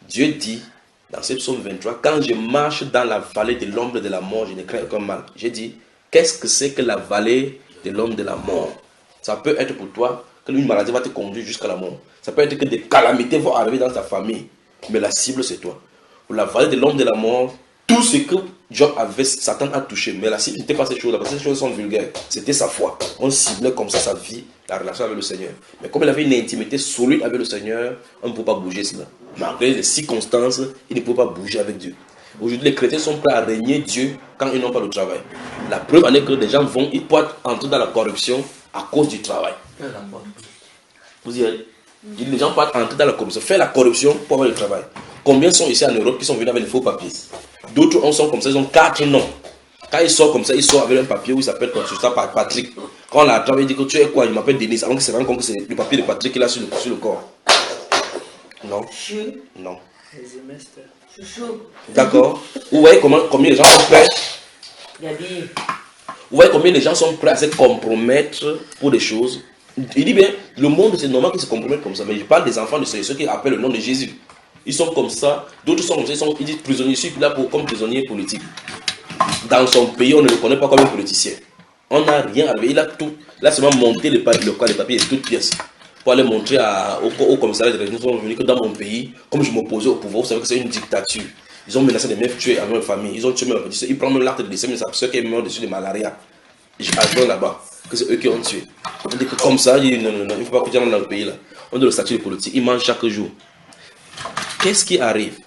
Dieu dit, dans ce psaume 23, quand je marche dans la vallée de l'ombre de la mort, je ne crains aucun mal. J'ai dit, qu'est-ce que c'est que la vallée de l'ombre de la mort? Ça peut être pour toi que une maladie va te conduire jusqu'à la mort. Ça peut être que des calamités vont arriver dans ta famille. Mais la cible, c'est toi. Pour la vallée de l'ombre de la mort, tout ce que Job avait, Satan a touché. Mais la cible n'était pas ces choses-là, parce que ces choses sont vulgaires. C'était sa foi. On ciblait comme ça sa vie, la relation avec le Seigneur. Mais comme il avait une intimité solide avec le Seigneur, on ne peut pas bouger cela. Malgré les circonstances, il ne peut pas bouger avec Dieu. Aujourd'hui, les chrétiens sont prêts à régner Dieu quand ils n'ont pas de travail. La preuve en est que des gens ils peuvent entrer dans la corruption à cause du travail. Vous direz, les gens peuvent entrer dans la corruption, faire la corruption pour avoir le travail. Combien sont ici en Europe qui sont venus avec les faux papiers? D'autres sont comme ça, ils ont 4 noms. Quand ils sortent comme ça, ils sortent avec un papier où il s'appelle Patrick. Quand on l'attrape, il dit que tu es quoi? Il m'appelle Denis. Avant qu'il se rende compte que c'est le papier de Patrick qu'il a sur le corps. Non. Non. D'accord. Vous voyez combien les gens sont prêts? Vous voyez combien les gens sont prêts à se compromettre pour des choses? Il dit bien, le monde c'est normal qu'ils se compromettent comme ça. Mais je parle des enfants de ceux qui appellent le nom de Jésus. Ils sont comme ça, d'autres sont comme ça, ils disent prisonniers, je suis là comme prisonnier politique. Dans son pays, on ne le connaît pas comme un politicien. On n'a rien à lui. Il a seulement monté le papier de toutes pièces. Pour aller montrer au commissariat de région, ils sont venus que dans mon pays, comme je m'opposais au pouvoir, vous savez que c'est une dictature. Ils ont menacé de me tuer à ma famille, ils ont tué mes petits. Ils prennent même l'acte de décès, mais c'est ceux qui est mort dessus de malaria. J'attends là-bas, que c'est eux qui ont tué. On dit que comme ça, il dit non, il ne faut pas que tu ailles dans le pays là. On donne le statut de politique, ils mangent chaque jour. Qu'est-ce qui arrive?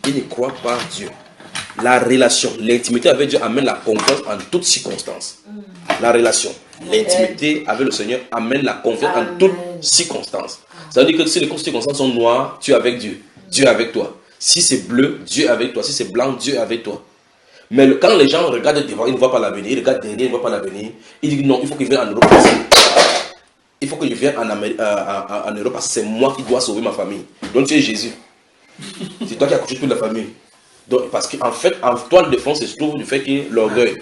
Ils ne croient pas Dieu. La relation, l'intimité avec Dieu amène la confiance en toutes circonstances. La relation, l'intimité avec le Seigneur amène la confiance en toutes circonstances. Ça veut dire que si les circonstances sont noires, tu es avec Dieu. Dieu est avec toi. Si c'est bleu, Dieu est avec toi. Si c'est blanc, Dieu est avec toi. Mais quand les gens regardent devant, ils ne voient pas l'avenir. Ils regardent derrière, ils ne voient pas l'avenir. Ils disent non, il faut que je vienne en Europe. Il faut que je vienne en Europe parce que c'est moi qui dois sauver ma famille. Donc tu es Jésus. C'est toi qui as couché toute la famille. Donc, parce qu'en fait, en toile de fond, se trouve du fait que l'orgueil.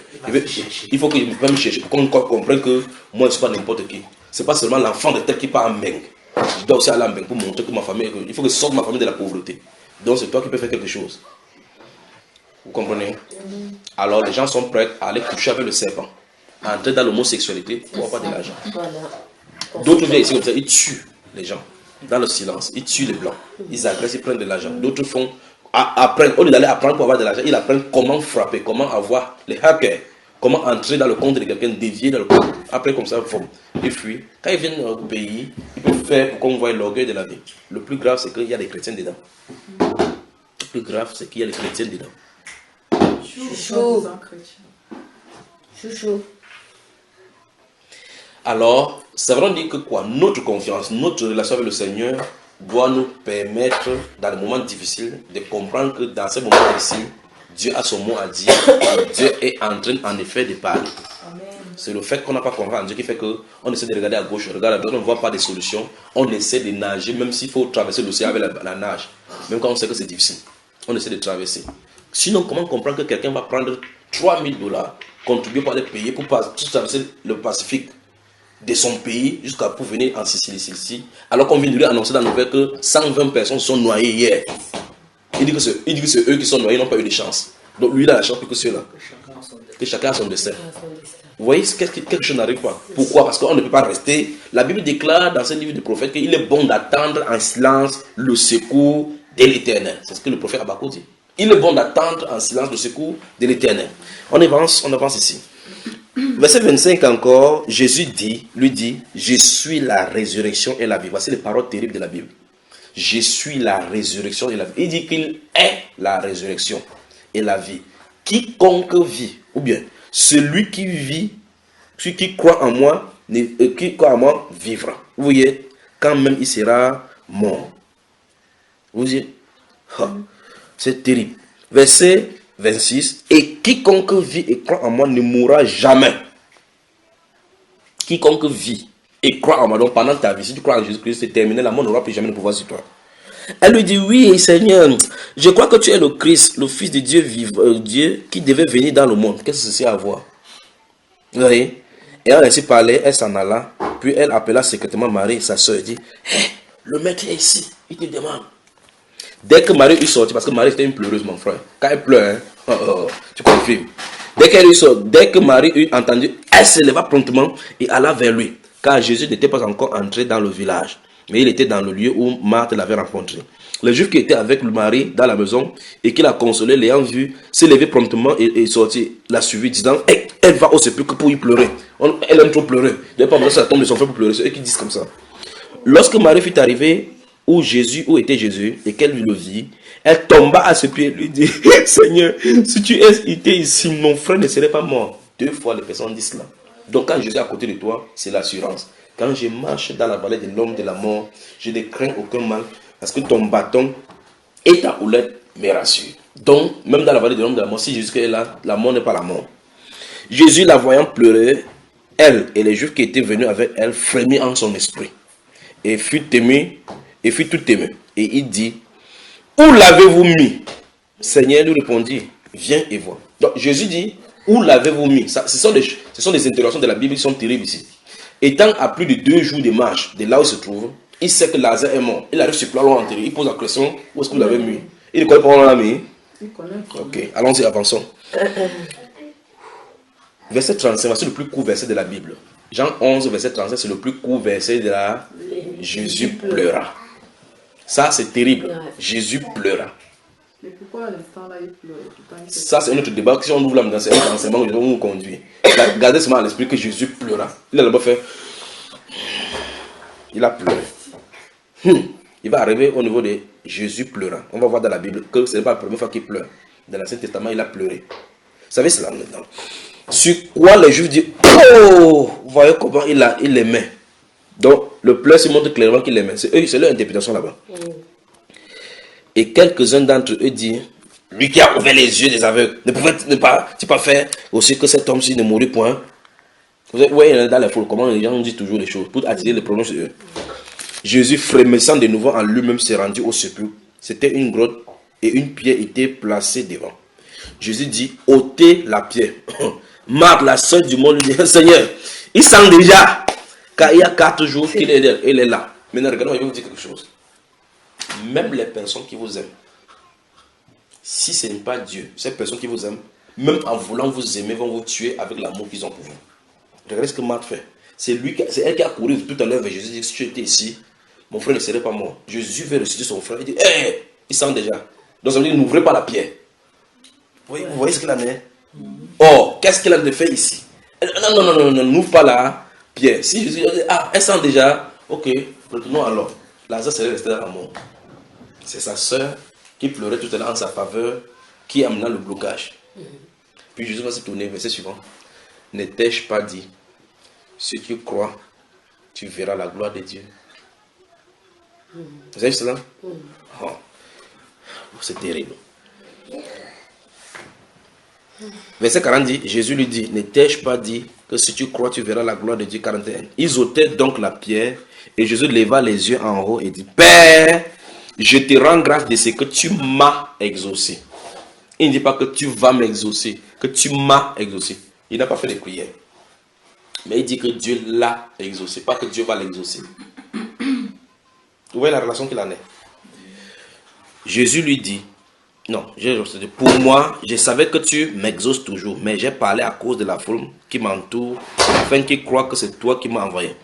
Il faut que je me chercher pour qu'on comprenne que moi, je ne suis pas n'importe qui. Ce n'est pas seulement l'enfant de tel qui part en Mbeng. Je dois aussi aller en Mbeng pour montrer que ma famille, il faut que je sorte ma famille de la pauvreté. Donc, c'est toi qui peux faire quelque chose. Vous comprenez? Alors, les gens sont prêts à aller coucher avec le serpent, à entrer dans l'homosexualité pour avoir de l'argent. D'autres viennent ici comme ça, ils tuent les gens. Dans le silence, ils tuent les blancs, ils agressent, ils prennent de l'argent. D'autres apprennent, au lieu d'aller apprendre pour avoir de l'argent, ils apprennent comment frapper, comment avoir les hackers, comment entrer dans le compte de quelqu'un, dévier dans le compte. Après, comme ça, ils fuient. Quand ils viennent au pays, ils peuvent faire pour qu'on voit l'orgueil de la vie. Le plus grave, c'est qu'il y a des chrétiens dedans. Le plus grave, c'est qu'il y a des chrétiens dedans. Chouchou. Alors, ça veut dire que quoi? Notre confiance, notre relation avec le Seigneur doit nous permettre, dans les moments difficiles, de comprendre que dans ces moments difficiles, Dieu a son mot à dire. Dieu est en train, en effet, de parler. C'est le fait qu'on n'a pas confiance en Dieu qui fait qu'on essaie de regarder à gauche, regarder à droite, on ne voit pas des solutions. On essaie de nager, même s'il faut traverser l'océan avec la nage. Même quand on sait que c'est difficile. On essaie de traverser. Sinon, comment comprendre que quelqu'un va prendre $3000, contribuer pour aller payer pour traverser le Pacifique de son pays jusqu'à pour venir en Sicile, alors qu'on vient de lui annoncer dans la nouvelle que 120 personnes sont noyées hier. Il dit que c'est eux qui sont noyés, ils n'ont pas eu de chance. Donc lui, il a la chance plus que ceux-là. Que chacun a son destin. Vous voyez, quelque chose n'arrive pas. Pourquoi? Parce qu'on ne peut pas rester. La Bible déclare dans ce livre des prophètes qu'il est bon d'attendre en silence le secours de l'Éternel. C'est ce que le prophète Habakkuk dit. Il est bon d'attendre en silence le secours de l'Éternel. On avance ici. Verset 25 encore, Jésus lui dit, je suis la résurrection et la vie. Voici les paroles terribles de la Bible. Je suis la résurrection et la vie. Il dit qu'il est la résurrection et la vie. Quiconque vit, ou bien celui qui vit, celui qui croit en moi, vivra. Vous voyez, quand même il sera mort. Vous voyez, c'est terrible. Verset 26, et quiconque vit et croit en moi ne mourra jamais. Quiconque vit et croit en moi, donc pendant ta vie, si tu crois en Jésus-Christ, c'est terminé, la mort n'aura plus jamais de pouvoir sur toi. Elle lui dit, oui Seigneur, je crois que tu es le Christ, le Fils de Dieu vivant, Dieu qui devait venir dans le monde. Qu'est-ce que ceci a à voir? Vous voyez? Et elle a ainsi parlé, elle s'en alla, puis elle appela secrètement Marie, sa soeur, et dit, hey, le maître est ici, il te demande. Dès que Marie est sortie, parce que Marie était une pleureuse, mon frère. Quand elle pleure, tu confirmes. Dès que Marie eut entendu, elle se leva promptement et alla vers lui. Car Jésus n'était pas encore entré dans le village, mais il était dans le lieu où Marthe l'avait rencontré. Le juif qui était avec Marie dans la maison et qui l'a consolé, l'ayant vu, s'est levé promptement et sorti, l'a suivi, disant, hey, elle va au sépulcre pour y pleurer. Elle aime trop pleurer. Il n'y a pas besoin de tombe de son frère pour pleurer. C'est eux qui disent comme ça. Lorsque Marie fut arrivée où était Jésus, et qu'elle le vit, elle tomba à ses pieds et lui dit, Seigneur, si tu étais ici, mon frère ne serait pas mort. 2 fois les personnes disent cela. Donc quand Jésus est à côté de toi, c'est l'assurance. Quand je marche dans la vallée de l'homme de la mort, je ne crains aucun mal, parce que ton bâton et ta houlette me rassurent. Donc, même dans la vallée de l'homme de la mort, si Jésus est là, la mort n'est pas la mort. Jésus, la voyant pleurer, elle et les Juifs qui étaient venus avec elle, frémirent en son esprit. Et fut tout ému. Et il dit, où l'avez-vous mis? Seigneur lui répondit, viens et vois. Donc Jésus dit, où l'avez-vous mis? Ce sont des interrogations de la Bible qui sont terribles ici. Étant à plus de 2 jours de marche de là où il se trouve, il sait que Lazare est mort. Il arrive sur le plan long enterré. Il pose la question, où est-ce que vous l'avez mis? Il ne connaît pas où on l'a mis. Il connaît. Ok, allons-y, avançons. Verset 35, c'est le plus court verset de la Bible. Jean 11, verset 35, c'est le plus court verset de la... Jésus pleura. Ça, c'est terrible. Jésus pleura. Mais pourquoi à l'instant là il pleure? Ça, c'est un autre débat. Si on ouvre l'âme dans cet enseignement, on nous conduit. Gardez seulement à l'esprit que Jésus pleura. Il a d'abord fait... Il a pleuré. Il va arriver au niveau de Jésus pleurant. On va voir dans la Bible que ce n'est pas la première fois qu'il pleure. Dans l'Ancien Testament, il a pleuré. Vous savez cela maintenant. Sur quoi les Juifs disent, oh, vous voyez comment il l'aimait. Donc, le pleur se montre clairement qu'il l'aimait. C'est leur interprétation là-bas. Et quelques-uns d'entre eux disent, lui qui a ouvert les yeux des aveugles, ne pouvait pas faire aussi que cet homme-ci ne mourut point. Vous voyez dans les foules, comment les gens disent toujours les choses pour attirer les problèmes sur eux. Jésus, frémissant de nouveau en lui-même, s'est rendu au sépulcre. C'était une grotte et une pierre était placée devant. Jésus dit, ôtez la pierre. Marthe, la sœur du monde, lui dit, Seigneur, il sent déjà, car il y a 4 jours qu'il est là. Maintenant, regardez, je vais vous dire quelque chose. Même les personnes qui vous aiment, si ce n'est pas Dieu, ces personnes qui vous aiment, même en voulant vous aimer, vont vous tuer avec l'amour qu'ils ont pour vous. Regardez ce que Marthe fait. C'est elle qui a couru tout à l'heure vers Jésus. Il dit, si tu étais ici, mon frère ne serait pas mort. Jésus veut ressusciter son frère. Il dit, hé, il sent déjà. Donc ça veut dire, n'ouvrez pas la pierre. Vous voyez ce qu'il en est? Oh, qu'est-ce qu'il a de fait ici? Non, n'ouvre pas la pierre. Si Jésus dit, elle sent déjà, ok, retournons alors. Lazare serait resté dans la mort. C'est sa soeur qui pleurait tout à l'heure en sa faveur, qui amena le blocage. Puis Jésus va se tourner, verset suivant. Ne t'ai-je pas dit, si tu crois, tu verras la gloire de Dieu. Vous savez cela? Oh. C'est terrible. Verset 40 dit, Jésus lui dit, ne t'ai-je pas dit que si tu crois, tu verras la gloire de Dieu? 41. Ils ôtaient donc la pierre et Jésus leva les yeux en haut et dit, Père, je te rends grâce de ce que tu m'as exaucé. Il ne dit pas que tu vas m'exaucer, que tu m'as exaucé. Il n'a pas fait de prière. Mais il dit que Dieu l'a exaucé, pas que Dieu va l'exaucer. Vous voyez la relation qu'il en est. Jésus lui dit, non, pour moi, je savais que tu m'exauces toujours, mais j'ai parlé à cause de la foule qui m'entoure, afin qu'ils croient que c'est toi qui m'as envoyé.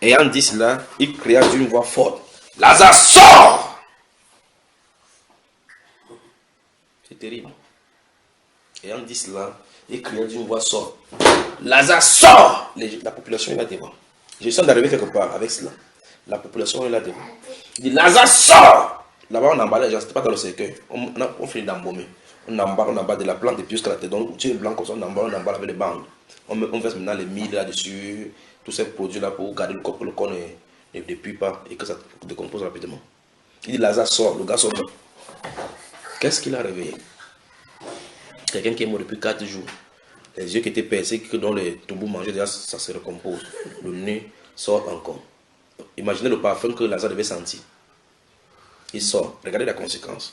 Ayant dit cela, il cria d'une voix forte, Lazare, sors! C'est terrible. Ayant dit cela, il cria d'une voix forte, Lazare, sors! La population est là devant. Je sens d'arriver quelque part avec cela. La population est là devant. Il dit, Lazare, sors! Là-bas, on emballait les gens, c'était pas dans le cercueil. On finit d'embaumer. on emballe de la plante de pius que la tête. Donc, tu es blanc comme ça, on emballe avec les bandes. On verse maintenant les milles là-dessus, tous ces produits-là pour garder le corps, que le corps ne pue pas et que ça décompose rapidement. Il dit, Lazare sort, le gars sort. Qu'est-ce qu'il a réveillé? Quelqu'un qui est mort depuis 4 jours. Les yeux qui étaient percés, dont les tombeaux mangeaient, déjà ça se recompose. Le nez sort encore. Imaginez le parfum que Lazare devait sentir. Il sort. Regardez la conséquence.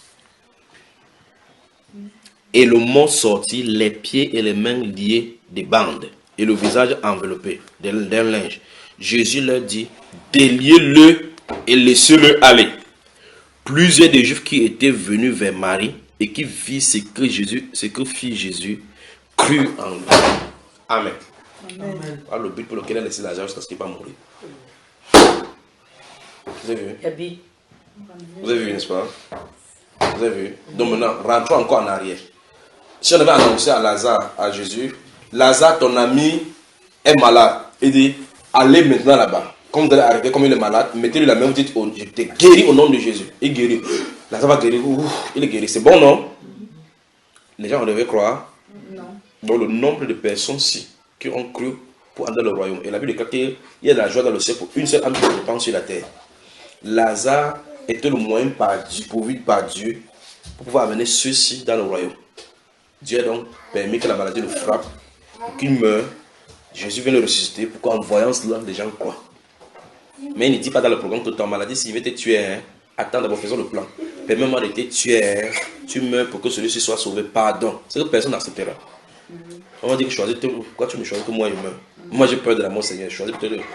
Et le mort sortit, les pieds et les mains liés des bandes, et le visage enveloppé d'un linge. Jésus leur dit, déliez-le et laissez-le aller. Plusieurs des Juifs qui étaient venus vers Marie et qui virent ce que fit Jésus, crurent en lui. Amen. Amen. Alors, le but pour lequel elle a laissé Lazare jusqu'à ce qu'il ne va pas mourir. Vous avez vu? Vous avez vu, n'est-ce pas? Vous avez vu? Donc maintenant, rentrons encore en arrière. Si on avait annoncé à Lazare, à Jésus, Lazare, ton ami, est malade. Il dit, allez maintenant là-bas. Comme vous allez arrêter, comme il est malade, mettez-lui la main, vous dites, oh, je t'ai guéri au nom de Jésus. Il guérit. Lazare va guérir. Il est guéri. C'est bon, non? Les gens devaient croire. Non. Donc le nombre de personnes qui ont cru pour entrer dans le royaume. Et la Bible déclare qu'il y a de la joie dans le ciel pour une seule âme qui dépend sur la terre. Lazare était le moyen pourvu par Dieu pour pouvoir amener ceux-ci dans le royaume. Dieu a donc permis que la maladie le frappe, qu'il meure. Jésus vient le ressusciter pour qu'en voyant cela, les gens croient. Mais il ne dit pas dans le programme que ta maladie, s'il veut te tuer, attends d'abord, faisons le plan. Permets-moi de te tuer, tu meurs pour que celui-ci soit sauvé. Pardon. C'est que personne n'acceptera. On va dire que choisis, pourquoi tu me choisis que moi je meurs? Moi j'ai peur de la mort, Seigneur.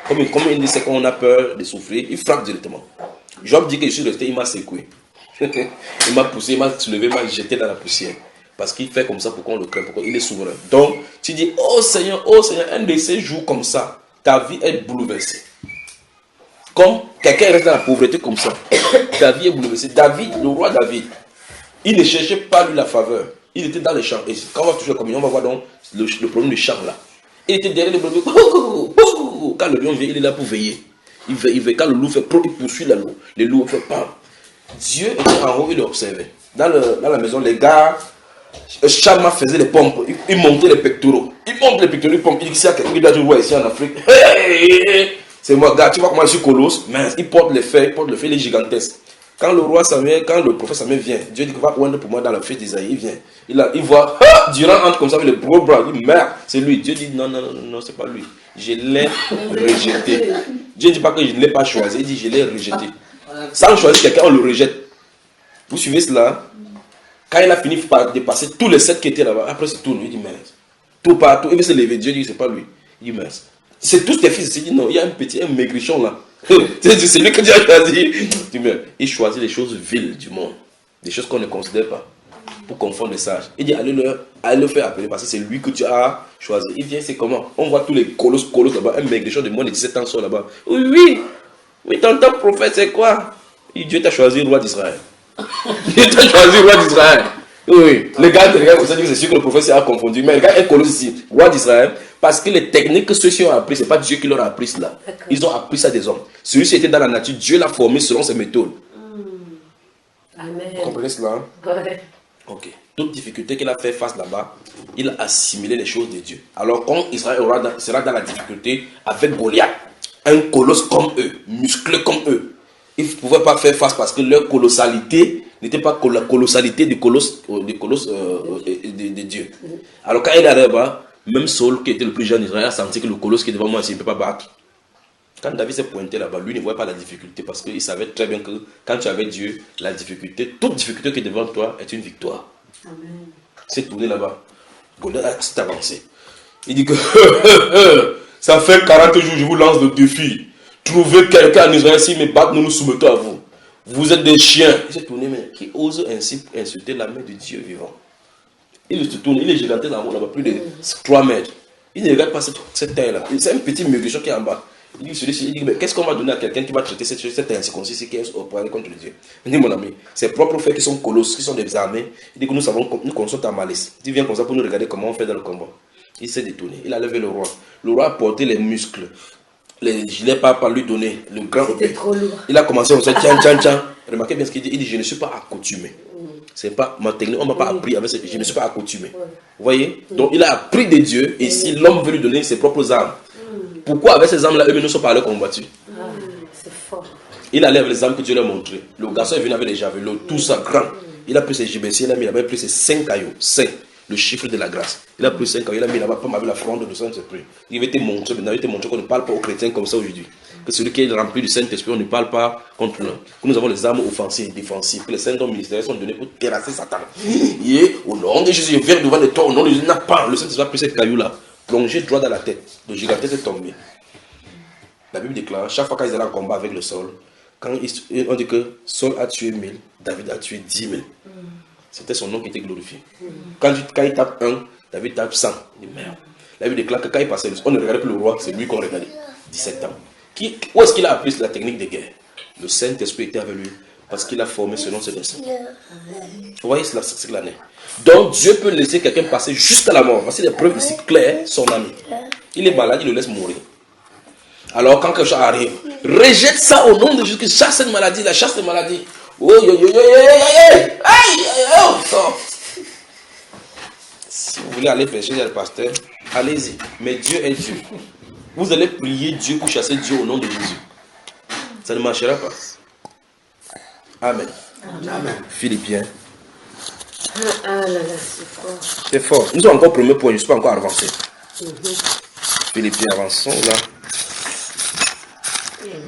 Comme il dit qu'on a peur de souffrir, il frappe directement. Job dit que je suis resté, il m'a secoué. Il m'a poussé, il m'a soulevé, il m'a jeté dans la poussière. Parce qu'il fait comme ça pour qu'on le craint, pour qu'il est souverain. Donc, tu dis, oh Seigneur, un de ces jours comme ça, ta vie est bouleversée. Comme quelqu'un reste dans la pauvreté comme ça, ta vie est bouleversée. David, le roi David, il ne cherchait pas lui la faveur. Il était dans les champs. Et quand on va toucher la communion, on va voir donc le problème du champ là. Il était derrière les brebis. Quand le lion vient, il est là pour veiller. Il veille. Quand le loup fait pro, il poursuit le loup. Les loups fait pam. Dieu était en haut, il observait. Dans la maison, les gars, Chama faisait les pompes. Il montait les pectoraux. Il monte les pectoraux, il pompe. Il dit qu'il y a quelqu'un qui doit toujours voir ici en Afrique. C'est moi, gars, tu vois comment je suis colosse. Mais il porte les feuilles, il est gigantesque. Quand le roi Samuel, quand le prophète Samuel vient, Dieu dit qu'il va oindre pour moi dans le fils d'Isaïe. Il vient. Il voit, Durand entre comme ça avec les gros bras. Il dit, merde, c'est lui. Dieu dit, non, c'est pas lui. Je l'ai rejeté. Dieu ne dit pas que je ne l'ai pas choisi. Il dit, je l'ai rejeté. Sans choisir quelqu'un, on le rejette. Vous suivez cela? Quand il a fini par dépasser tous les 7 qui étaient là-bas, après il se tourne, il dit, merde. Tout partout, il veut se lever. Dieu dit, c'est pas lui. Il dit, merde. C'est tous tes fils. Il dit, non, il y a un maigrichon là. C'est lui que Dieu a choisi. Il choisit les choses viles du monde, des choses qu'on ne considère pas, pour confondre les sages. Il dit, allez le faire appeler parce que c'est lui que tu as choisi. Il vient, c'est comment? On voit tous les colosses là-bas, un maigrichon de moins de 17 ans sort là-bas. Oui, ton prophète, c'est quoi? Dieu t'a choisi roi d'Israël. Dieu t'a choisi roi d'Israël. Oui, les gars, c'est sûr que le prophète a confondu, mais les gars, un colosse ici, roi d'Israël. Parce que les techniques que ceux-ci ont appris, ce n'est pas Dieu qui leur a appris cela. Ils ont appris ça des hommes. Celui-ci était dans la nature, Dieu l'a formé selon ses méthodes. Amen. Vous comprenez cela? Ouais. Ok. Toute difficulté qu'il a fait face là-bas, il a assimilé les choses de Dieu. Alors quand Israël sera dans la difficulté avec Goliath, un colosse comme eux, musclé comme eux, ils ne pouvaient pas faire face parce que leur colossalité n'était pas la colossalité du colosse de Dieu. Alors quand il est là-bas, même Saul, qui était le plus jeune d'Israël, a senti que le colosse qui est devant moi, il ne peut pas battre. Quand David s'est pointé là-bas, lui ne voyait pas la difficulté parce qu'il savait très bien que quand tu avais Dieu, la difficulté, toute difficulté qui est devant toi est une victoire. Amen. C'est tourné là-bas. Goliath s'est avancé. Il dit que ça fait 40 jours, je vous lance le défi. Trouvez quelqu'un en Israël, s'il me bat, nous nous soumettons à vous. Vous êtes des chiens. Il s'est tourné, mais qui ose ainsi insulter la main de Dieu vivant? Il se tourne, il est gigantesque en haut là-bas, plus de 3 mètres. Il ne regarde pas cette taille-là. C'est un petit maigrichon qui est en bas. Il dit, mais qu'est-ce qu'on va donner à quelqu'un qui va traiter cette incirconcision qui est opérée contre Dieu? Il dit, mon ami, ses propres frères qui sont colosses, qui sont des armées, il dit que nous connaissons ta malice. Il vient comme ça pour nous regarder comment on fait dans le combat. Il s'est détourné. Il a levé le roi. Le roi a porté les muscles. Les gilets pas lui donner le grand. C'était trop lourd. Il a commencé comme ça, tiens. Remarquez bien ce qu'il dit. Il dit, je ne suis pas accoutumé. c'est pas ma technique, on m'a pas appris, avec je ne me suis pas accoutumé. Vous voyez? Donc il a appris de Dieu, et si l'homme veut lui donner ses propres armes, pourquoi avec ces armes-là, eux ne sont pas allés combattre? C'est fort. Il allait avec les armes que Dieu lui a montrées. Le garçon est venu avec les javelots, tout ça grand. Il a pris ses gibeciers, il a pris ses 5 cailloux, 5, le chiffre de la grâce. Il a pris 5 cailloux, il a mis là-bas, comme avec la fronde de Saint-Esprit. Il avait été montré, maintenant il était montré qu'on ne parle pas aux chrétiens comme ça aujourd'hui. Que celui qui est rempli du Saint-Esprit, on ne parle pas contre l'un. Que nous avons les armes offensives et défensives, que les saints dons ministériels sont donnés pour terrasser Satan. Et au nom de Jésus, je viens devant les toi, au nom de Jésus, n'a pas. Le Saint-Esprit a pris cette caillou-là, plongé droit dans la tête. Le gigant est tombé. La Bible déclare, chaque fois qu'ils allaient en combat avec le sol, quand on dit que Saul a tué 1000, David a tué 10 000. C'était son nom qui était glorifié. Quand il tape 1, David tape 100. Il dit merde. La Bible déclare que quand il passait, on ne regardait plus le roi, c'est lui qu'on regardait. 17 ans. Où est-ce qu'il a appris la technique de guerre? Le Saint-Esprit était avec lui parce qu'il a formé selon ses desseins. Vous voyez, c'est ce qu'il en est. Donc Dieu peut laisser quelqu'un passer jusqu'à la mort. Voici les preuves ici claires, son ami. Il est malade, il le laisse mourir. Alors quand quelque chose arrive, rejette ça au nom de Jésus, chasse cette maladie, la chasse cette maladie. Oh, yo, yo, yo, yo, yo, si vous voulez aller prêcher chez le pasteur, allez-y. Mais Dieu est Dieu. Vous allez prier Dieu pour chasser Dieu au nom de Jésus. Ça ne marchera pas. Amen. Amen. Philippiens. Ah là là, c'est fort. C'est fort. Nous sommes encore au premier point, je ne suis pas encore avancé. Philippiens, avançons là.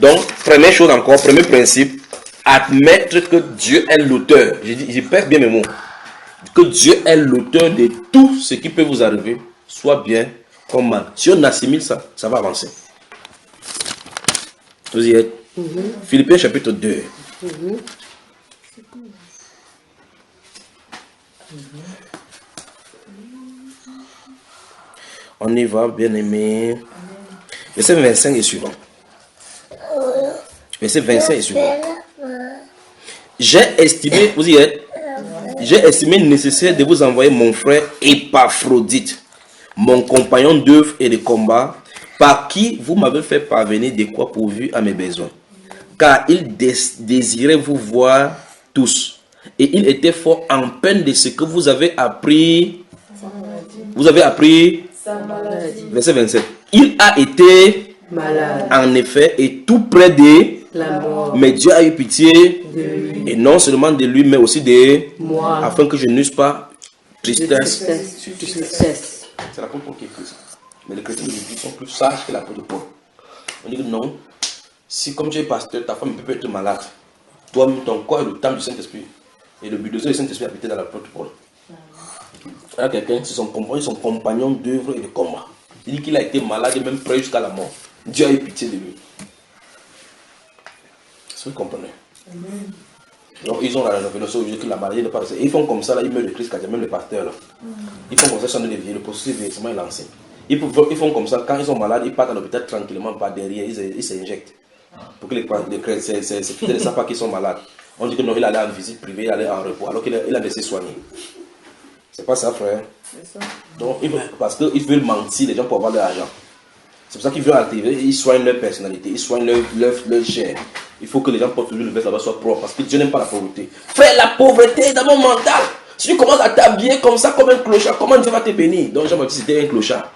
Donc, première chose encore, premier principe, admettre que Dieu est l'auteur. Je perds bien mes mots. Que Dieu est l'auteur de tout ce qui peut vous arriver, soit bien comme mal. Si on assimile ça, ça va avancer. Vous y êtes? Philippiens chapitre 2. On y va, bien aimé. Verset 25 et suivant. Verset 25 et suivant. J'ai estimé, vous y êtes? J'ai estimé nécessaire de vous envoyer mon frère Épaphrodite, mon compagnon d'œuvre et de combat, par qui vous m'avez fait parvenir de quoi pourvu à mes besoins. Car il désirait vous voir tous. Et il était fort en peine de ce que vous avez appris. Vous avez appris. Verset 27. Il a été malade. En effet, et tout près de la mort. Mais Dieu a eu pitié de lui. Et non seulement de lui, mais aussi de moi. Afin que je n'eusse pas tristesse. Tristesse. C'est l'apôtre Paul qui écrit ça. Mais les chrétiens d'aujourd'hui sont plus sages que l'apôtre Paul. On dit que non. Si comme tu es pasteur, ta femme peut être malade. Toi, ton corps est le temple du Saint-Esprit. Et le bulldozer du Saint-Esprit habité dans l'apôtre Paul. Il y a quelqu'un, c'est son compagnon d'œuvre et de combat. Il dit qu'il a été malade et même prêt jusqu'à la mort. Dieu a eu pitié de lui. Est-ce que vous comprenez? Donc ils ont la révélation aujourd'hui que la maladie n'est pas restée. Ils font comme ça, là, ils meurent de crise cardiaque, même les pasteurs. Là. Ils font comme ça, sans les vieux, le processus de vieillissement est lancé. Ils font comme ça, quand ils sont malades, ils partent à l'hôpital tranquillement, pas derrière, ils s'injectent. Pour que ces fidèles ne savent pas qu'ils sont malades. On dit que non, il allait en visite privée, il allait en repos, alors qu'il a laissé soigner. C'est pas ça, frère. C'est ça. Donc, parce qu'ils veulent mentir les gens pour avoir de l'argent. C'est pour ça qu'ils veulent activer, ils soignent leur personnalité, ils soignent leur chair. Il faut que les gens portent toujours le vêtement là-bas soit propre, parce que Dieu n'aime pas la pauvreté. Frère, la pauvreté est dans mon mental. Si tu commences à t'habiller comme ça, comme un clochard, comment Dieu va te bénir? Donc Jean-Baptiste était un clochard.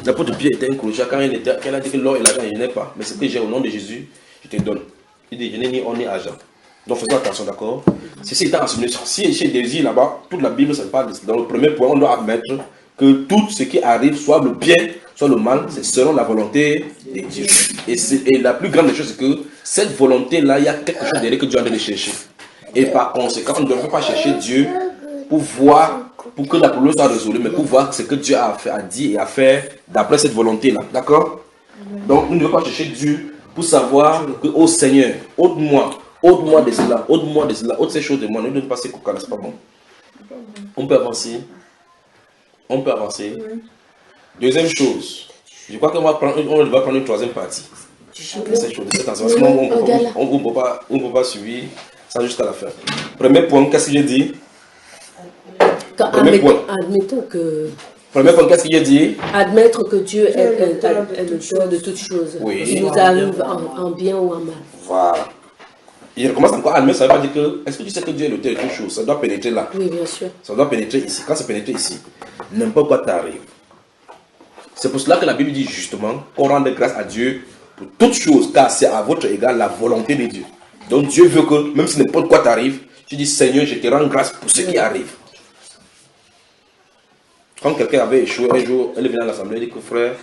L'apôtre Pierre était un clochard quand elle a dit que l'or et l'argent, je n'ai pas. Mais ce que j'ai au nom de Jésus, je te donne. Il dit, je n'ai ni or ni argent. Donc faisons attention, d'accord? Si c'est enseigné, si chez Désir là-bas, toute la Bible, ça parle. Dans le premier point, on doit admettre que tout ce qui arrive, soit le bien, soit le mal, c'est selon la volonté de Dieu. Et la plus grande des choses, c'est que cette volonté-là, il y a quelque chose derrière que Dieu a de chercher. Et par conséquent, on ne devrait pas chercher Dieu pour voir, pour que la problème soit résolue, mais pour voir ce que Dieu a dit et a fait d'après cette volonté-là. D'accord? Donc, nous ne devons pas chercher Dieu pour savoir que, oh Seigneur, ôte-moi de cela, ôte ces choses de moi. Ne donne pas ces coca-là, c'est pas bon. On peut avancer. Deuxième chose, je crois qu'on va prendre une troisième partie. On ne peut pas suivre ça jusqu'à la fin. Premier point, qu'est-ce que j'ai dit? Admettons que... Premier point, qu'est-ce que j'ai dit? Admettre que Dieu est l'auteur de toutes choses. Oui. Il nous arrive en bien ou en mal. Voilà. Il recommence encore à admettre, ça ne veut pas dire que, est-ce que tu sais que Dieu est l'auteur de toutes choses? Ça doit pénétrer là. Oui, bien sûr. Ça doit pénétrer ici. Quand c'est pénétré ici, n'importe quoi t'arrive. C'est pour cela que la Bible dit justement qu'on rende grâce à Dieu pour toutes choses, car c'est à votre égard la volonté de Dieu. Donc Dieu veut que, même si n'importe quoi t'arrive, tu dis Seigneur, je te rends grâce pour ce qui arrive. Quand quelqu'un avait échoué un jour, elle est venue à l'assemblée, elle dit que frère,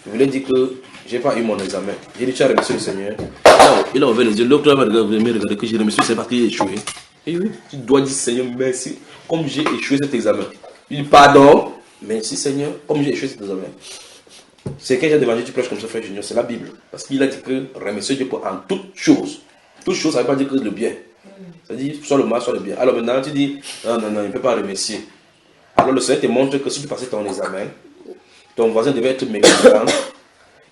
je voulais dire que je n'ai pas eu mon examen. J'ai dit, tu as remercié le Seigneur. Il a ouvert les yeux, l'autre va regarder que j'ai remercié, c'est parce qu'il a échoué. Et oui, tu dois dire Seigneur, merci, comme j'ai échoué cet examen. Il dit pardon, merci Seigneur, comme j'ai échoué cet examen. C'est quel genre d'évangile tu prêches comme ça, frère Junior? C'est la Bible. Parce qu'il a dit que remercier Dieu en toutes choses. Toutes choses, ça ne veut pas dire que le bien. Ça dit soit le mal, soit le bien. Alors maintenant, tu dis, non, il ne peut pas remercier. Alors le Seigneur te montre que si tu passais ton examen, ton voisin devait être mécontent,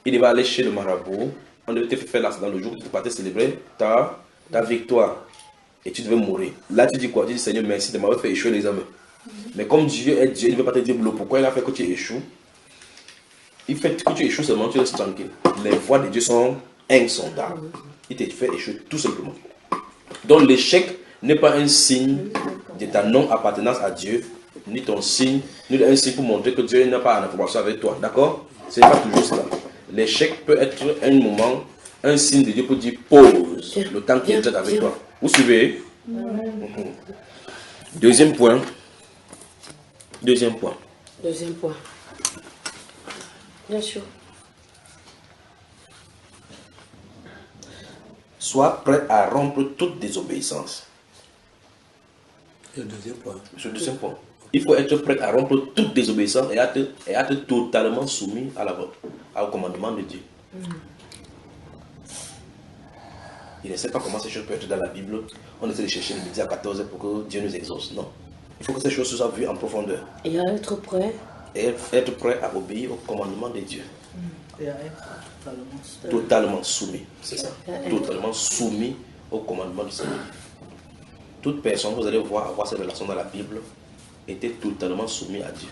il devait aller chez le marabout, on devait te faire l'accident le jour où tu partais célébrer ta victoire. Et tu devais mourir. Là tu dis quoi? Tu dis Seigneur merci de m'avoir fait échouer l'examen. Mais comme Dieu est Dieu, il ne veut pas te dire pourquoi il a fait que tu échoues. Il fait que tu échoues seulement, tu restes tranquille. Les voies de Dieu sont insondables. Il te fait échouer tout simplement. Donc l'échec n'est pas un signe de ta non-appartenance à Dieu, ni ton signe, ni un signe pour montrer que Dieu n'a pas en information avec toi. D'accord? Ce n'est pas toujours cela. L'échec peut être un moment, un signe de Dieu pour dire pause, le temps qu'il est avec toi. Vous suivez? Deuxième point. Deuxième point. Bien sûr. Sois prêt à rompre toute désobéissance. Et le deuxième point. C'est le deuxième point. Il faut être prêt à rompre toute désobéissance et à être totalement soumis au commandement de Dieu. Il ne sait pas comment ces choses peuvent être dans la Bible. On essaie de chercher le midi à 14h pour que Dieu nous exauce. Non. Il faut que ces choses soient vues en profondeur. Et à être prêt. Et être prêt à obéir au commandement de Dieu. Et à être Totalement soumis. C'est ça. Totalement soumis au commandement du Seigneur. Toute personne que vous allez voir avoir cette relation dans la Bible était totalement soumise à Dieu.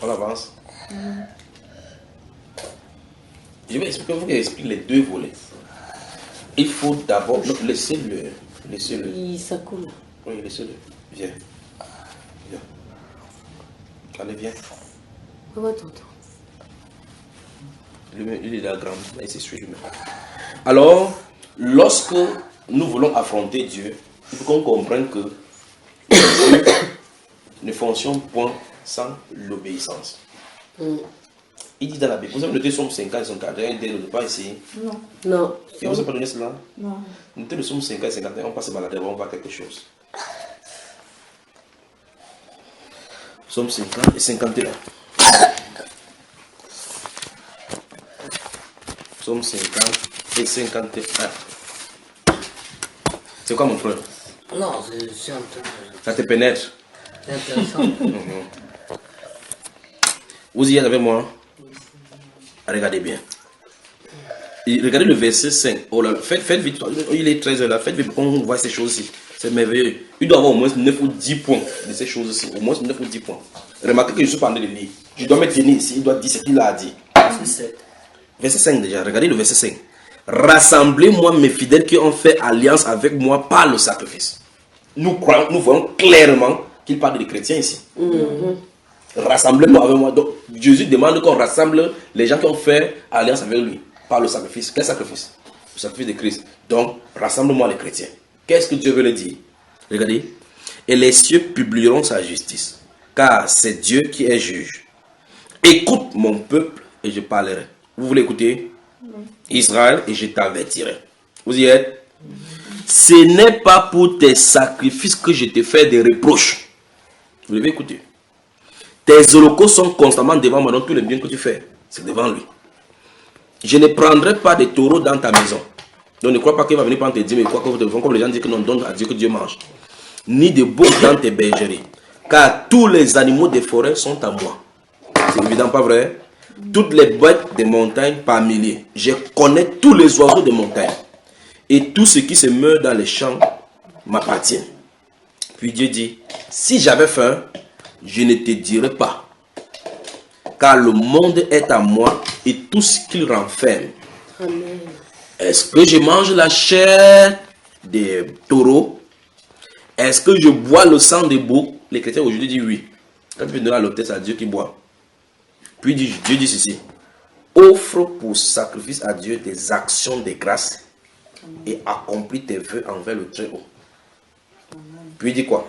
On avance. Je vais expliquer, vous expliquer les deux volets. Il faut d'abord laissez-le. Ça coule. Oui, laissez-le. Viens. Allez, viens. On va t'entendre. Il est là grand, il s'essuie lui-même. Alors, lorsque nous voulons affronter Dieu, il faut qu'on comprenne que Dieu ne fonctionne point sans l'obéissance. Il dit dans la Bible, vous avez noté Somme 50 et 51, dès le départ ici. Non. Et vous avez pas donné cela? Non. Notez le Somme 50 et 51, on passe se balader, on va voir quelque chose. Somme 50 et 51. Somme 50 et 51. C'est quoi mon frère? Non, c'est intéressant. Ça te pénètre? C'est intéressant. Vous y êtes avec moi? Regardez bien. Et regardez le verset 5. Oh là, faites vite. Il est 13h là. Faites vite pour qu'on voit ces choses-ci. C'est merveilleux. Il doit avoir au moins 9 ou 10 points de ces choses-ci. Au moins 9 ou 10 points. Remarquez que je suis pas en train de lire. Je dois me tenir ici. Il doit dire ce qu'il a dit. C'est 7. Verset 5 déjà. Regardez le verset 5. Rassemblez-moi mes fidèles qui ont fait alliance avec moi par le sacrifice. Nous voyons clairement qu'il parle des chrétiens ici. Rassemblez-moi avec moi. Donc Jésus demande qu'on rassemble les gens qui ont fait alliance avec lui par le sacrifice. Quel sacrifice? Le sacrifice de Christ. Donc rassemble-moi les chrétiens. Qu'est-ce que Dieu veut leur dire? Regardez. Et les cieux publieront sa justice, car c'est Dieu qui est juge. Écoute mon peuple et je parlerai. Vous voulez écouter? Israël, et je t'avertirai. Vous y êtes? Ce n'est pas pour tes sacrifices que je te fais des reproches. Vous devez écouter. Tes holocaustes sont constamment devant moi, donc tout le bien que tu fais, c'est devant lui. Je ne prendrai pas de taureaux dans ta maison. Donc ne crois pas qu'il va venir prendre tes dîmes et quoi que vous devez, comme les gens disent que non, donne à Dieu que Dieu mange. Ni de boucs dans tes bergeries. Car tous les animaux des forêts sont à moi. C'est évident, pas vrai? Toutes les bêtes des montagnes par milliers. Je connais tous les oiseaux des montagnes. Et tout ce qui se meurt dans les champs m'appartient. Puis Dieu dit, si j'avais faim, je ne te dirai pas. Car le monde est à moi et tout ce qu'il renferme. Amen. Est-ce que je mange la chair des taureaux? Est-ce que je bois le sang des boucs? Les chrétiens aujourd'hui disent oui. Quand tu veux donner l'autel, c'est à Dieu qui boit. Puis Dieu dit ceci. Offre pour sacrifice à Dieu des actions de grâce et accomplis tes vœux envers le Très-Haut. Puis il dit quoi?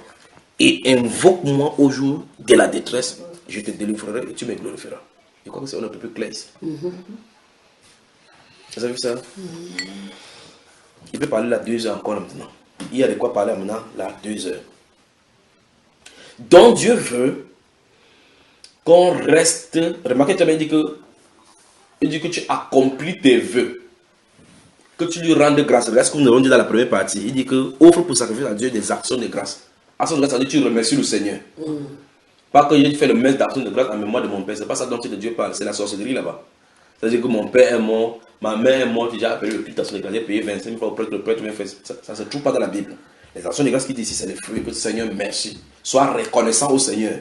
Et invoque-moi au jour de la détresse, je te délivrerai et tu me glorifieras. Je crois que c'est un peu plus clair ici. Vous avez vu ça? Il peut parler là 2 heures encore maintenant. Il y a de quoi parler maintenant là 2 heures. Donc Dieu veut qu'on reste. Remarquez, tu as dit que il dit que tu accomplis tes vœux. Que tu lui rendes grâce. Regarde ce que nous avons dit dans la première partie. Il dit que offre pour sacrifier à Dieu des actions de grâce. Actions de grâce, ça veut dire que tu remercies le Seigneur. Pas que j'ai fait le messe d'action de grâce en mémoire de mon père. C'est pas ça dont Dieu parle. C'est la sorcellerie là-bas. C'est-à-dire que mon père est mort, ma mère est morte, j'ai appelé le culte d'action de grâce, j'ai payé 25 000 fois au prêtre, le prêtre m'a fait. Ça ne se trouve pas dans la Bible. Les actions de grâce qui disent ici, c'est les fruits. Que Seigneur, merci. Sois reconnaissant au Seigneur.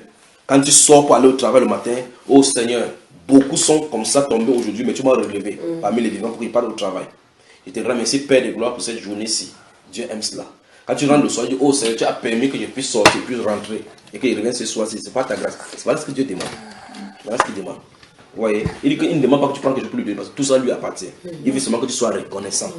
Quand tu sors pour aller au travail le matin, oh Seigneur, beaucoup sont comme ça tombés aujourd'hui, mais tu m'as relevé parmi les vivants pour qu'ils partent au travail. Je te remercie, Père de gloire, pour cette journée-ci. Dieu aime cela. Quand tu rentres le soir, tu dis, oh Seigneur, tu as permis que je puisse sortir, puis rentrer, et qu'il revienne ce soir-ci. Ce n'est pas ta grâce. C'est pas ce que Dieu demande. Voilà ce qu'il demande. Vous voyez, il dit qu'il ne demande pas que tu prends que je peux lui donner, parce que tout ça lui appartient. Il veut seulement que tu sois reconnaissant.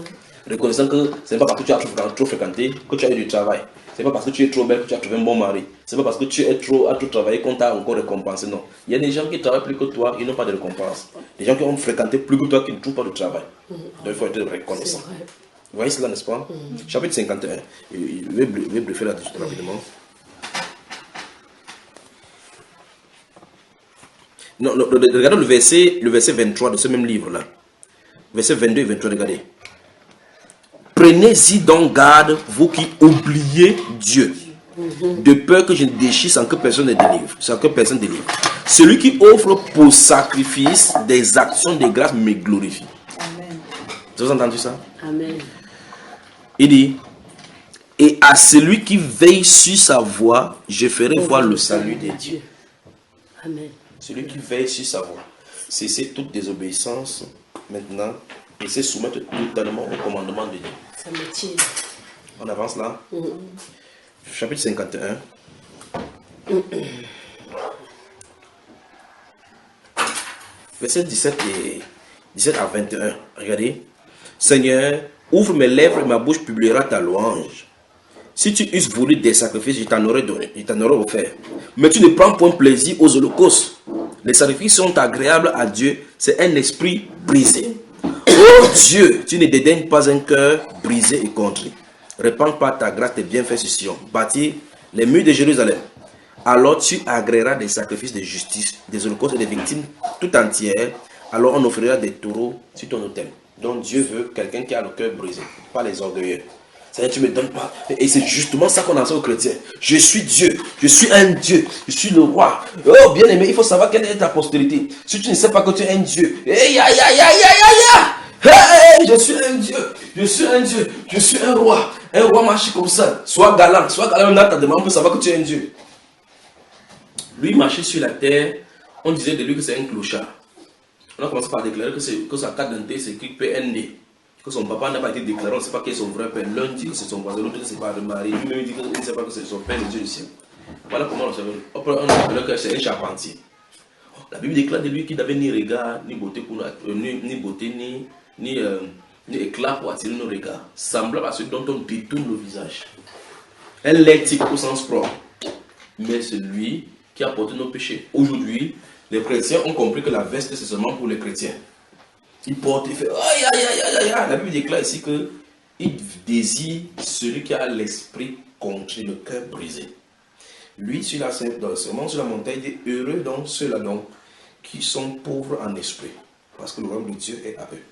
Reconnaissant que ce n'est pas parce que tu as trop fréquenté que tu as eu du travail. Ce n'est pas parce que tu es trop belle que tu as trouvé un bon mari. Ce n'est pas parce que tu as trop travaillé qu'on t'a encore récompensé. Non. Il y a des gens qui travaillent plus que toi, ils n'ont pas de récompense. Des gens qui ont fréquenté plus que toi, qui ne trouvent pas de travail. Donc il faut être reconnaissant. Vous voyez cela, n'est-ce pas? Chapitre 51. Je vais briefer là-dessus rapidement. Non, regardez le verset 23 de ce même livre-là. Verset 22 et 23, regardez. Prenez-y donc garde, vous qui oubliez Dieu, de peur que je ne déchire sans que personne ne délivre. Celui qui offre pour sacrifice des actions de grâce me glorifie. Amen. Vous avez entendu ça? Amen. Il dit, et à celui qui veille sur sa voie, je ferai voir le salut de Dieu. Amen. Celui qui veille sur sa voie. Cessez toute désobéissance maintenant et se soumettre totalement au commandement de Dieu. Ça me tient. On avance là. Chapitre 51. Verset 17 à 21. Regardez. Seigneur, ouvre mes lèvres et ma bouche publiera ta louange. Si tu eusses voulu des sacrifices, je t'en aurais donné, je t'en aurais offert. Mais tu ne prends point plaisir aux holocaustes. Les sacrifices sont agréables à Dieu. C'est un esprit brisé. Oh Dieu, tu ne dédaignes pas un cœur brisé et contrit. Répands par ta grâce tes bienfaits sur Sion. Bâtis les murs de Jérusalem. Alors tu agréeras des sacrifices de justice, des holocaustes et des victimes tout entières. Alors on offrira des taureaux sur ton autel. Donc Dieu veut quelqu'un qui a le cœur brisé, pas les orgueilleux. C'est-à-dire, tu ne me donnes pas. Et c'est justement ça qu'on enseigne aux chrétiens. Je suis Dieu. Je suis un Dieu. Je suis le roi. Oh, bien aimé, il faut savoir quelle est ta postérité. Si tu ne sais pas que tu es un Dieu. Hey, hey, je suis un Dieu. Je suis un Dieu. Je suis un roi. Un roi marche comme ça. Sois galant. Sois galant. On a ta demande pour savoir que tu es un Dieu. Lui marchait sur la terre. On disait de lui que c'est un clochard. On a commencé par déclarer que sa carte d'identité c'est écrit PND. Que son papa n'a pas été déclaré, on ne sait pas qui est son vrai père. L'un dit que c'est son voisin, l'autre dit que c'est pas le mari. Lui-même dit qu'il ne sait pas que c'est son père, le Dieu du ciel. Voilà comment on savait. Après, on appelait que c'est un charpentier. La Bible déclare de lui qu'il n'avait ni regard, ni beauté, ni éclat pour attirer nos regards. Semblable à celui dont on détourne le visage. Un l'éthique au sens propre. Mais c'est lui qui a porté nos péchés. Aujourd'hui, les chrétiens ont compris que la veste c'est seulement pour les chrétiens. Il porte, il fait aïe aïe aïe aïe aïe. La Bible déclare ici que il désire celui qui a l'esprit contrit, le cœur brisé. Lui, sur la montagne, il dit heureux donc ceux-là donc qui sont pauvres en esprit, parce que le royaume de Dieu est à eux.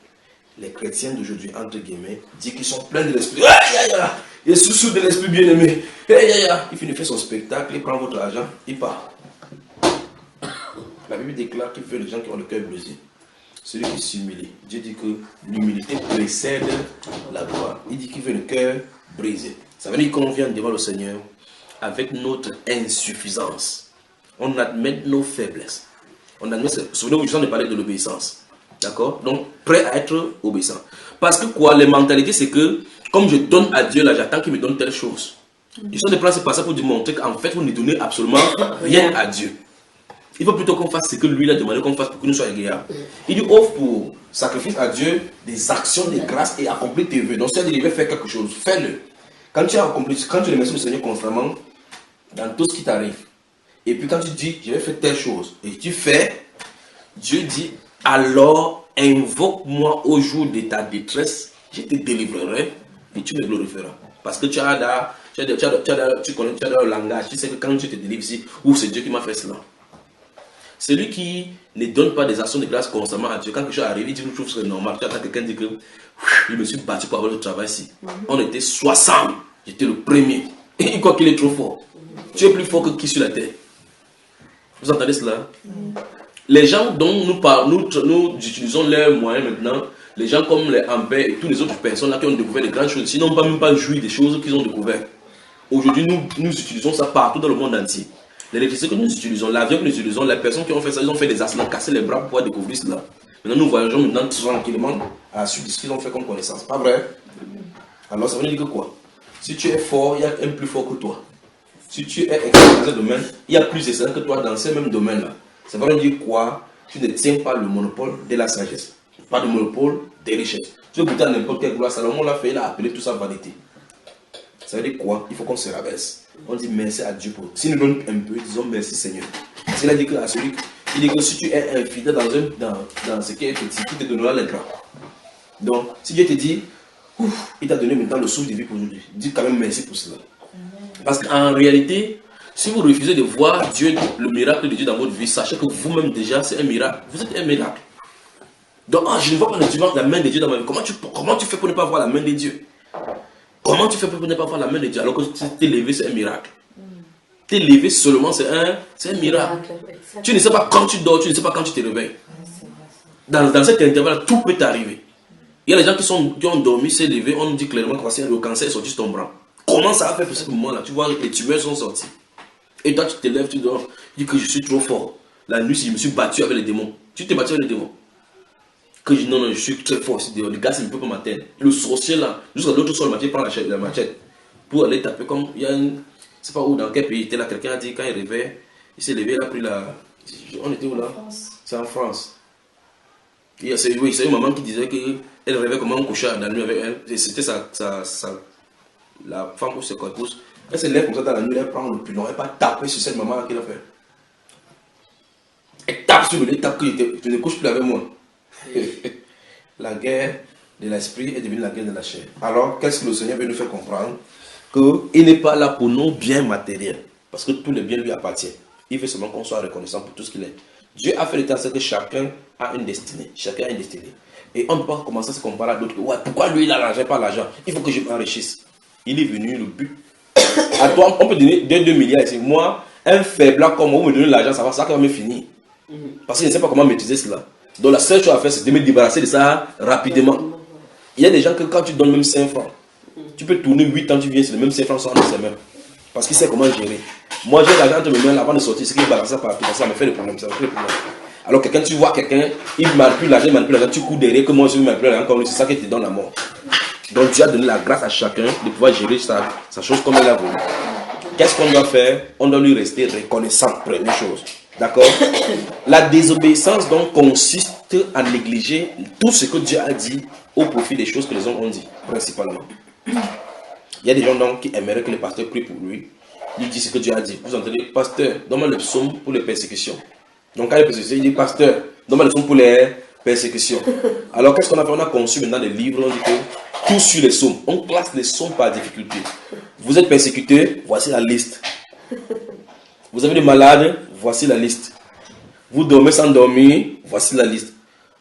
Les chrétiens d'aujourd'hui, entre guillemets, disent qu'ils sont pleins de l'esprit. Aïe aïe aïe. Il est sous de l'esprit bien-aimé. Aïe aïe aïe. Il finit de faire son spectacle, il prend votre argent, il part. La Bible déclare qu'il veut les gens qui ont le cœur brisé. Celui qui s'humilie. Dieu dit que l'humilité précède la gloire. Il dit qu'il veut le cœur brisé. Ça veut dire qu'on vient devant le Seigneur avec notre insuffisance. On admet nos faiblesses. On admet, souvenez-vous, je viens de parler de l'obéissance. D'accord? Donc, prêt à être obéissant. Parce que quoi, les mentalités, c'est que, comme je donne à Dieu, là, j'attends qu'il me donne telle chose. Ils sont déplacés par ça pour démontrer qu'en fait, vous ne donnez absolument rien à Dieu. Il faut plutôt qu'on fasse ce que lui a demandé qu'on fasse pour que nous soyons agréables. Il dit, offre pour sacrifice à Dieu des actions de grâce et accomplir tes vœux. Donc, si tu devais faire quelque chose, fais-le. Quand tu as accompli, quand tu remercies le Seigneur constamment, dans tout ce qui t'arrive, et puis quand tu dis, je vais faire telle chose, et tu fais, Dieu dit, alors invoque-moi au jour de ta détresse, je te délivrerai et tu me glorifieras. Parce que tu connais le langage, tu sais que quand Dieu te délivre ici, c'est Dieu qui m'a fait cela. Celui qui ne donne pas des actions de grâce constamment à Dieu, quand quelque chose arrive, il dit, je trouve que c'est normal. Tu attends quelqu'un dit que je me suis battu pour avoir le travail ici. On était 60, j'étais le premier. Et il croit qu'il est trop fort. Tu es plus fort que qui sur la terre. Vous entendez cela? Les gens dont nous utilisons leurs moyens maintenant, les gens comme les Ampères et toutes les autres personnes là qui ont découvert des grandes choses, ils n'ont pas même pas joui des choses qu'ils ont découvertes. Aujourd'hui, nous utilisons ça partout dans le monde entier. L'électricité que nous utilisons, l'avion que nous utilisons, les personnes qui ont fait ça, ils ont fait des accidents, cassé les bras pour pouvoir découvrir cela. Maintenant, nous voyageons maintenant tranquillement à la suite de ce qu'ils ont fait comme connaissance. Pas vrai? Alors, ça veut dire que quoi? Si tu es fort, il y a un plus fort que toi. Si tu es excellent dans un domaine, il y a plus excellent que toi dans ce même domaine-là. Ça veut dire quoi? Tu ne tiens pas le monopole de la sagesse. Pas de monopole des richesses. Tu veux goûter à n'importe quelle gloire, Salomon l'a fait, il a appelé tout ça vanité. Ça veut dire quoi? Il faut qu'on se rabaisse. On dit merci à Dieu pour. S'il nous donne un peu, disons merci Seigneur. Parce qu'il a dit que à celui, il dit que si tu es infidèle dans ce qui est petit, il te donnera les grands. Donc, si Dieu te dit, il t'a donné maintenant le souffle de vie pour aujourd'hui, dis quand même merci pour cela. Parce qu'en réalité, si vous refusez de voir Dieu, le miracle de Dieu dans votre vie, sachez que vous-même déjà, c'est un miracle. Vous êtes un miracle. Donc, je ne vois pas la main de Dieu dans ma vie. Comment tu fais pour ne pas voir la main de Dieu? Comment tu fais pour ne pas voir la main de Dieu alors que tu t'es levé, c'est un miracle? T'es levé seulement, c'est un miracle. Tu ne sais pas quand tu dors, tu ne sais pas quand tu te réveilles. Dans cet intervalle, tout peut t'arriver. Il y a des gens qui ont dormi, s'est levé, on dit clairement que le cancer est sorti de ton bras. Comment ça a fait pour ce moment-là? Tu vois, les tumeurs sont sortis. Et toi, tu te lèves, tu dors, tu dis que je suis trop fort. La nuit, si je me suis battu avec les démons. Tu t'es battu avec les démons. Que je dis non, je suis très fort. Le gars, c'est un peu pas ma tête. Le sorcier là, jusqu'à l'autre soir, il prend la machette pour aller taper comme. Il y a une. Je sais pas où, dans quel pays il était là. Quelqu'un a dit quand il rêvait, il s'est levé, il a pris la. On était où là? C'est en France. C'est une maman qui disait qu'elle rêvait comment on couchait dans la nuit avec elle. C'était la femme ou ses épouse. Elle se lève comme ça dans la nuit, elle prend le pilon, elle va taper sur cette maman qui l'a fait. Elle tape sur le lit, tape que tu ne couches plus avec moi. La guerre de l'esprit est devenue la guerre de la chair. Alors, qu'est-ce que le Seigneur veut nous faire comprendre? Qu'il n'est pas là pour nos biens matériels. Parce que tous les biens lui appartiennent. Il veut seulement qu'on soit reconnaissant pour tout ce qu'il est. Dieu a fait le temps que chacun a une destinée. Chacun a une destinée. Et on ne peut pas commencer à se comparer à d'autres. Ouais, pourquoi lui il a l'argent, pas l'argent? Il faut que je m'enrichisse. Il est venu, le but. À toi, on peut donner 2 milliards ici. Moi, un faible comme moi, vous me donnez l'argent, ça va me finir. Parce qu'il ne sait pas comment maîtriser cela. Donc la seule chose à faire, c'est de me débarrasser de ça rapidement. Il y a des gens que quand tu donnes même 5 francs, tu peux tourner 8 ans, tu viens sur les mêmes 5 francs sans de ses mains. Parce qu'il sait comment gérer. Moi, j'ai l'argent entre mes mains avant de sortir, c'est qu'il balance ça partout. Ça me fait le problème. Ça me fait le problème. Alors quelqu'un, tu vois quelqu'un, il manipule l'argent, tu cours derrière, que moi je manipule l'argent comme lui, c'est ça qui te donne la mort. Donc Dieu a donné la grâce à chacun de pouvoir gérer sa chose comme elle a voulu. Qu'est-ce qu'on doit faire? On doit lui rester reconnaissant, première chose. D'accord? La désobéissance donc consiste à négliger tout ce que Dieu a dit au profit des choses que les hommes ont dit, principalement. Il y a des gens donc qui aimeraient que le pasteur prie pour lui. Il dit ce que Dieu a dit. Vous entendez? Pasteur, donne-moi le psaume pour les persécutions. Donc quand il y a persécutions, il dit pasteur, donne-moi le psaume pour les persécutions. Alors qu'est-ce qu'on a fait? On a conçu maintenant des livres, on dit que tout sur les psaumes. On classe les psaumes par difficulté. Vous êtes persécuté, voici la liste. Vous avez des malades, voici la liste. Vous dormez sans dormir, voici la liste.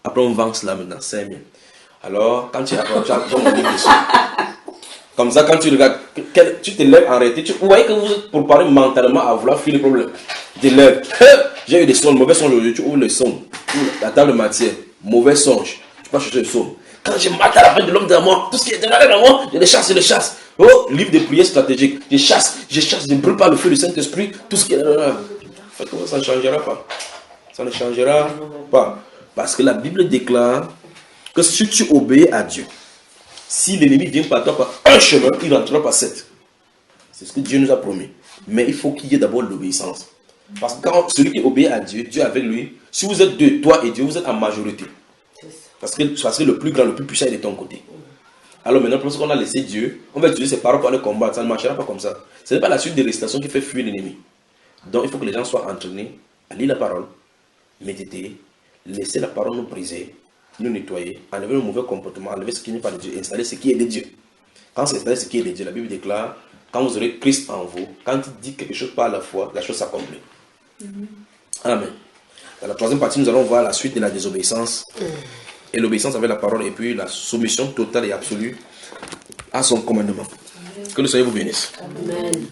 Après on vend cela maintenant, 5 000. Alors quand tu apprends, tu as mon livre dessus. Comme ça, quand tu regardes, tu te lèves en réalité, vous voyez que vous êtes préparé mentalement à vouloir fuir le problème. Tu te lèves, j'ai eu des songes, mauvais songes aujourd'hui, tu ouvres le songe, la table de matière, mauvais songe, tu vas chercher le songe. Quand je mate à la fin de l'homme de la mort, tout ce qui est de la mort, je le chasse. Oh, livre de prière stratégique, je chasse, je ne brûle pas le feu du Saint-Esprit, tout ce qui est là. En fait, ça ne changera pas. Ça ne changera pas. Parce que la Bible déclare que si tu obéis à Dieu, si l'ennemi vient par toi par un chemin, il rentrera par 7. C'est ce que Dieu nous a promis. Mais il faut qu'il y ait d'abord l'obéissance. Parce que quand celui qui obéit à Dieu, Dieu avec lui, si vous êtes deux, toi et Dieu, vous êtes en majorité. Parce que le plus grand, le plus puissant est de ton côté. Alors maintenant, parce qu'on a laissé Dieu, on va utiliser ses paroles pour aller combattre. Ça ne marchera pas comme ça. Ce n'est pas la suite des récitations qui fait fuir l'ennemi. Donc il faut que les gens soient entraînés à lire la parole, méditer, laisser la parole nous briser, nous nettoyer, enlever le mauvais comportement, enlever ce qui n'est pas de Dieu, installer ce qui est de Dieu. Quand c'est installé ce qui est de Dieu, la Bible déclare, quand vous aurez Christ en vous, quand il dit quelque chose par la foi, la chose s'accomplit. Amen. Dans la troisième partie, nous allons voir la suite de la désobéissance. Et l'obéissance avec la parole, et puis la soumission totale et absolue à son commandement. Que le Seigneur vous bénisse. Amen.